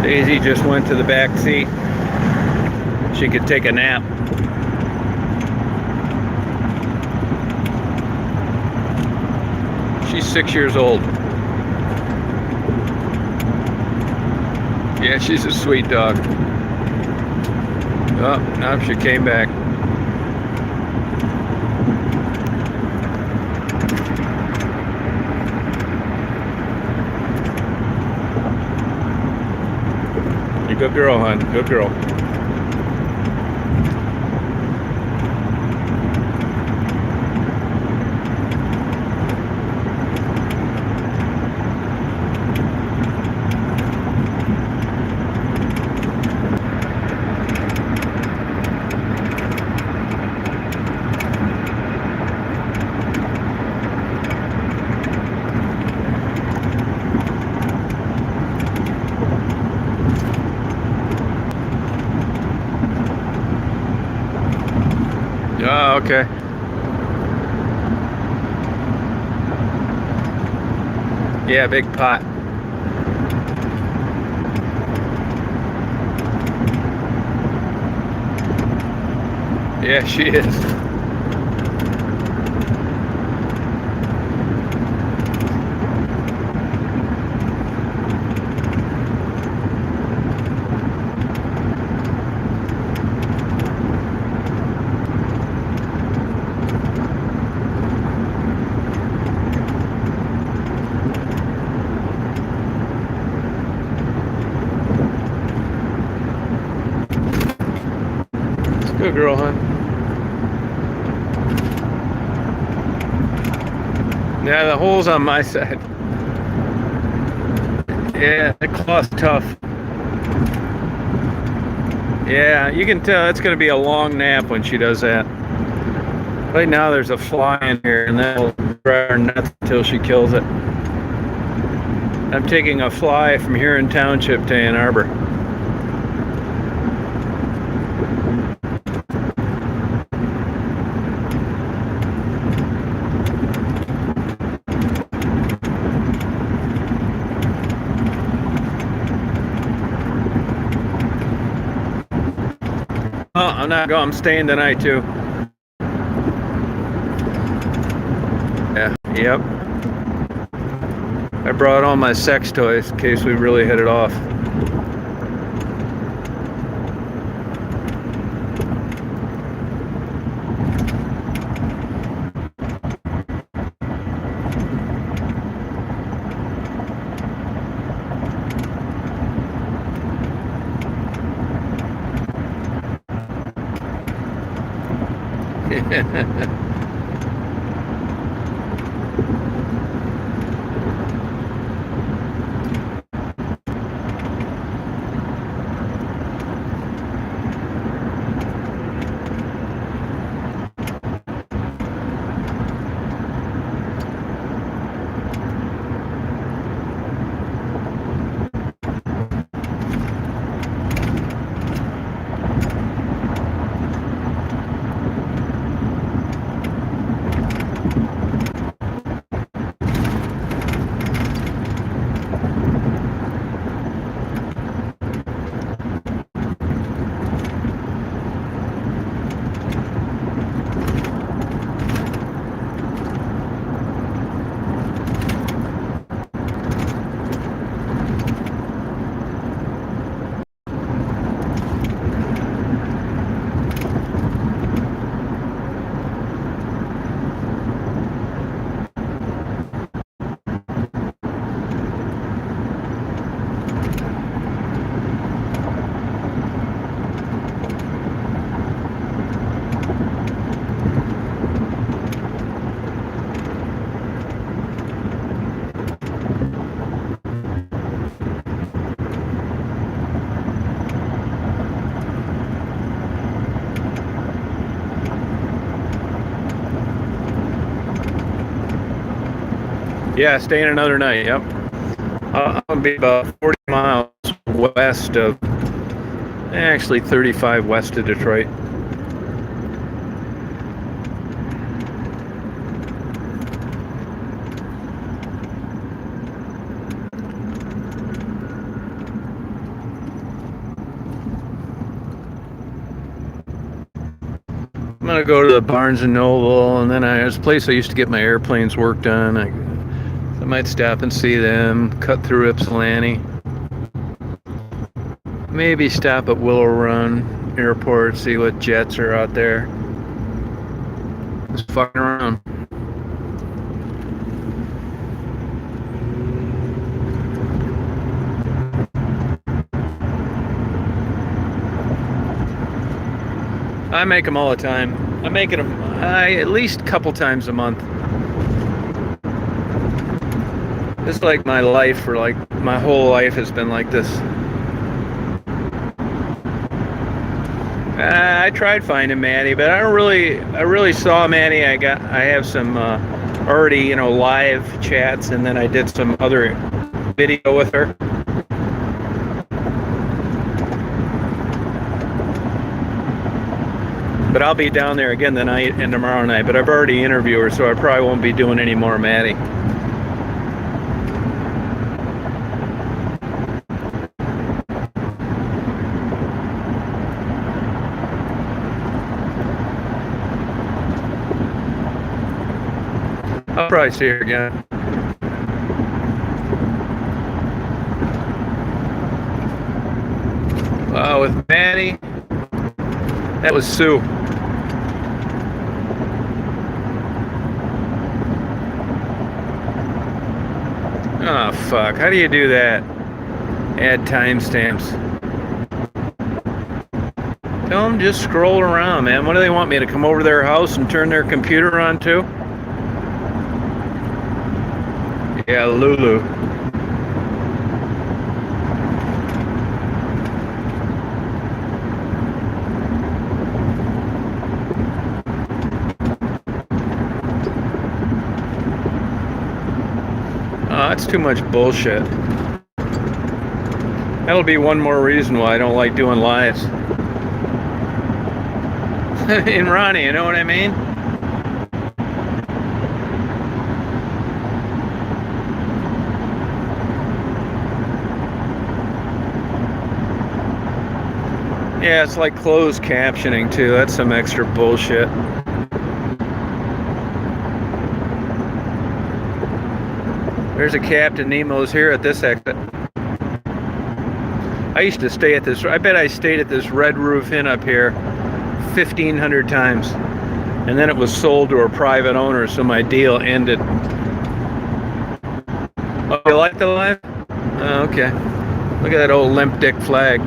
Daisy just went to the back seat. She could take a nap. She's 6 years old. Yeah, she's a sweet dog. Oh, now she came back. You're a good girl, hon. Good girl. Oh, okay. Yeah, big pot. Yeah, she is. Good girl, hon. Yeah, the hole's on my side. Yeah, the claw's tough. Yeah, you can tell it's going to be a long nap when she does that. Right now there's a fly in here, and that'll drive her nuts until she kills it. I'm taking a fly from here in Township to Ann Arbor. Oh, I'm not going. I'm staying tonight too. Yeah. Yep. I brought all my sex toys in case we really hit it off. Yeah, staying another night, yep. I'm going to be about 40 miles west of, actually 35 west of Detroit. I'm going to go to the Barnes & Noble, and then there's a place I used to get my airplanes worked on. I might stop and see them, cut through Ypsilanti. Maybe stop at Willow Run Airport, see what jets are out there. Just fucking around. I make them all the time. I'm making them at least a couple times a month. It's like my life, or like my whole life has been like this. I tried finding Maddie, but I really saw Maddie. I have some already, live chats, and then I did some other video with her. But I'll be down there again tonight and tomorrow night. But I've already interviewed her, so I probably won't be doing any more Maddie. I'll probably see her again. With Maddie, that was Sue. Oh, fuck. How do you do that? Add timestamps. Tell them just scroll around, man. What do they want me to come over to their house and turn their computer on too? Yeah, Lulu. That's too much bullshit. That'll be one more reason why I don't like doing lives. In Ronnie, you know what I mean? Yeah, it's like closed captioning too. That's some extra bullshit. There's a Captain Nemo's here at this exit. I used to stay at this, I bet I stayed at this Red Roof Inn up here 1,500 times. And then it was sold to a private owner, so my deal ended. Oh, you like the live? Oh, okay. Look at that old limp dick flag.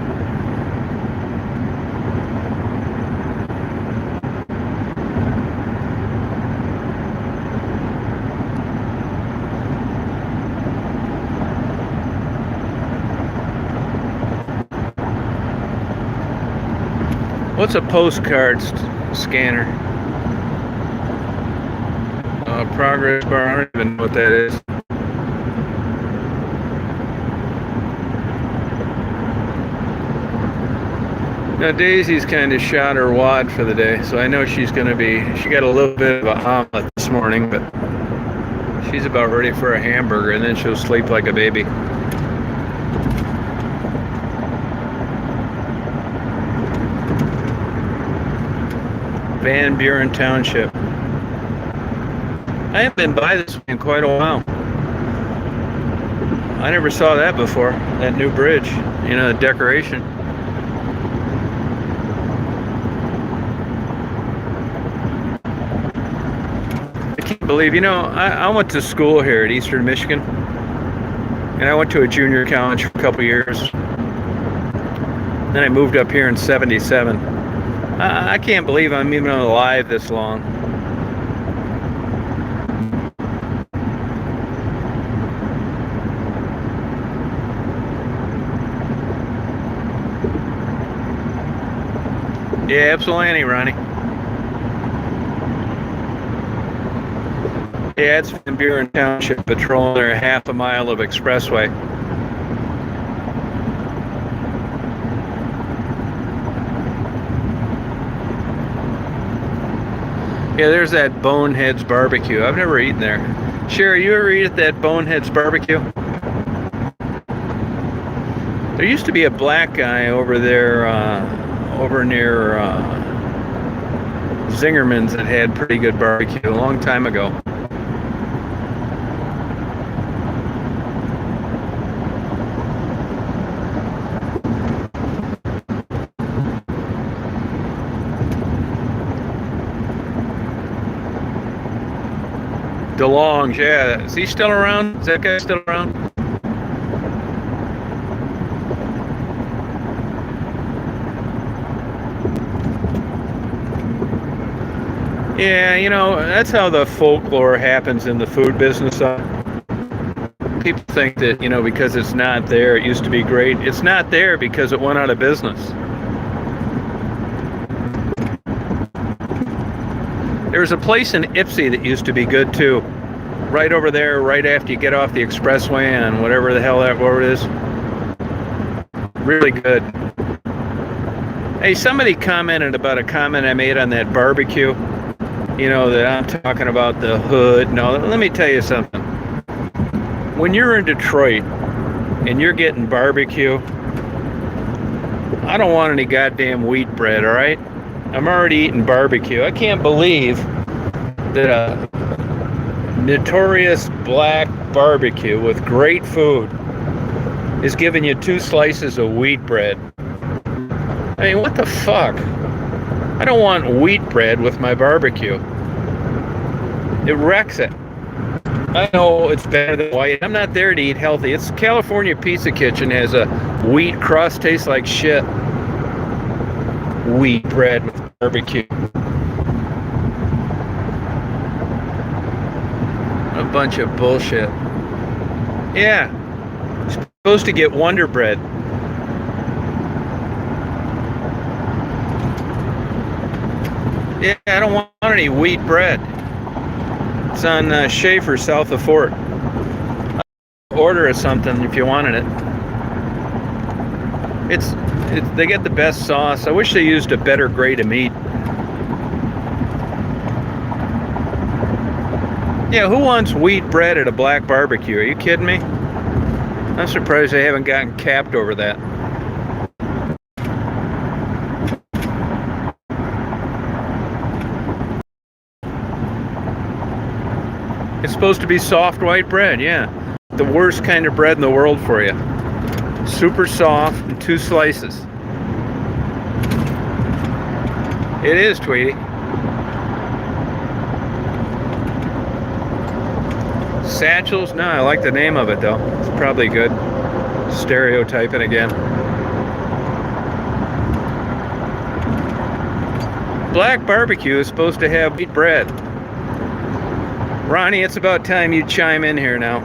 What's a postcard scanner? Progress bar, I don't even know what that is. Now Daisy's kind of shot her wad for the day, so I know she's going to be, she got a little bit of an omelet this morning, but she's about ready for a hamburger, and then she'll sleep like a baby. Van Buren Township. I haven't been by this in quite a while. I never saw that before, that new bridge, the decoration. I can't believe, I went to school here at Eastern Michigan, and I went to a junior college for a couple years. Then I moved up here in '77. I can't believe I'm even alive this long. Yeah, Ypsilanti, Ronnie. Yeah, it's Van Buren Township, patrolling their half a mile of expressway. Yeah, there's that Boneheads Barbecue. I've never eaten there. Sherry, you ever eat at that Boneheads Barbecue? There used to be a black guy over there, over near Zingerman's that had pretty good barbecue a long time ago. DeLong's, yeah. Is he still around? Is that guy still around? Yeah, you know, that's how the folklore happens in the food business. People think that, you know, because it's not there, it used to be great. It's not there because it went out of business. There's a place in Ypsi that used to be good too. Right over there, right after you get off the expressway on whatever the hell that road is. Really good. Hey, somebody commented about a comment I made on that barbecue. You know, that I'm talking about the hood. No, let me tell you something. When you're in Detroit and you're getting barbecue, I don't want any goddamn wheat bread, all right? I'm already eating barbecue. I can't believe that a notorious black barbecue with great food is giving you 2 slices of wheat bread. I mean, what the fuck? I don't want wheat bread with my barbecue. It wrecks it. I know it's better than white. I'm not there to eat healthy. It's California Pizza Kitchen has a wheat crust, tastes like shit. Wheat bread with barbecue. A bunch of bullshit. Yeah. You're supposed to get Wonder Bread. Yeah, I don't want any wheat bread. It's on Schaefer, south of Fort. Order us something if you wanted it. They get the best sauce. I wish they used a better grade of meat. Yeah, who wants wheat bread at a black barbecue? Are you kidding me? I'm surprised they haven't gotten capped over that. It's supposed to be soft white bread, yeah. The worst kind of bread in the world for you. Super soft and 2 slices. It is, Tweety. Satchels? No, I like the name of it though. It's probably good. Stereotyping again. Black barbecue is supposed to have wheat bread. Ronnie, it's about time you chime in here now.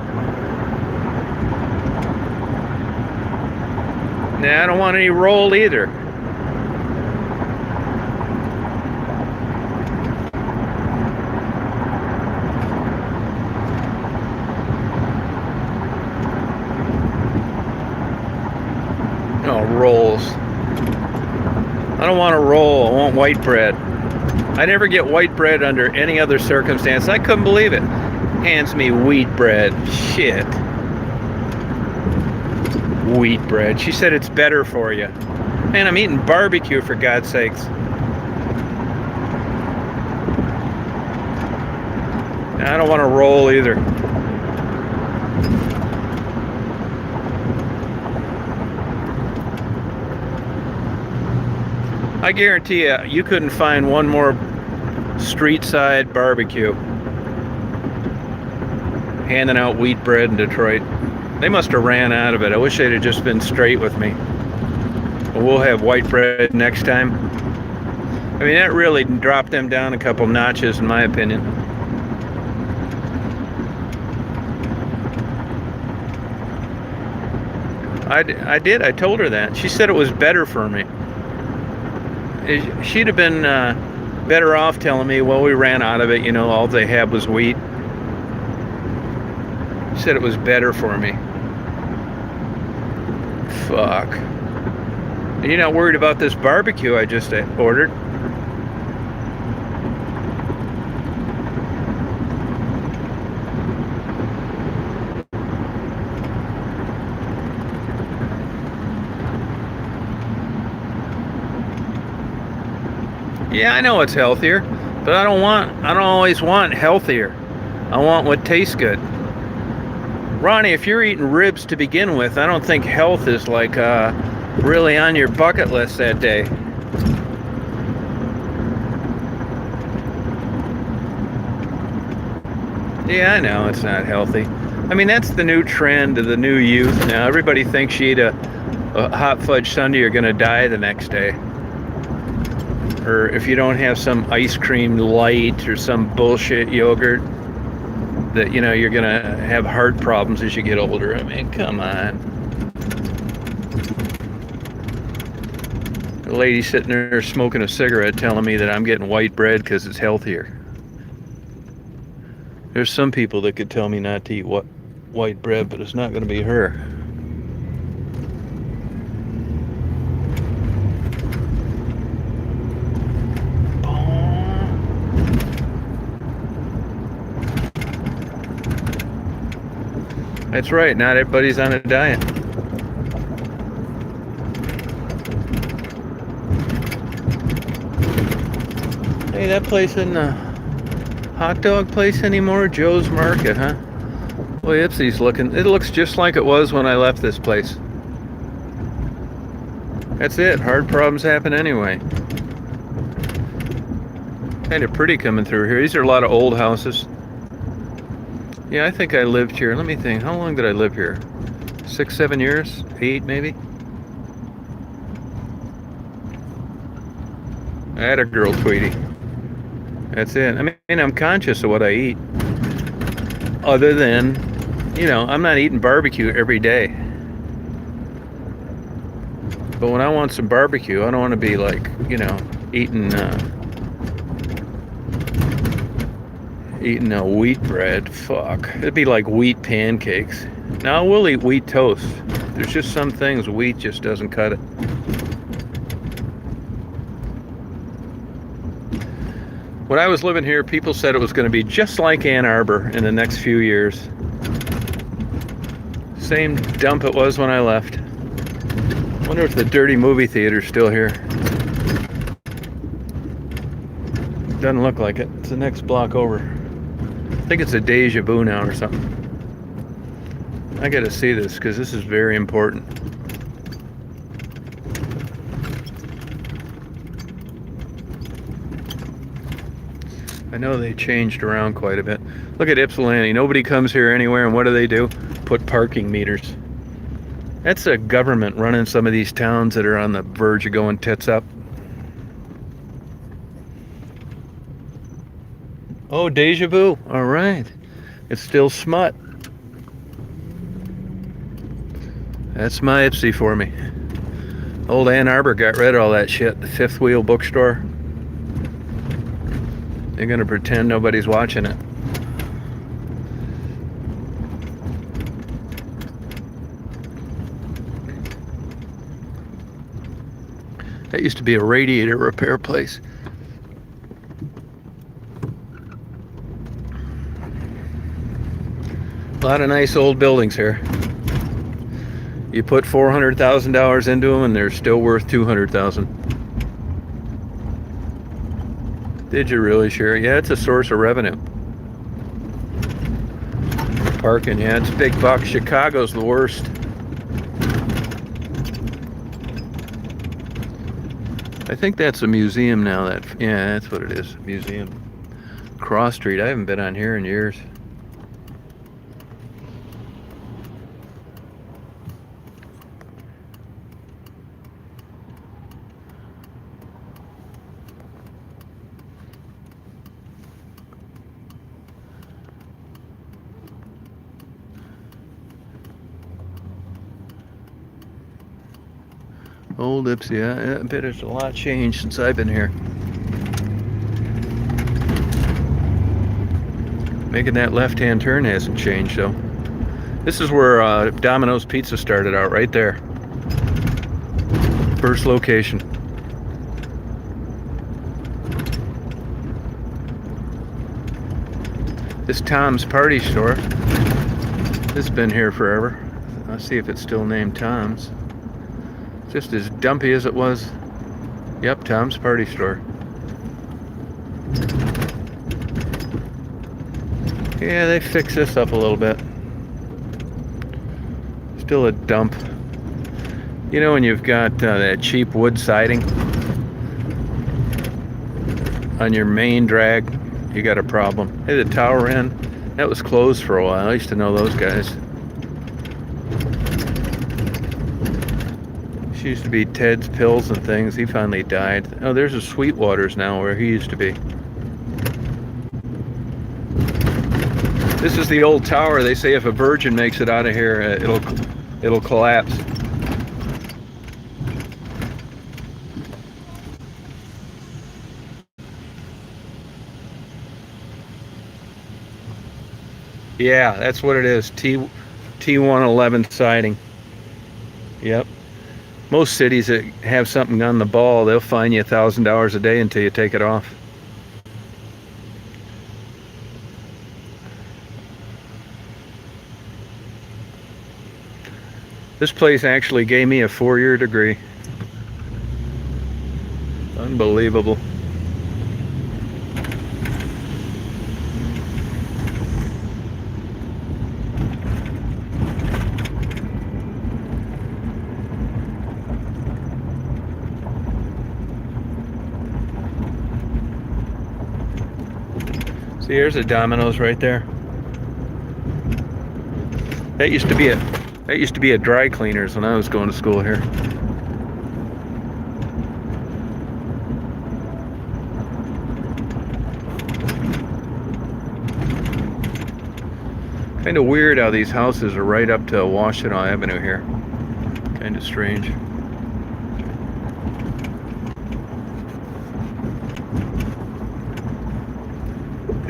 Nah, I don't want any roll either. No, rolls. I don't want a roll. I want white bread. I never get white bread under any other circumstance. I couldn't believe it. Hands me wheat bread. Shit. Wheat bread. She said it's better for you. Man, I'm eating barbecue for God's sakes. I don't want to roll either. I guarantee you, you couldn't find one more street side barbecue handing out wheat bread in Detroit. They must have ran out of it. I wish they'd have just been straight with me. But we'll have white bread next time. I mean, that really dropped them down a couple notches, in my opinion. I did. I told her that. She said it was better for me. She'd have been better off telling me, well, we ran out of it, you know, all they had was wheat. He said it was better for me. Fuck. And you're not worried about this barbecue I just ordered? Yeah, I know it's healthier, but I don't always want healthier. I want what tastes good. Ronnie, if you're eating ribs to begin with, I don't think health is like really on your bucket list that day. Yeah, I know it's not healthy. I mean, that's the new trend of the new youth now. Everybody thinks you eat a hot fudge sundae, you're gonna die the next day. Or if you don't have some ice cream light or some bullshit yogurt, that you're gonna have heart problems as you get older. I mean, come on. A lady sitting there smoking a cigarette telling me that I'm getting white bread because it's healthier. There's some people that could tell me not to eat white bread, but it's not going to be her. That's right, not everybody's on a diet. Hey, that place isn't a hot dog place anymore? Joe's Market, huh? Boy, Ypsi's looking, it looks just like it was when I left this place. That's it, hard problems happen anyway. Kind of pretty coming through here. These are a lot of old houses. Yeah, I think I lived here. Let me think. How long did I live here? 6, 7 years? 8 maybe? I had a girl, Tweety. That's it. I mean, I'm conscious of what I eat. Other than, I'm not eating barbecue every day. But when I want some barbecue, I don't want to be like, eating a wheat bread. Fuck. It'd be like wheat pancakes. Now, I will eat wheat toast. There's just some things wheat just doesn't cut it. When I was living here, people said it was going to be just like Ann Arbor in the next few years. Same dump it was when I left. Wonder if the dirty movie theater's still here. Doesn't look like it. It's the next block over. I think it's a Deja Vu now or something. I gotta see this because this is very important. I know they changed around quite a bit. Look at Ypsilanti. Nobody comes here anywhere, and what do? Put parking meters. That's a government running some of these towns that are on the verge of going tits up. Oh, Deja Vu. All right. It's still smut. That's my Ypsi for me. Old Ann Arbor got rid of all that shit. The Fifth Wheel bookstore. They're going to pretend nobody's watching it. That used to be a radiator repair place. A lot of nice old buildings here. You put $400,000 into them and they're still worth $200,000. Did you really, Sherry? Yeah, it's a source of revenue. Parking, yeah, it's big bucks. Chicago's the worst. I think that's a museum now. Yeah, that's what it is, a museum. Cross Street, I haven't been on here in years. Old Ypsi, I bet there's a lot changed since I've been here. Making that left-hand turn hasn't changed, though. This is where Domino's Pizza started out, right there. First location. This Tom's Party Store. This has been here forever. Let's see if it's still named Tom's. Just as dumpy as it was. Yep, Tom's Party Store. Yeah, they fixed this up a little bit. Still a dump. You know when you've got that cheap wood siding on your main drag, you got a problem. Hey, the Tower Inn, that was closed for a while. I used to know those guys. She used to be Ted's Pills and Things. He finally died. Oh, there's a Sweetwater's now where he used to be. This is the old tower. They say if a virgin makes it out of here, it'll collapse. Yeah, that's what it is. T111 siding. Yep. Most cities that have something on the ball, they'll fine you $1,000 a day until you take it off. This place actually gave me a 4-year degree. Unbelievable. See, here's a Domino's right there. That used to be a dry cleaners when I was going to school here. Kind of weird how these houses are right up to Washington Avenue here. Kind of strange.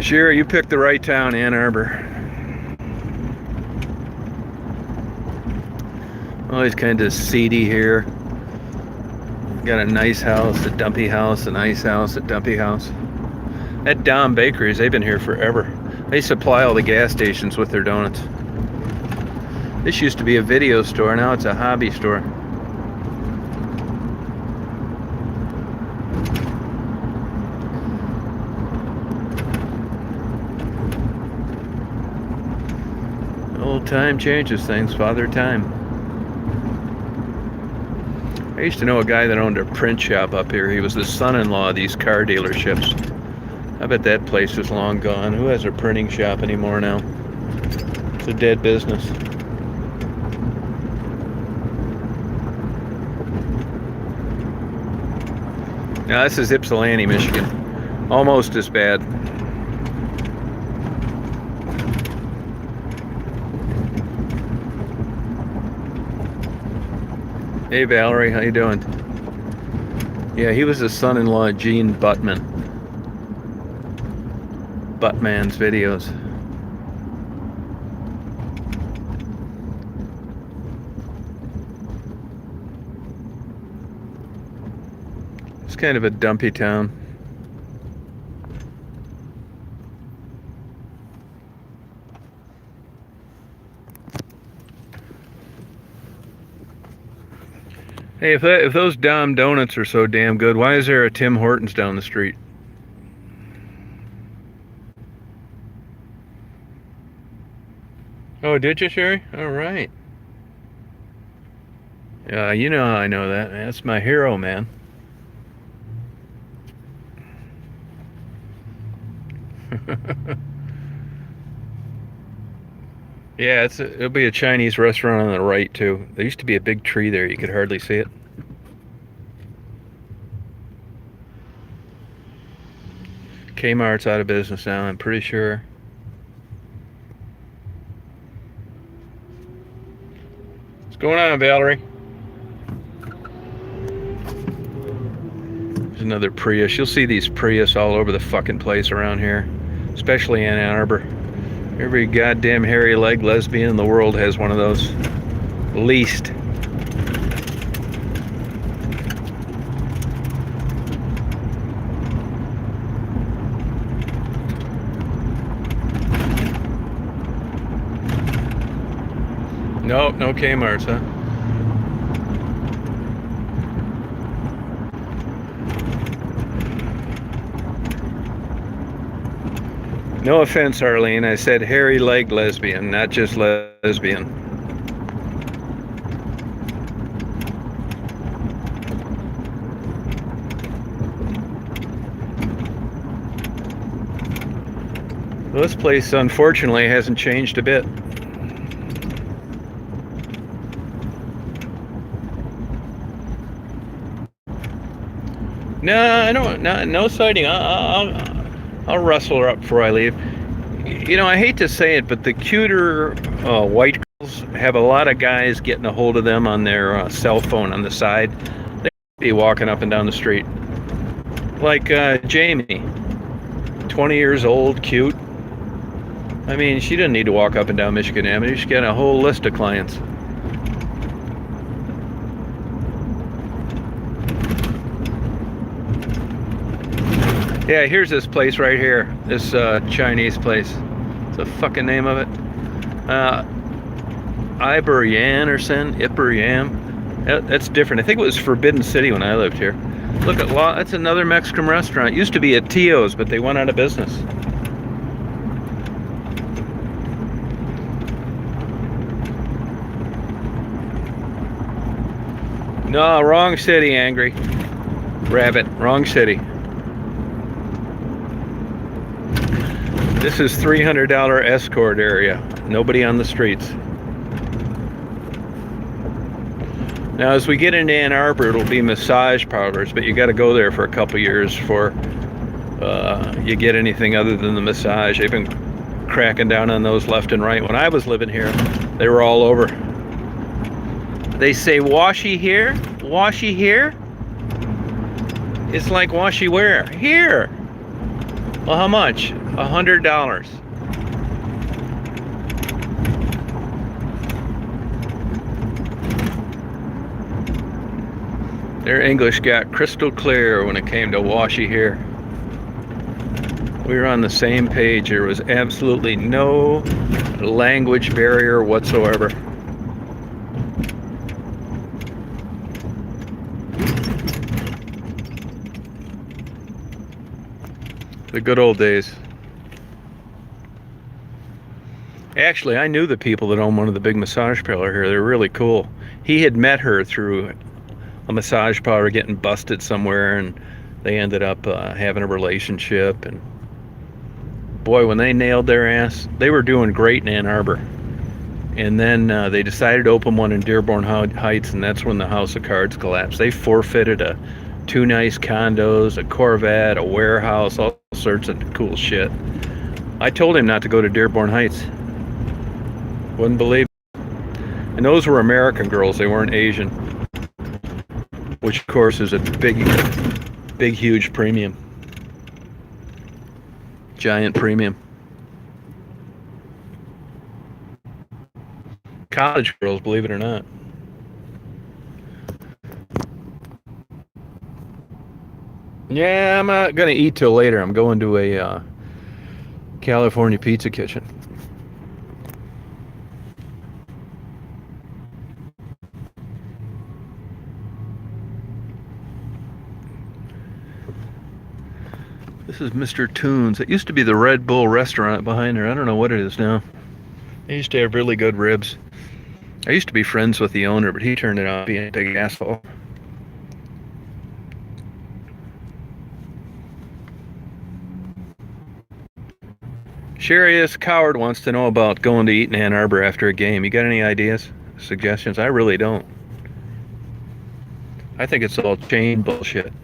Sure, you picked the right town, Ann Arbor. Always kind of seedy here. Got a nice house, a dumpy house, a nice house, a dumpy house. That Dom Bakeries, they've been here forever. They supply all the gas stations with their donuts. This used to be a video store, now it's a hobby store. Old time changes things, Father Time. I used to know a guy that owned a print shop up here. He was the son-in-law of these car dealerships. I bet that place is long gone. Who has a printing shop anymore now? It's a dead business. Now this is Ypsilanti, Michigan. Almost as bad. Hey Valerie, how you doing? Yeah, he was the son-in-law of Gene Buttman. Buttman's videos. It's kind of a dumpy town. Hey, if those Dom Donuts are so damn good, why is there a Tim Hortons down the street? Oh, did you, Sherry? All right. Yeah, you know how I know that. That's my hero, man. Yeah, it'll be a Chinese restaurant on the right too. There used to be a big tree there, you could hardly see it. Kmart's out of business now, I'm pretty sure. What's going on, Valerie? There's another Prius. You'll see these Prius all over the fucking place around here, especially in Ann Arbor. Every goddamn hairy leg lesbian in the world has one of those. Least. Nope, no Kmart's, huh? No offense, Arlene. I said hairy leg lesbian, not just lesbian. Well, this place, unfortunately, hasn't changed a bit. No, I don't. No sighting. I'll rustle her up before I leave. You know, I hate to say it, but the cuter white girls have a lot of guys getting a hold of them on their cell phone on the side. They be walking up and down the street. Like Jamie, 20 years old, cute. I mean, she didn't need to walk up and down Michigan Avenue. She's got a whole list of clients. Yeah, here's this place right here. This Chinese place. What's the fucking name of it? Iber or Sen? That's different. I think it was Forbidden City when I lived here. Look at that's another Mexican restaurant. It used to be at Tio's, but they went out of business. No, wrong city, Angry Rabbit. Wrong city. This is $300 escort area. Nobody on the streets. Now, as we get into Ann Arbor, it'll be massage parlors, but you got to go there for a couple years before you get anything other than the massage. They've been cracking down on those left and right. When I was living here, they were all over. They say washy here, washy here. It's like washy where? Here. Well, how much? $100. Their English got crystal clear when it came to washy here. We were on the same page. There was absolutely no language barrier whatsoever. The good old days. Actually, I knew the people that own one of the big massage parlor here. They're really cool. He had met her through a massage parlor getting busted somewhere, and they ended up having a relationship. And boy, when they nailed their ass, they were doing great in Ann Arbor. And then they decided to open one in Dearborn Heights, and that's when the house of cards collapsed. They forfeited two nice condos, a Corvette, a warehouse, all sorts of cool shit. I told him not to go to Dearborn Heights. Wouldn't believe it. And those were American girls, they weren't Asian. Which of course is a big, huge premium. Giant premium. College girls, believe it or not. Yeah, I'm not gonna eat till later. I'm going to a California pizza kitchen. This is Mr. Toons. It used to be the Red Bull restaurant behind there. I don't know what it is now. They used to have really good ribs. I used to be friends with the owner, but he turned it out being a big asshole. Sharius Coward wants to know about going to eat in Ann Arbor after a game. You got any ideas, suggestions? I really don't. I think it's all chain bullshit.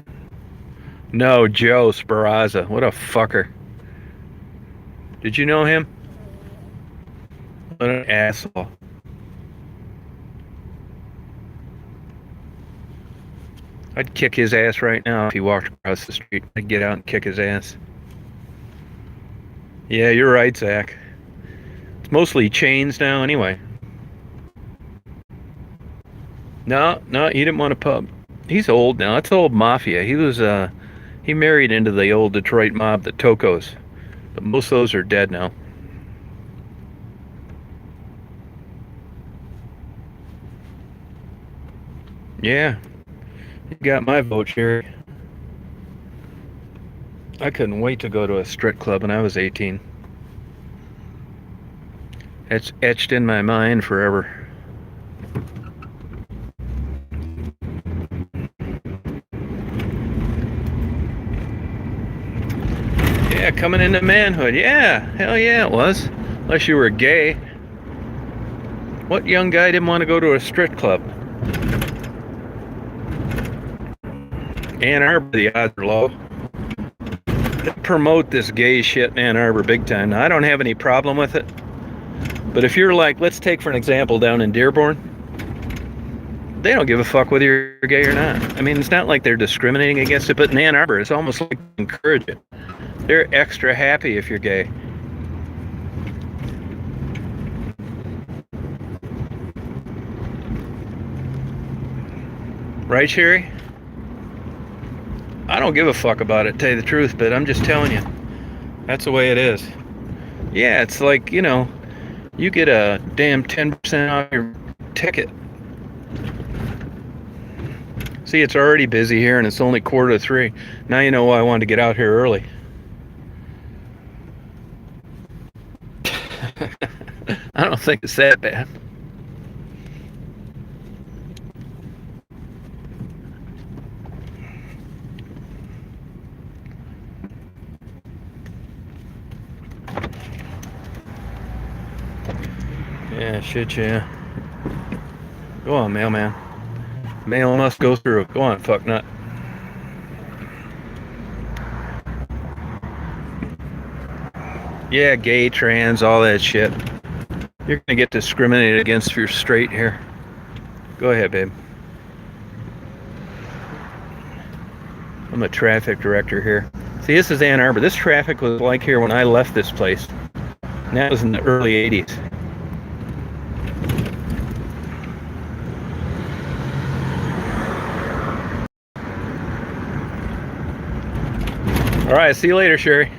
No, Joe Sparazza. What a fucker. Did you know him? What an asshole. I'd kick his ass right now if he walked across the street. I'd get out and kick his ass. Yeah, you're right, Zach. mostly chains now anyway. No, he didn't want a pub. He's old now. It's old mafia. He married into the old Detroit mob, the Tocos. But most of those are dead now. Yeah, you got my vote, Sherry. I couldn't wait to go to a strip club when I was 18. It's etched in my mind forever. Yeah, coming into manhood. Yeah, hell yeah, it was. Unless you were gay. What young guy didn't want to go to a strip club? Ann Arbor, the odds are low. They promote this gay shit in Ann Arbor big time. Now, I don't have any problem with it. But if you're like, let's take for an example down in Dearborn, they don't give a fuck whether you're gay or not. I mean, it's not like they're discriminating against it, but in Ann Arbor, it's almost like they encourage it. They're extra happy if you're gay. Right, Sherry? I don't give a fuck about it, to tell you the truth, but I'm just telling you. That's the way it is. Yeah, it's like, you know, you get a damn 10% off your ticket. See, it's already busy here and it's only 2:45. Now you know why I wanted to get out here early. I don't think it's that bad. Yeah, shit, yeah. Go on, mailman. Mail must go through. Go on, fucknut. Yeah, gay, trans, all that shit. You're gonna get discriminated against if you're straight here. Go ahead, babe. I'm a traffic director here. See, this is Ann Arbor. This traffic was like here when I left this place. And that was in the early 80s. All right, see you later, Sherry.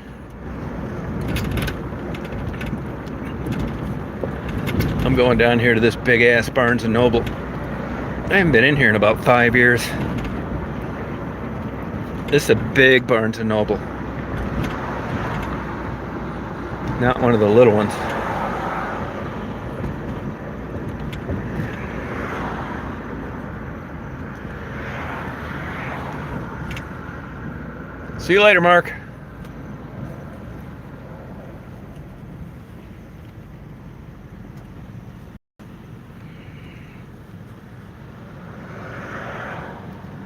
I'm going down here to this big-ass Barnes & Noble. I haven't been in here in about 5 years. This is a big Barnes & Noble. Not one of the little ones. See you later, Mark.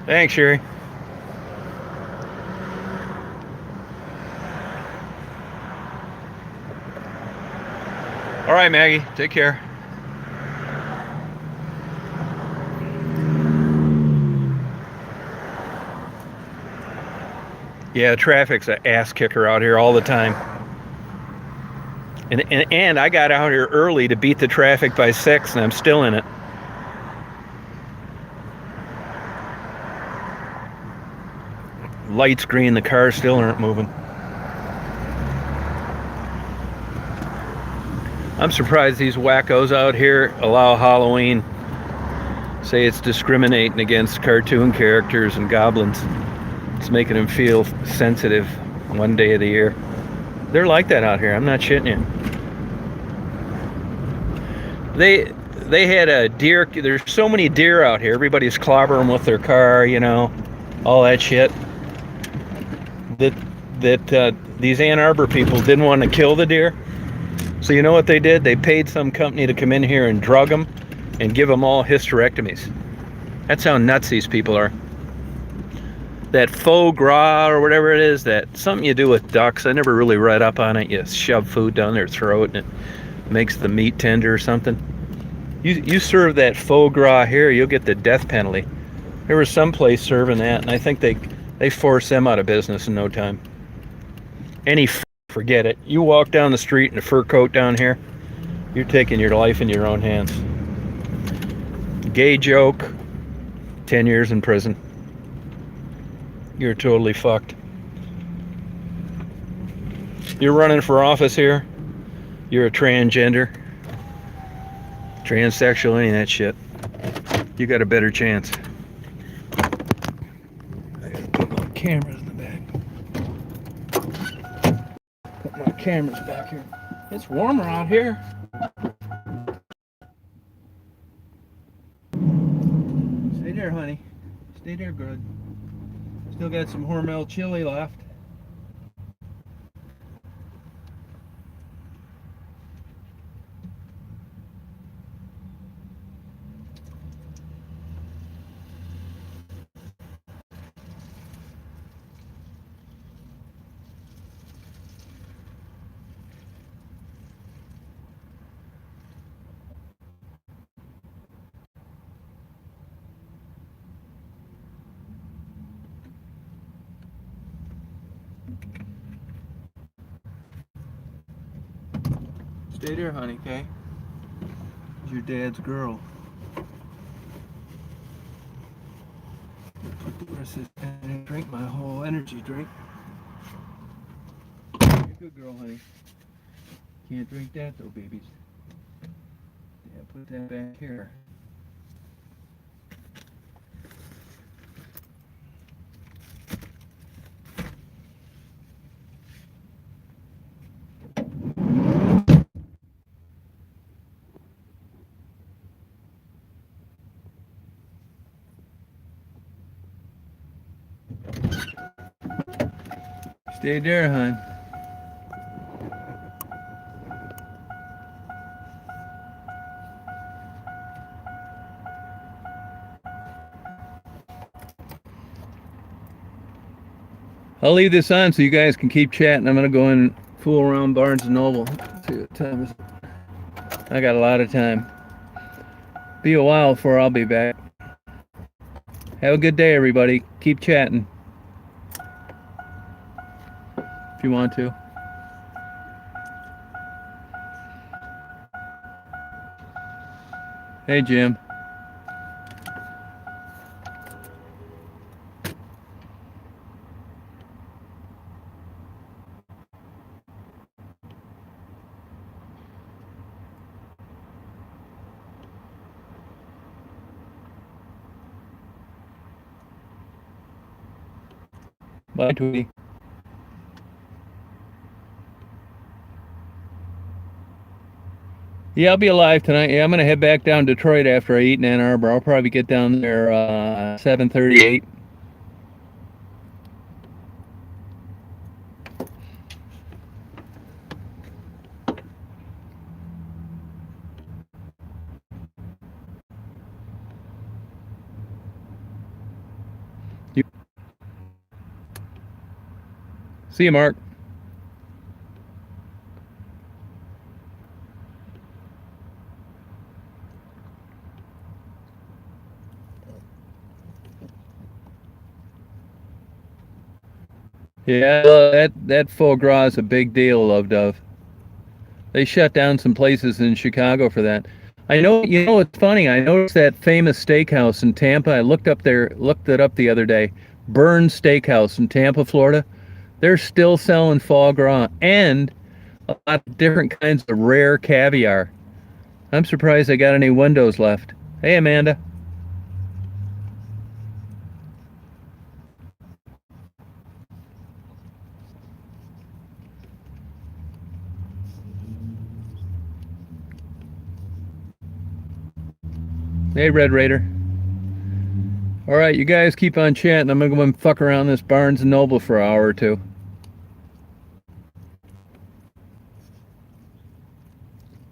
Thanks, Sherry. All right, Maggie. Take care. Yeah, traffic's an ass kicker out here all the time. And I got out here early to beat the traffic by 6, and I'm still in it. Lights green, the cars still aren't moving. I'm surprised these wackos out here allow Halloween. Say it's discriminating against cartoon characters and goblins. It's making them feel sensitive one day of the year. They're like that out here. I'm not shitting you. They had a deer. There's so many deer out here. Everybody's clobbering them with their car, you know, all that shit. That these Ann Arbor people didn't want to kill the deer. So you know what they did? They paid some company to come in here and drug them and give them all hysterectomies. That's how nuts these people are. That foie gras or whatever it is, that something you do with ducks, I never really read up on it. You shove food down their throat and it makes the meat tender or something. You serve that foie gras here, you'll get the death penalty. There was some place serving that, and I think they forced them out of business in no time. Forget it. You walk down the street in a fur coat down here, You're taking your life in your own hands. Gay joke, 10 years in prison. You're totally fucked. You're running for office here. You're a transgender, transsexual, any of that shit. You got a better chance. I gotta put my cameras in the back. Put my cameras back here. It's warmer out here. Stay there, honey. Stay there, good. Still got some Hormel chili left. Stay there, honey, okay? It's your dad's girl. Put the rest of this and drink my whole energy drink. You're a good girl, honey. Can't drink that though, babies. Yeah, put that back here. Stay there, hon. I'll leave this on so you guys can keep chatting. I'm gonna go and fool around Barnes and Noble. See what time is. I got a lot of time. Be a while before I'll be back. Have a good day, everybody. Keep chatting if you want to. Hey, Jim. Bye, Tweety. Yeah, I'll be alive tonight. Yeah, I'm gonna head back down to Detroit after I eat in Ann Arbor. I'll probably get down there 7:38. See you, Mark. Yeah, that foie gras is a big deal, Love Dove. They shut down some places in Chicago for that. I know. You know, it's funny. I noticed that famous steakhouse in Tampa. I looked it up the other day. Burns Steakhouse in Tampa, Florida. They're still selling foie gras and a lot of different kinds of rare caviar. I'm surprised they got any windows left. Hey, Amanda. Hey, Red Raider. All right, you guys keep on chatting. I'm going to go and fuck around this Barnes & Noble for an hour or two.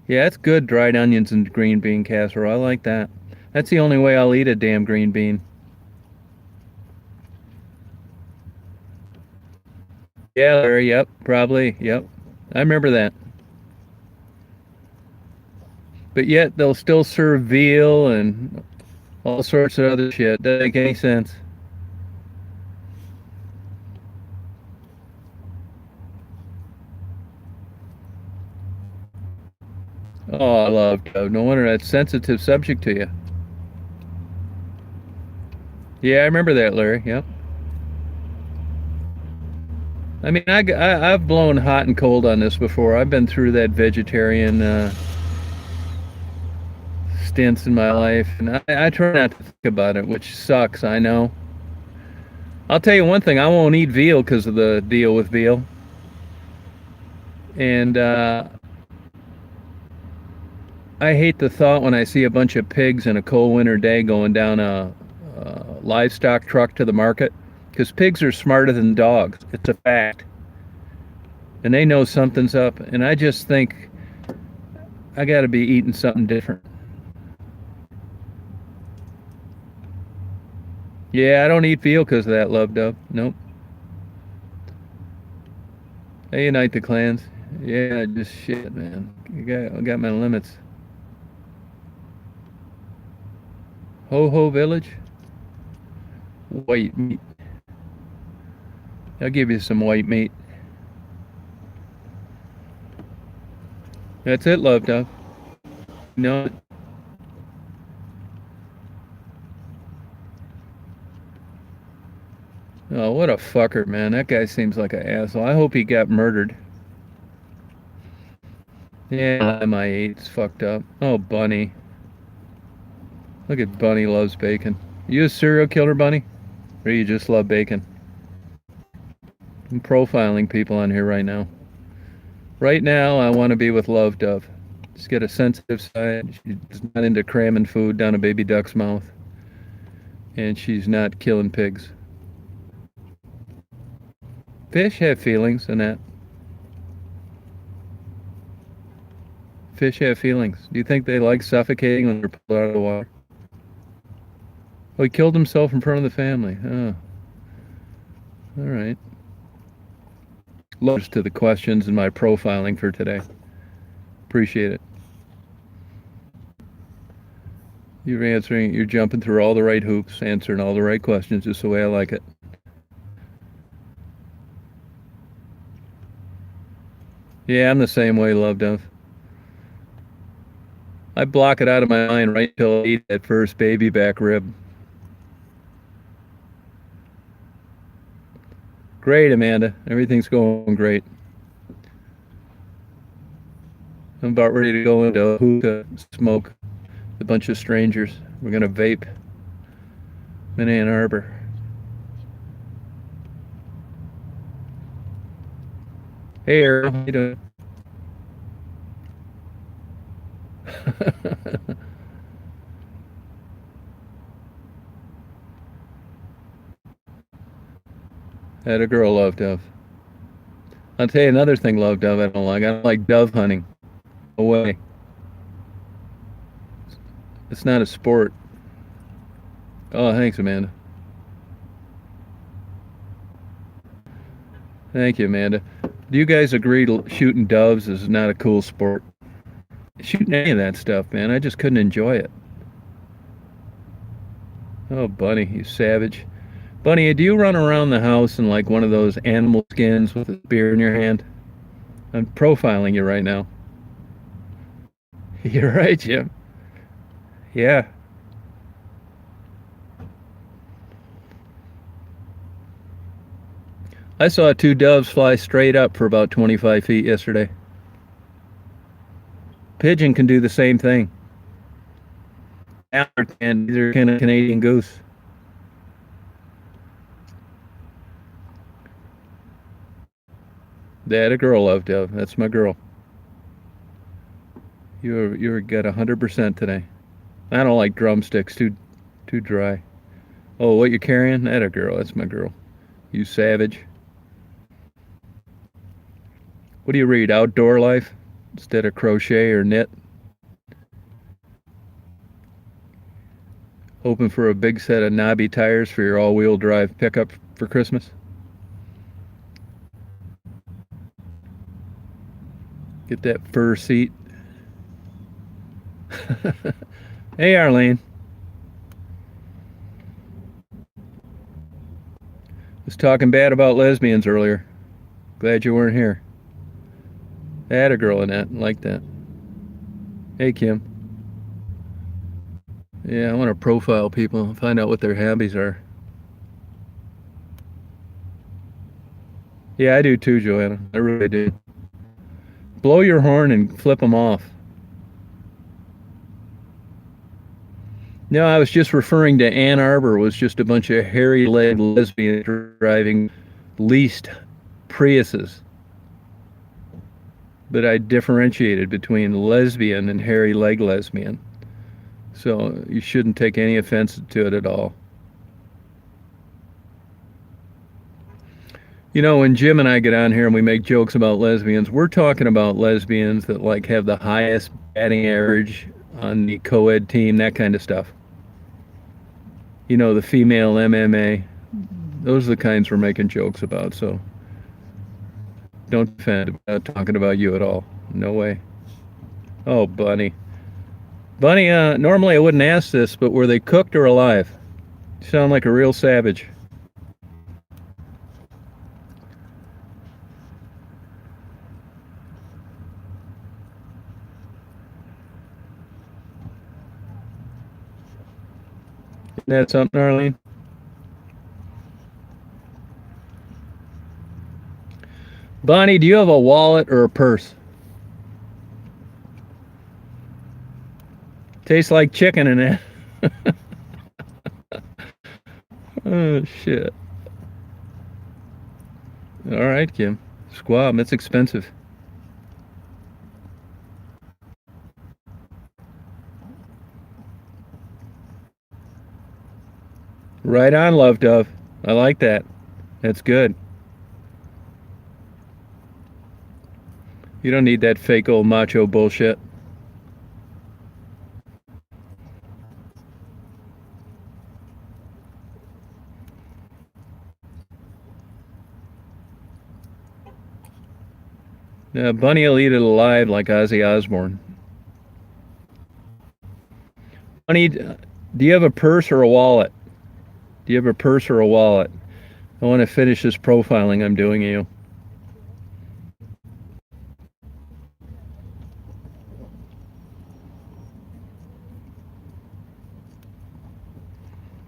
Yeah, it's good, dried onions and green bean casserole. I like that. That's the only way I'll eat a damn green bean. Yeah, Larry, yep, probably, yep. I remember that. But yet, they'll still serve veal and all sorts of other shit. Doesn't make any sense. Oh, I love Dove. No wonder that's sensitive subject to you. Yeah, I remember that, Larry. Yep. I mean, I've blown hot and cold on this before. I've been through that vegetarian stints in my life, and I try not to think about it, which sucks. I know. I'll tell you one thing: I won't eat veal because of the deal with veal, and I hate the thought when I see a bunch of pigs in a cold winter day going down a livestock truck to the market, because pigs are smarter than dogs. It's a fact, and they know something's up. And I just think I got to be eating something different. Yeah, I don't eat veal because of that, love dove. Nope. I unite the clans. Yeah, just shit, man. I got my limits. Ho Ho Village? White meat. I'll give you some white meat. That's it, love dove. No. Oh, what a fucker, man. That guy seems like an asshole. I hope he got murdered. Yeah, MI8's fucked up. Oh, Bunny. Look at Bunny loves bacon. You a serial killer, Bunny? Or you just love bacon? I'm profiling people on here right now. Right now, I want to be with Love Dove. She's got a sensitive side. She's not into cramming food down a baby duck's mouth. And she's not killing pigs. Fish have feelings, Annette. Fish have feelings. Do you think they like suffocating when they're pulled out of the water? Oh, he killed himself in front of the family. Oh. All right. Loves to the questions in my profiling for today. Appreciate it. You're jumping through all the right hoops, answering all the right questions, just the way I like it. Yeah, I'm the same way, Love Dove. I block it out of my mind right till I eat that first baby back rib. Great, Amanda. Everything's going great. I'm about ready to go into a hookah smoke with a bunch of strangers. We're going to vape in Ann Arbor. Hey, Errol. How you doing? Had a girl, Love Dove. I'll tell you another thing, Love Dove, I don't like. I don't like dove hunting. No way. It's not a sport. Oh, thanks, Amanda. Thank you, Amanda. Do you guys agree shooting doves is not a cool sport? Shooting any of that stuff, man. I just couldn't enjoy it. Oh, Bunny, you savage. Bunny, do you run around the house in like one of those animal skins with a spear in your hand? I'm profiling you right now. You're right, Jim. Yeah. I saw two doves fly straight up for about 25 feet yesterday. Pigeon can do the same thing. Antler can. These are kind of Canadian goose. That a girl, Love Dove. That's my girl. You got 100% today. I don't like drumsticks. Too dry. Oh, what you carrying? That a girl. That's my girl. You savage. What do you read? Outdoor Life instead of crochet or knit? Hoping for a big set of knobby tires for your all-wheel drive pickup for Christmas? Get that fur seat. Hey, Arlene. Was talking bad about lesbians earlier. Glad you weren't here. I had a girl in that. Like that. Hey, Kim. Yeah, I want to profile people and find out what their hobbies are. Yeah, I do too, Joanna. I really do. Blow your horn and flip them off. No, I was just referring to Ann Arbor was just a bunch of hairy-legged lesbians driving leased Priuses. But I differentiated between lesbian and hairy-leg lesbian. So you shouldn't take any offense to it at all. You know, when Jim and I get on here and we make jokes about lesbians, we're talking about lesbians that like have the highest batting average on the co-ed team, that kind of stuff. You know, the female MMA. Those are the kinds we're making jokes about. So don't offend. I'm not talking about you at all. No way. Oh, Bunny. Bunny, normally I wouldn't ask this, but were they cooked or alive? You sound like a real savage. Isn't that something, Arlene? Bonnie, do you have a wallet or a purse? Tastes like chicken in it. Oh, shit. All right, Kim. Squab, it's expensive. Right on, Love Dove. I like that. That's good. You don't need that fake old macho bullshit. Bunny will eat it alive like Ozzy Osbourne. Bunny, do you have a purse or a wallet? Do you have a purse or a wallet? I want to finish this profiling I'm doing of you.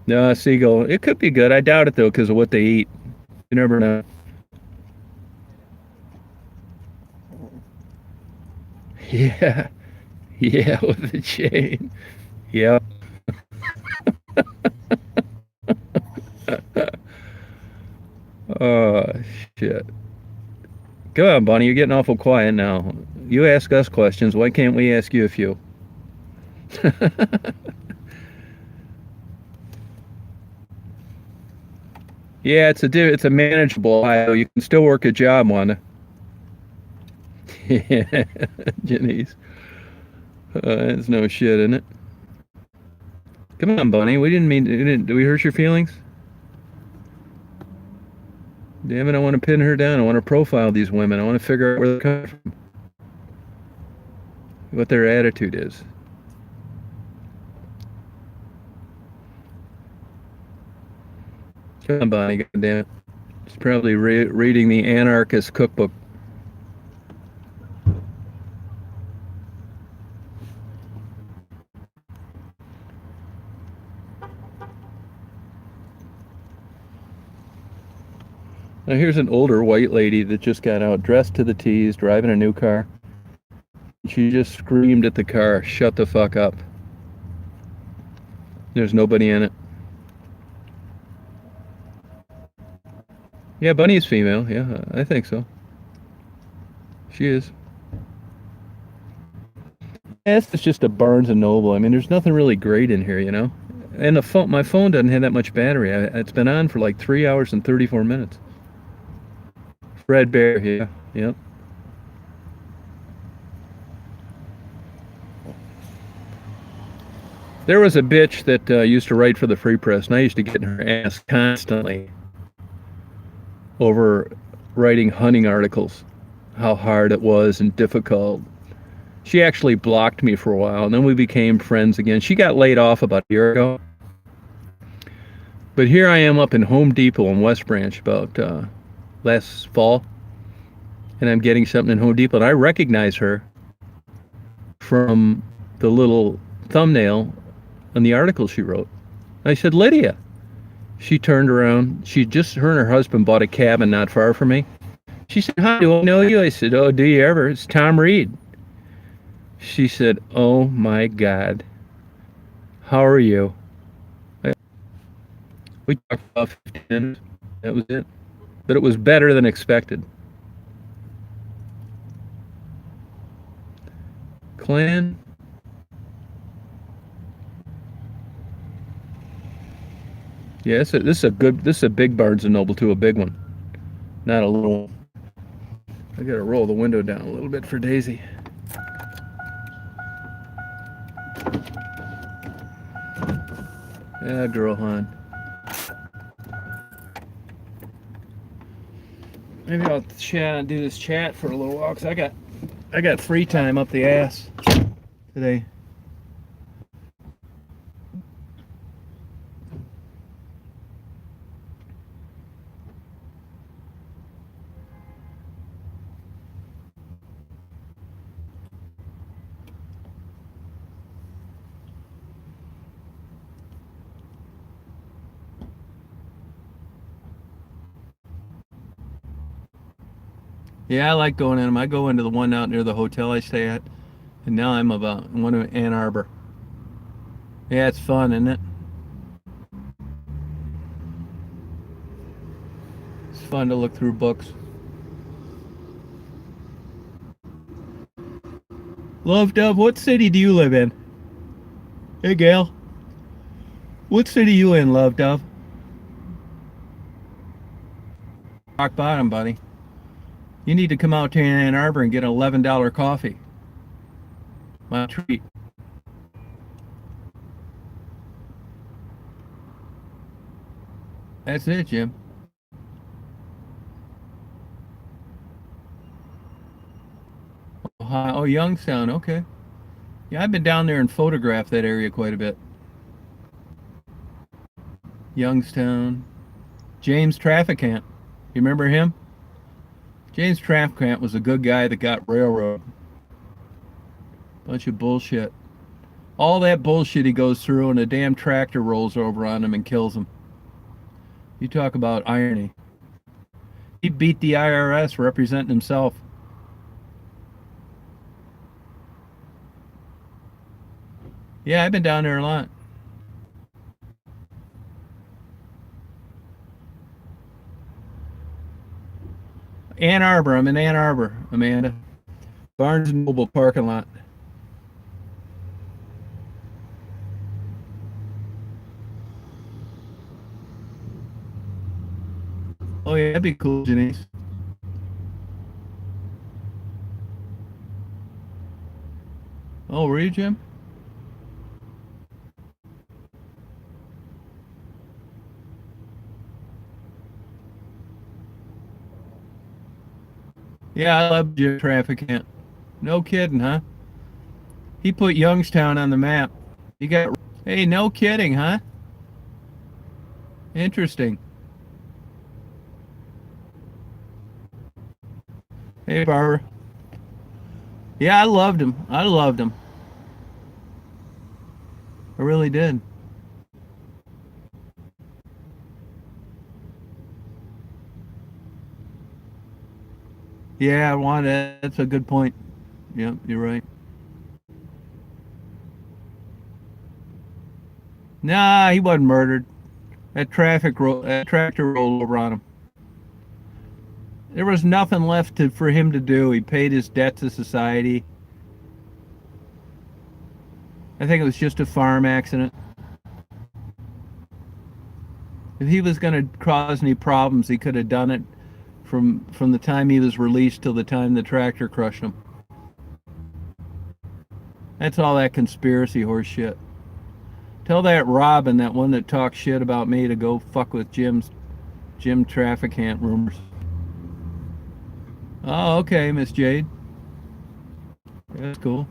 No, Seagull. It could be good. I doubt it, though, because of what they eat. You never know. Yeah. Yeah, with the chain. Yep. Oh, shit. Come on, Bunny. You're getting awful quiet now. You ask us questions. Why can't we ask you a few? Yeah, it's a manageable Ohio. You can still work a job, Wanda. Yeah, Janice. There's no shit in it. Come on, Bunny. We didn't mean. Did we hurt your feelings? Damn it! I want to pin her down. I want to profile these women. I want to figure out where they're coming from, what their attitude is. Come on, Bonnie. Goddamn it. She's probably reading the Anarchist Cookbook. Now here's an older white lady that just got out, dressed to the T's, driving a new car. She just screamed at the car, "Shut the fuck up." There's nobody in it. Yeah, Bunny's female. Yeah, I think so. She is. Yeah, it's just a Barnes and Noble. I mean, there's nothing really great in here, you know. And my phone doesn't have that much battery. It's been on for like 3 hours and 34 minutes. Fred Bear, yeah, yep. There was a bitch that used to write for the Free Press, and I used to get in her ass constantly over writing hunting articles, how hard it was and difficult. She actually blocked me for a while, and then we became friends again. She got laid off about a year ago. But here I am up in Home Depot in West Branch about last fall, and I'm getting something in Home Depot, and I recognize her from the little thumbnail on the article she wrote. I said, Lydia. She turned around. Her and her husband bought a cabin not far from me. She said, hi, do I know you? I said, oh, do you ever? It's Tom Reed. She said, oh my God. How are you? We talked about 15 minutes. That was it. But it was better than expected. Clan. Yeah, this is a big Barnes and Noble too, a big one, not a little one. I gotta roll the window down a little bit for Daisy. Yeah, girl, hon. Maybe I'll do this chat for a little while, cause I got free time up the ass today. Yeah, I like going in them. I go into the one out near the hotel I stay at, and now I'm about one in Ann Arbor. Yeah, it's fun, isn't it? It's fun to look through books. Love Dove, what city do you live in? Hey, Gail. What city you in, Love Dove? Rock bottom, buddy. You need to come out to Ann Arbor and get an $11 coffee. My treat. That's it, Jim. Oh, Youngstown. Okay. Yeah, I've been down there and photographed that area quite a bit. Youngstown. James Trafficant. You remember him? James Trafficant was a good guy that got railroad. Bunch of bullshit. All that bullshit he goes through, and a damn tractor rolls over on him and kills him. You talk about irony. He beat the IRS representing himself. Yeah, I've been down there a lot. Ann Arbor. I'm in Ann Arbor, Amanda. Barnes and Noble parking lot. Oh yeah, that'd be cool, Janice. Oh, were you, Jim? Yeah, I love Jim Trafficant. No kidding, huh? He put Youngstown on the map. You got. Hey, no kidding, huh? Interesting. Hey, Barbara. Yeah, I loved him. I loved him. I really did. Yeah, Wanda, that's a good point. Yep, you're right. Nah, he wasn't murdered. That tractor rolled over on him. There was nothing left for him to do. He paid his debt to society. I think it was just a farm accident. If he was going to cause any problems, he could have done it from the time he was released till the time the tractor crushed him. That's all that conspiracy horse shit. Tell that Robin, that one that talks shit about me, to go fuck with Jim Trafficant rumors. Oh, okay, Miss Jade. That's cool.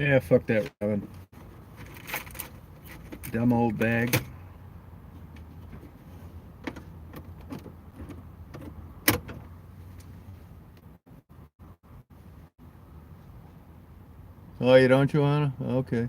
Yeah, fuck that, Robin. Dumb old bag. Oh, you don't, Joanna? Okay.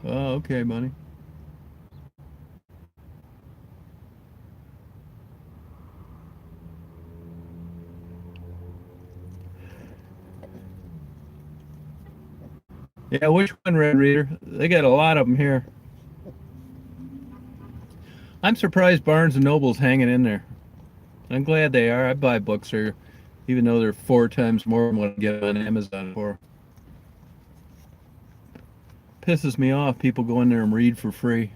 Oh, okay, buddy. Yeah, which one, Red Reader? They got a lot of them here. I'm surprised Barnes and Noble's hanging in there. I'm glad they are. I buy books here, even though they're 4 times more than what I get on Amazon for. Pisses me off. People go in there and read for free.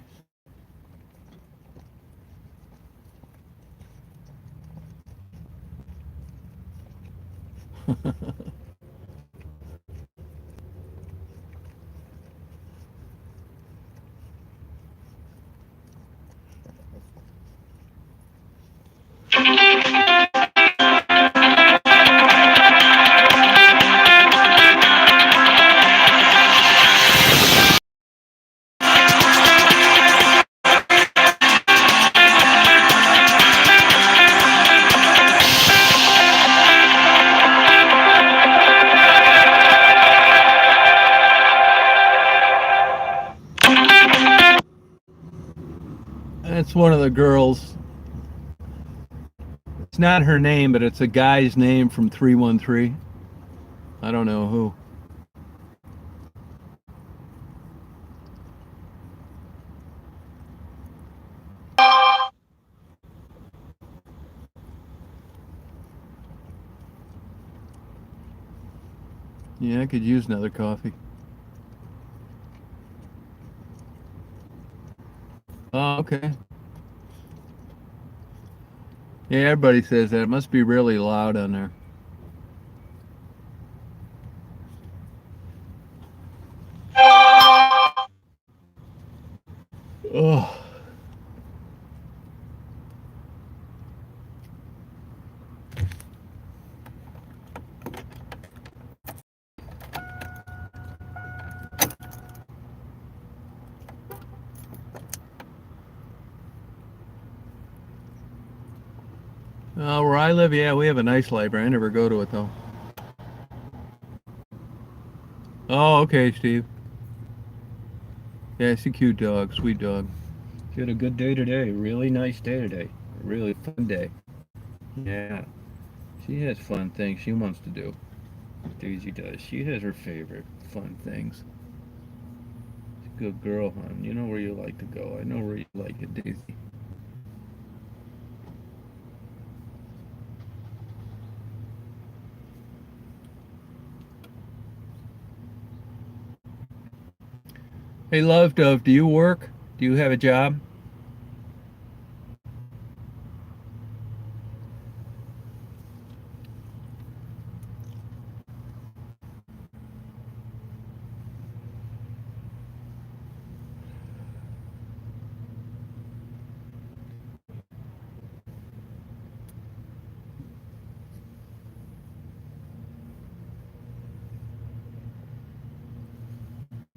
That's one of the girls. It's not her name, but it's a guy's name from 313. I don't know who. Yeah, I could use another coffee. Oh, okay. Yeah, everybody says that. It must be really loud on there. Oh. Where I live, yeah, we have a nice library. I never go to it though. Oh, okay, Steve. Yeah, it's a cute dog, sweet dog. She had a good day today. Really nice day today. A really fun day. Yeah. She has fun things she wants to do. Daisy does. She has her favorite fun things. She's a good girl, hon. You know where you like to go. I know where you like it, Daisy. Hey, Love Dove, do you work? Do you have a job?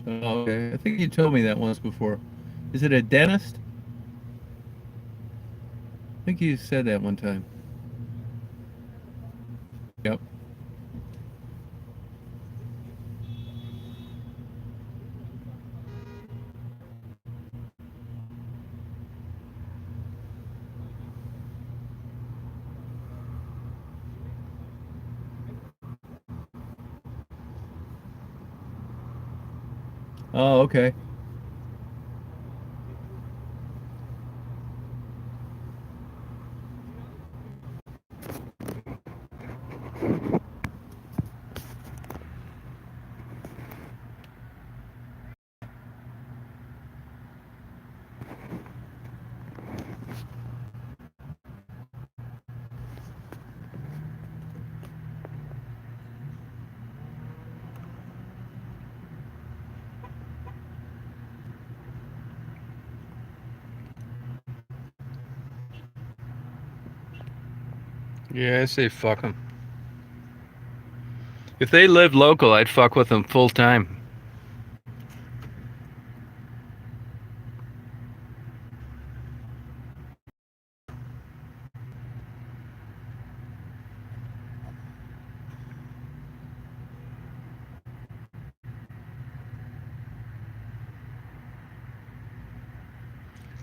Oh, okay. I think you told me that once before. Is it a dentist? I think you said that one time. Yep. Oh, okay. Yeah, I say fuck them. If they lived local, I'd fuck with them full time.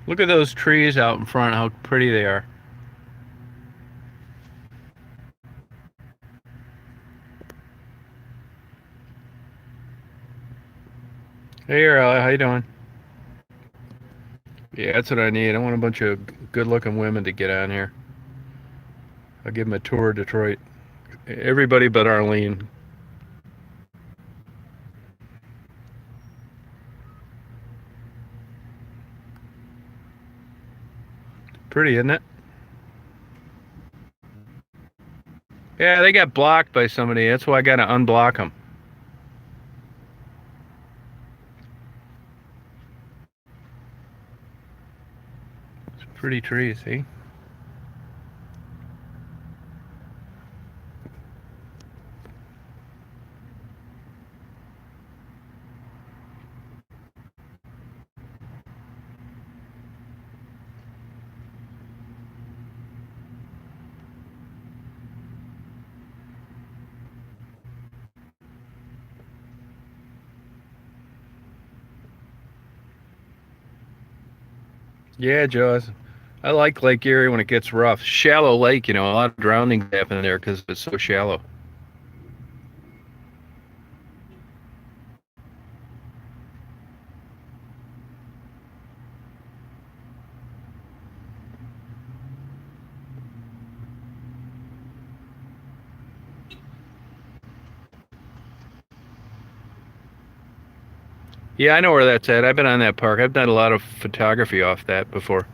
Look at those trees out in front, how pretty they are. Hey, Earl, how you doing? Yeah, that's what I need. I want a bunch of good-looking women to get on here. I'll give them a tour of Detroit. Everybody but Arlene. Pretty, isn't it? Yeah, they got blocked by somebody. That's why I got to unblock them. It's pretty trees, see? Yeah, Jaws. I like Lake Erie when it gets rough. Shallow lake, a lot of drowning happen there because it's so shallow. Yeah, I know where that's at. I've been on that park. I've done a lot of photography off that before.